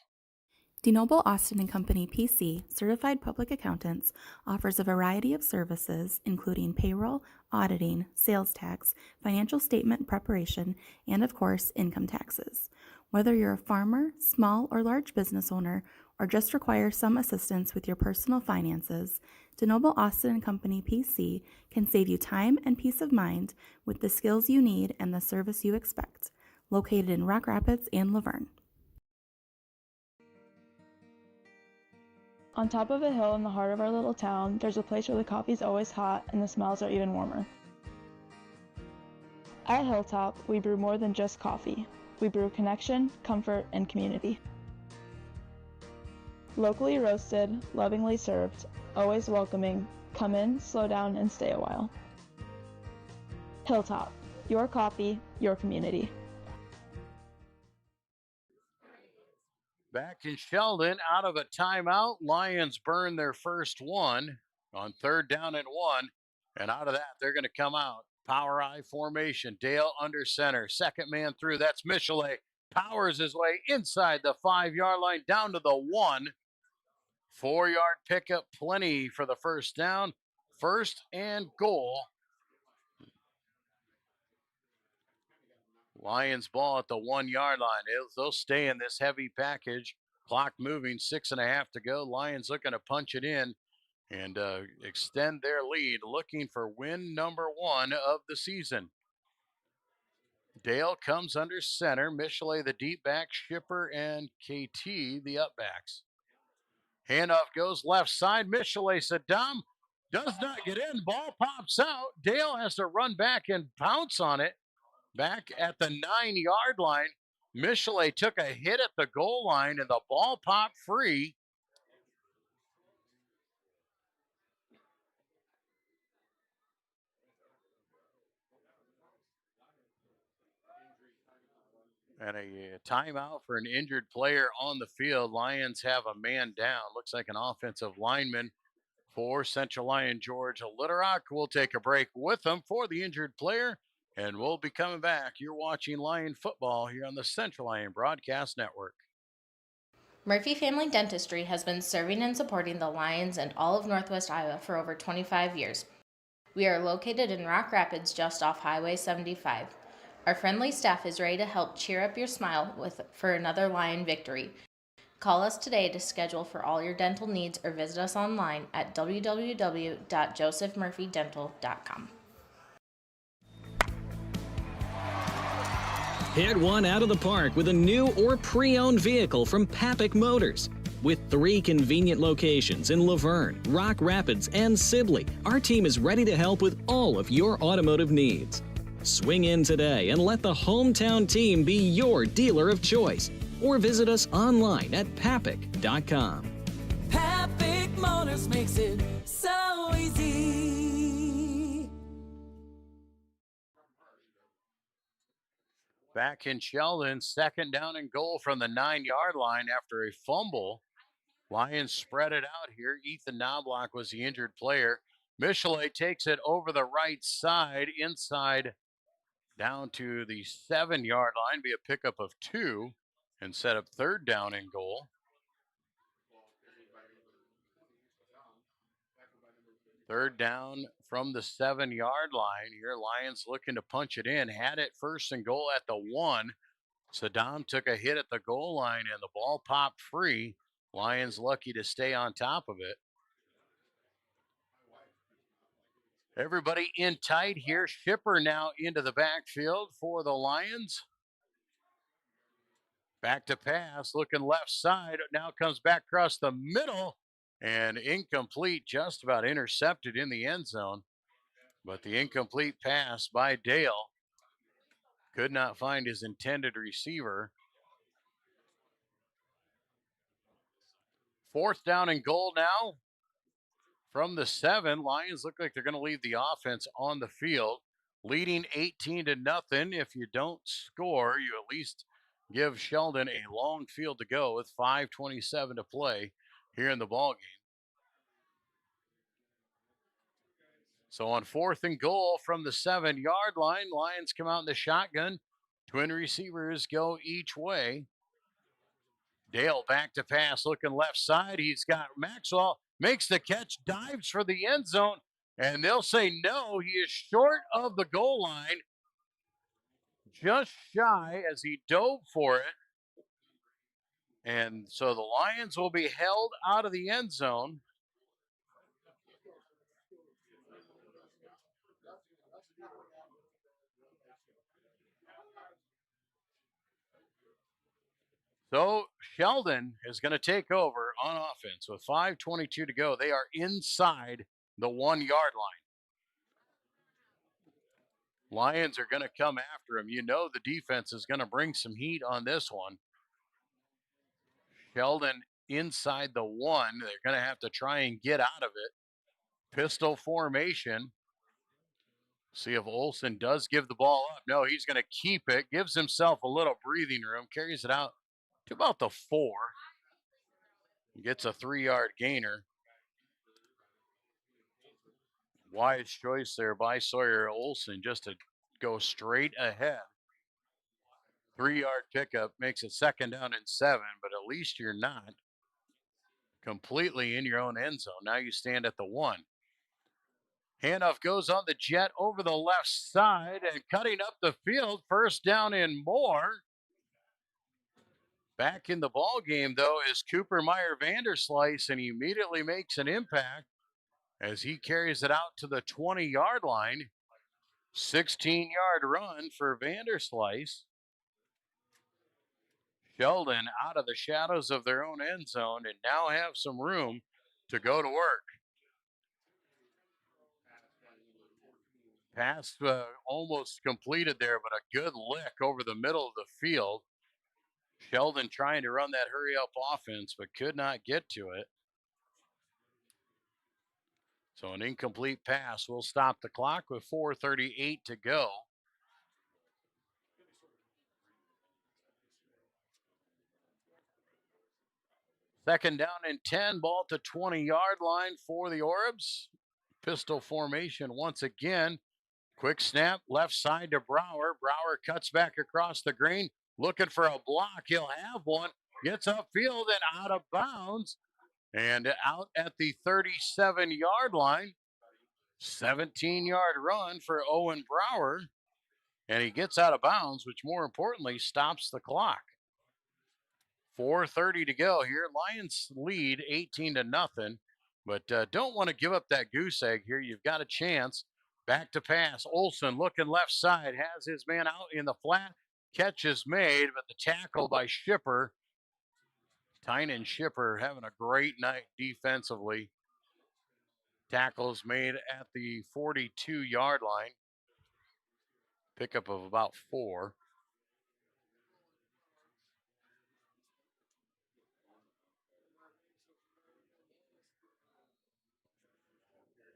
DeNoble Austin & Company PC, certified public accountants, offers a variety of services including payroll, auditing, sales tax, financial statement preparation, and of course, income taxes. Whether you're a farmer, small or large business owner, or just require some assistance with your personal finances, DeNoble Austin & Company PC can save you time and peace of mind with the skills you need and the service you expect. Located in Rock Rapids and Laverne. On top of a hill in the heart of our little town, there's a place where the coffee's always hot and the smells are even warmer. At Hilltop, we brew more than just coffee. We brew connection, comfort, and community. Locally roasted, lovingly served, always welcoming. Come in, slow down, and stay a while. Hilltop, your coffee, your community. Back in Sheldon, out of a timeout. Lions burn their first one on 3rd down and 1. And out of that, they're going to come out. Power I formation. Dale under center. Second man through. That's Michelet. Powers his way inside the 5-yard line down to the 1. 4-yard pickup, plenty for the first down. 1st and goal. Lions ball at the 1-yard line. They'll stay in this heavy package. Clock moving, 6.5 to go. Lions looking to punch it in and extend their lead, looking for win number 1 of the season. Dale comes under center. Michelet, the deep back, Shipper, and KT, the upbacks. Handoff goes left side. Michelet, Saddam does not get in. Ball pops out. Dale has to run back and pounce on it. Back at the 9-yard line, Michelet took a hit at the goal line and the ball popped free. And a timeout for an injured player on the field. Lions have a man down. Looks like an offensive lineman for Central Lyon, George Litterock. We'll take a break with them for the injured player. And we'll be coming back. You're watching Lion football here on the Central Lyon Broadcast Network. Murphy Family Dentistry has been serving and supporting the Lions and all of Northwest Iowa for over 25 years. We are located in Rock Rapids just off Highway 75. Our friendly staff is ready to help cheer up your smile for another Lion victory. Call us today to schedule for all your dental needs or visit us online at www.josephmurphydental.com. Hit one out of the park with a new or pre-owned vehicle from Pregame Motors. With 3 convenient locations in Laverne, Rock Rapids, and Sibley, our team is ready to help with all of your automotive needs. Swing in today and let the hometown team be your dealer of choice. Or visit us online at papik.com. Papik Motors makes it so easy. Back in Sheldon, second down and goal from the 9-yard line after a fumble. Lions spread it out here. Ethan Knobloch was the injured player. Michelet takes it over the right side, inside down to the 7-yard line, be a pickup of 2, and set up third down and goal. Third down from the 7-yard line here. Lions looking to punch it in. Had it first and goal at the 1. Saddam took a hit at the goal line and the ball popped free. Lions lucky to stay on top of it. Everybody in tight here. Shipper now into the backfield for the Lions. Back to pass, looking left side. Now comes back across the middle and incomplete, just about intercepted in the end zone. But the incomplete pass by Dale could not find his intended receiver. Fourth down and goal now from the 7. Lions look like they're going to leave the offense on the field, leading 18-0. If you don't score, you at least give Sheldon a long field to go with 5:27 to play here in the ball game. So on fourth and goal from the 7-yard line, Lions come out in the shotgun. Twin receivers go each way. Dale back to pass, looking left side. He's got Maxwell, makes the catch, dives for the end zone, and they'll say no. He is short of the goal line, just shy as he dove for it. And so the Lions will be held out of the end zone. So Sheldon is going to take over on offense with 5:22 to go. They are inside the 1-yard line. Lions are going to come after him. You know the defense is going to bring some heat on this one. Sheldon inside the 1. They're going to have to try and get out of it. Pistol formation. See if Olsen does give the ball up. No, he's going to keep it. Gives himself a little breathing room. Carries it out to about the 4. Gets a 3-yard gainer. Wise choice there by Sawyer Olsen just to go straight ahead. 3-yard pickup makes it second down and 7, but at least you're not completely in your own end zone. Now you stand at the 1. Handoff goes on the jet over the left side and cutting up the field. First down and more. Back in the ball game, though, is Cooper Meyer Vanderslice, and he immediately makes an impact as he carries it out to the 20-yard line. 16-yard run for Vanderslice. Sheldon out of the shadows of their own end zone and now have some room to go to work. Pass almost completed there, but a good lick over the middle of the field. Sheldon trying to run that hurry-up offense, but could not get to it. So an incomplete pass will stop the clock with 4:38 to go. Second down and 10, ball to 20-yard line for the Orbs. Pistol formation once again. Quick snap, left side to Brower. Brower cuts back across the green, looking for a block. He'll have one. Gets upfield and out of bounds. And out at the 37-yard line. 17-yard run for Owen Brower. And he gets out of bounds, which more importantly stops the clock. 4:30 to go here. Lions lead 18-0, but don't want to give up that goose egg here. You've got a chance. Back to pass. Olsen looking left side, has his man out in the flat. Catch is made, but the tackle by Shipper. Tynan Shipper having a great night defensively. Tackles made at the 42-yard line. Pickup of about 4.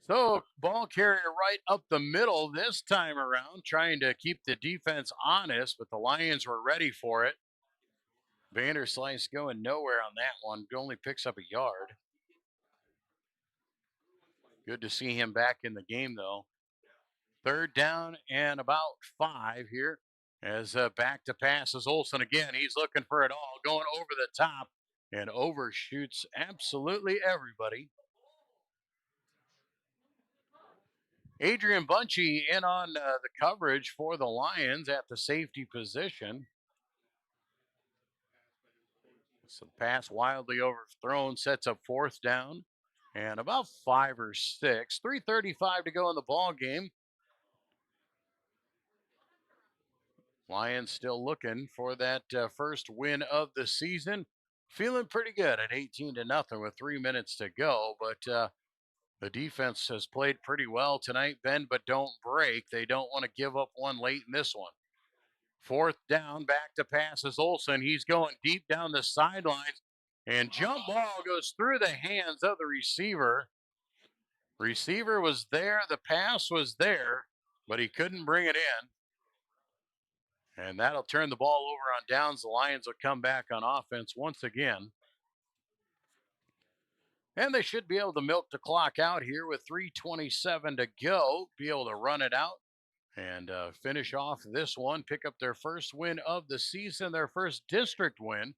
So, ball carrier right up the middle this time around, trying to keep the defense honest, but the Lions were ready for it. Vanderslice going nowhere on that one. Only picks up a yard. Good to see him back in the game, though. 3rd down and about 5 here. As back to pass is Olsen again. He's looking for it all, going over the top and overshoots absolutely everybody. Adrian Bunchy in on the coverage for the Lions at the safety position. So the pass wildly overthrown, sets up 4th down and about 5 or 6. 3:35 to go in the ball game. Lions still looking for that first win of the season. Feeling pretty good at 18-0 with 3 minutes to go, but the defense has played pretty well tonight, bend but don't break. They don't want to give up one late in this one. 4th down, back to pass is Olsen. He's going deep down the sidelines, and jump ball goes through the hands of the receiver. Receiver was there, the pass was there, but he couldn't bring it in. And that'll turn the ball over on downs. The Lions will come back on offense once again. And they should be able to milk the clock out here with 3:27 to go, be able to run it out and finish off this one, pick up their first win of the season, their first district win.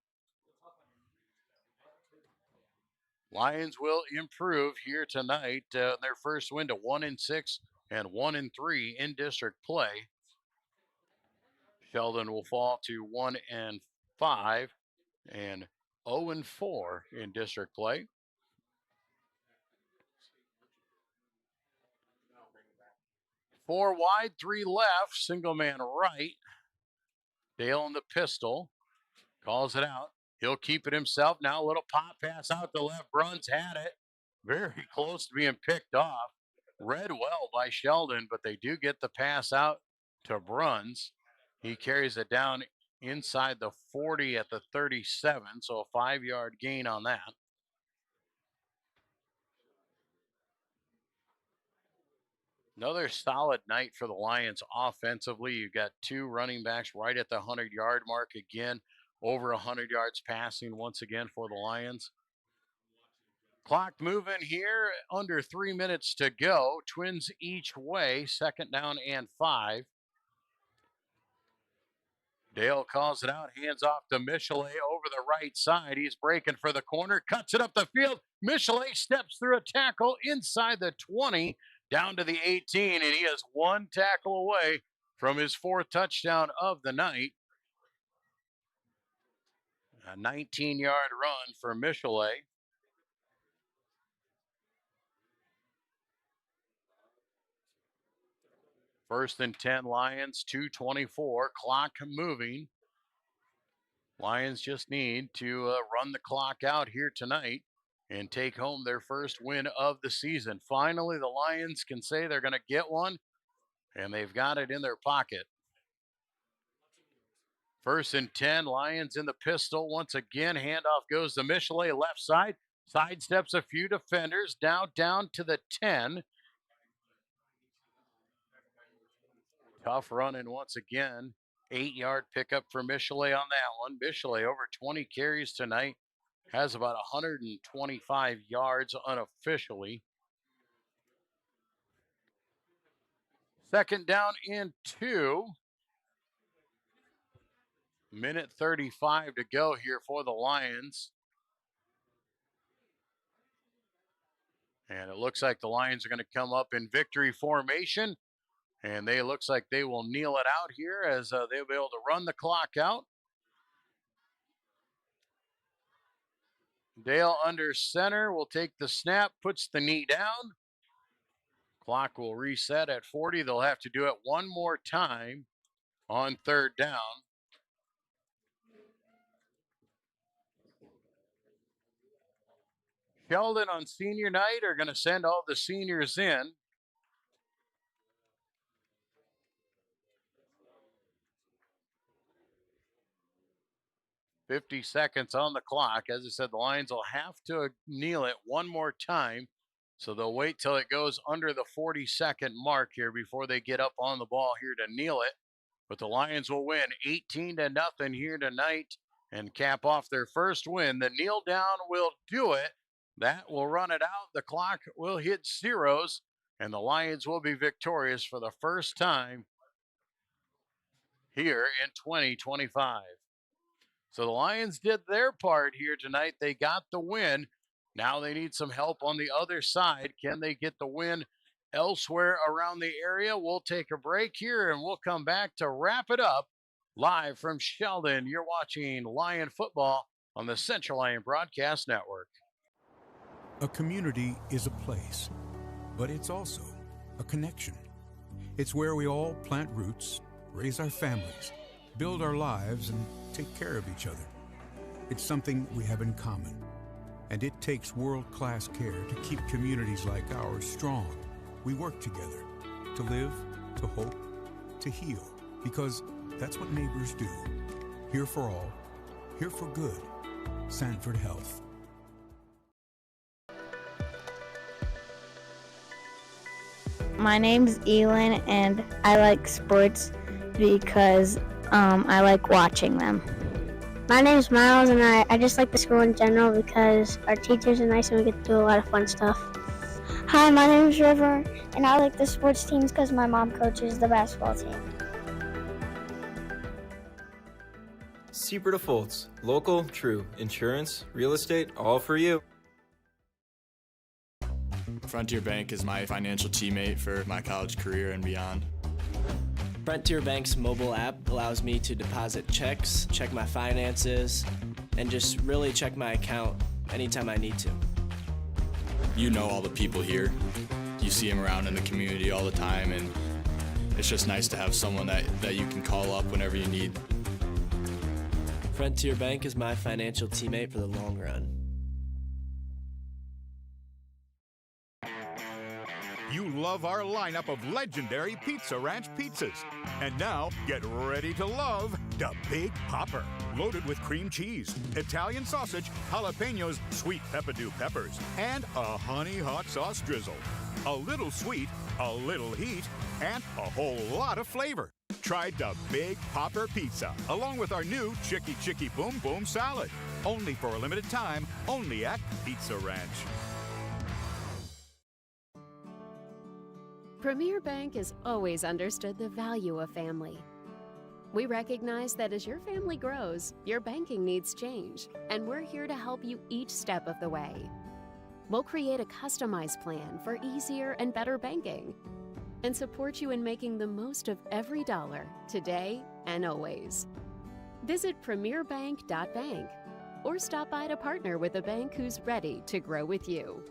Lions will improve here tonight, their first win to 1-6 and 1-3 in district play. Sheldon will fall to 1-5 and 0-4 in district play. 4 wide, 3 left, single man right. Dale in the pistol, calls it out. He'll keep it himself. Now a little pop pass out the left. Bruns had it. Very close to being picked off. Read well by Sheldon, but they do get the pass out to Bruns. He carries it down inside the 40 at the 37, so a 5-yard gain on that. Another solid night for the Lions offensively. You've got 2 running backs right at the 100-yard mark again, over 100 yards passing once again for the Lions. Clock moving here, under 3 minutes to go. Twins each way, 2nd down and 5. Dale calls it out, hands off to Michelet over the right side. He's breaking for the corner, cuts it up the field. Michelet steps through a tackle inside the 20, down to the 18, and he is 1 tackle away from his 4th touchdown of the night. A 19-yard run for Michelet. First and 10 Lions, 2:24, clock moving. Lions just need to run the clock out here tonight and take home their first win of the season. Finally, the Lions can say they're going to get one, and they've got it in their pocket. First and 10, Lions in the pistol. Once again, handoff goes to Michelet, left side. Sidesteps a few defenders, now down to the 10. Tough running once again. 8-yard pickup for Michelet on that one. Michelet over 20 carries tonight. Has about 125 yards unofficially. 2nd down and 2. Minute 35 to go here for the Lions. And it looks like the Lions are going to come up in victory formation. And they looks like they will kneel it out here as they'll be able to run the clock out. Dale under center will take the snap, puts the knee down. Clock will reset at 40. They'll have to do it one more time on 3rd down. Sheldon on senior night are going to send all the seniors in. 50 seconds on the clock. As I said, the Lions will have to kneel it one more time. So they'll wait till it goes under the 40-second mark here before they get up on the ball here to kneel it. But the Lions will win 18-0 here tonight and cap off their first win. The kneel down will do it. That will run it out. The clock will hit zeros, and the Lions will be victorious for the first time here in 2025. So the Lions did their part here tonight. They got the win. Now they need some help on the other side. Can they get the win elsewhere around the area? We'll take a break here and we'll come back to wrap it up live from Sheldon. You're watching Lion football on the Central Lyon Broadcast Network. A community is a place, but it's also a connection. It's where we all plant roots, raise our families, build our lives, and take care of each other. It's something we have in common, and it takes world-class care to keep communities like ours strong. We work together to live, to hope, to heal, because that's what neighbors do. Here for all, here for good. Sanford Health. My name's Elin, and I like sports because I like watching them. My name's Miles, and I just like the school in general because our teachers are nice and we get to do a lot of fun stuff. Hi, my name's River, and I like the sports teams because my mom coaches the basketball team. Super Defaults. Local, true. Insurance, real estate, all for you. Frontier Bank is my financial teammate for my college career and beyond. Frontier Bank's mobile app allows me to deposit checks, check my finances, and just really check my account anytime I need to. You know all the people here. You see them around in the community all the time, and it's just nice to have someone that you can call up whenever you need. Frontier Bank is my financial teammate for the long run. You love our lineup of legendary Pizza Ranch pizzas. And now, get ready to love the Big Popper. Loaded with cream cheese, Italian sausage, jalapenos, sweet peppadew peppers, and a honey hot sauce drizzle. A little sweet, a little heat, and a whole lot of flavor. Try the Big Popper Pizza, along with our new Chicky Chicky Boom Boom Salad. Only for a limited time, only at Pizza Ranch. Premier Bank has always understood the value of family. We recognize that as your family grows, your banking needs change, and we're here to help you each step of the way. We'll create a customized plan for easier and better banking and support you in making the most of every dollar today and always. Visit premierbank.bank or stop by to partner with a bank who's ready to grow with you.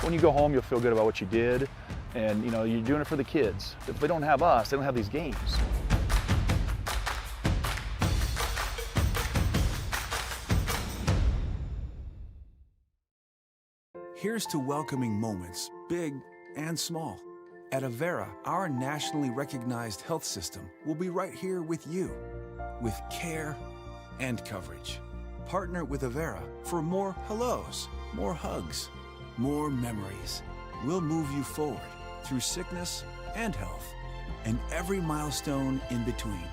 When you go home, you'll feel good about what you did, and you're doing it for the kids. If they don't have us, they don't have these games. Here's to welcoming moments, big and small. At Avera, our nationally recognized health system will be right here with you, with care and coverage. Partner with Avera for more hellos, more hugs, more memories. We'll move you forward through sickness and health, and every milestone in between.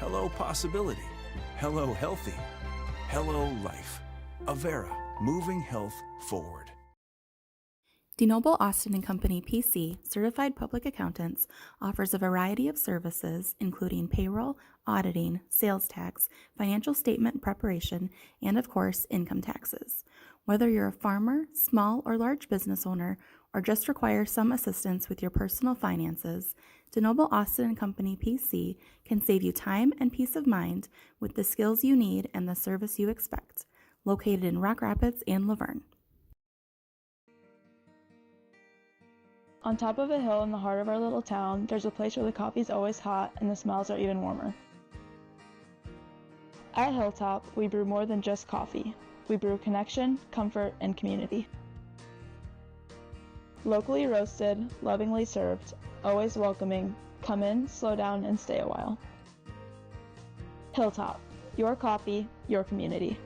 Hello possibility. Hello healthy. Hello life. Avera, moving health forward. DeNoble Austin & Company PC, certified public accountants, offers a variety of services including payroll, auditing, sales tax, financial statement preparation, and of course, income taxes. Whether you're a farmer, small or large business owner, or just require some assistance with your personal finances, DeNoble Austin & Company PC can save you time and peace of mind with the skills you need and the service you expect. Located in Rock Rapids and Laverne. On top of a hill in the heart of our little town, there's a place where the coffee's always hot and the smells are even warmer. At Hilltop, we brew more than just coffee. We brew connection, comfort, and community. Locally roasted, lovingly served, always welcoming. Come in, slow down, and stay a while. Hilltop, your coffee, your community.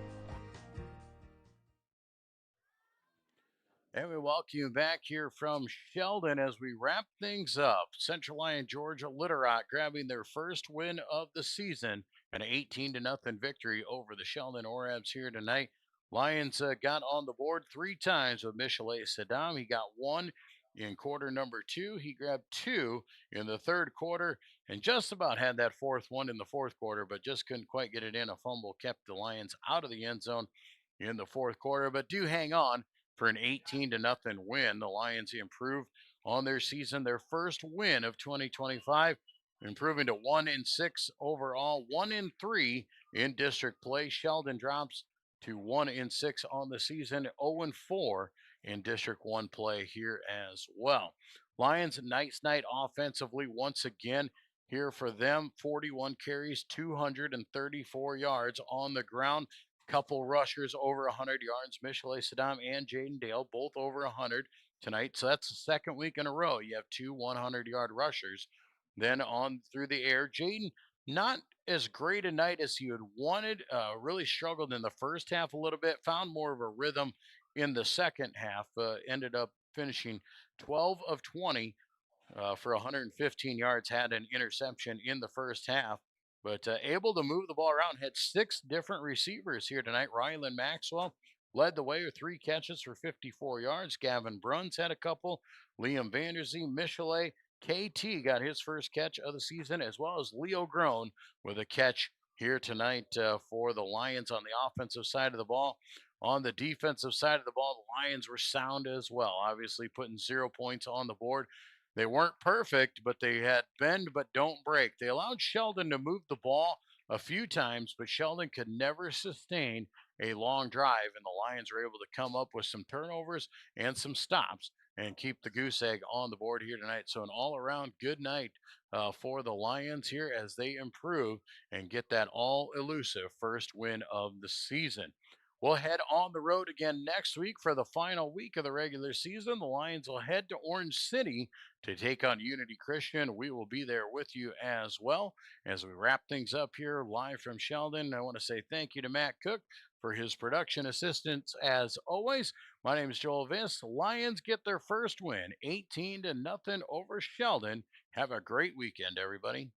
And we welcome you back here from Sheldon as we wrap things up. Central Lyon Georgia Literat grabbing their first win of the season, an 18-0 victory over the Sheldon Orabs here tonight. Lions got on the board 3 times with Michelet Saddam. He got 1 in quarter number 2. He grabbed 2 in the third quarter and just about had that fourth one in the fourth quarter, but just couldn't quite get it in. A fumble kept the Lions out of the end zone in the fourth quarter, but do hang on for an 18-0 win. The Lions improved on their season, their first win of 2025, improving to 1-6 overall, 1-3 in district play. Sheldon drops to 1-6 on the season, 0-4 in District 1 play here as well. Lions, nice night offensively once again here for them. 41 carries, 234 yards on the ground. Couple rushers over 100 yards. Michelet Saddam and Jaden Dale both over 100 tonight. So that's the second week in a row. You have 2 100-yard rushers. Then on through the air, Jaden, not as great a night as he had wanted. Really struggled in the first half a little bit. Found more of a rhythm in the second half. Ended up finishing 12 of 20 for 115 yards. Had an interception in the first half, but able to move the ball around. Had 6 different receivers here tonight. Rylan Maxwell led the way with 3 catches for 54 yards. Gavin Bruns had a couple. Liam Vanderzee, Michelet, KT got his first catch of the season, as well as Leo Groen with a catch here tonight for the Lions on the offensive side of the ball. On the defensive side of the ball, the Lions were sound as well, obviously putting 0 points on the board. They weren't perfect, but they had bend but don't break. They allowed Sheldon to move the ball a few times, but Sheldon could never sustain a long drive, and the Lions were able to come up with some turnovers and some stops and keep the goose egg on the board here tonight. So an all-around good night for the Lions here as they improve and get that all-elusive first win of the season. We'll head on the road again next week for the final week of the regular season. The Lions will head to Orange City to take on Unity Christian. We will be there with you as well as we wrap things up here live from Sheldon. I want to say thank you to Matt Cook for his production assistance as always. My name is Joel Viss. Lions get their first win, 18-0 over Sheldon. Have a great weekend, everybody.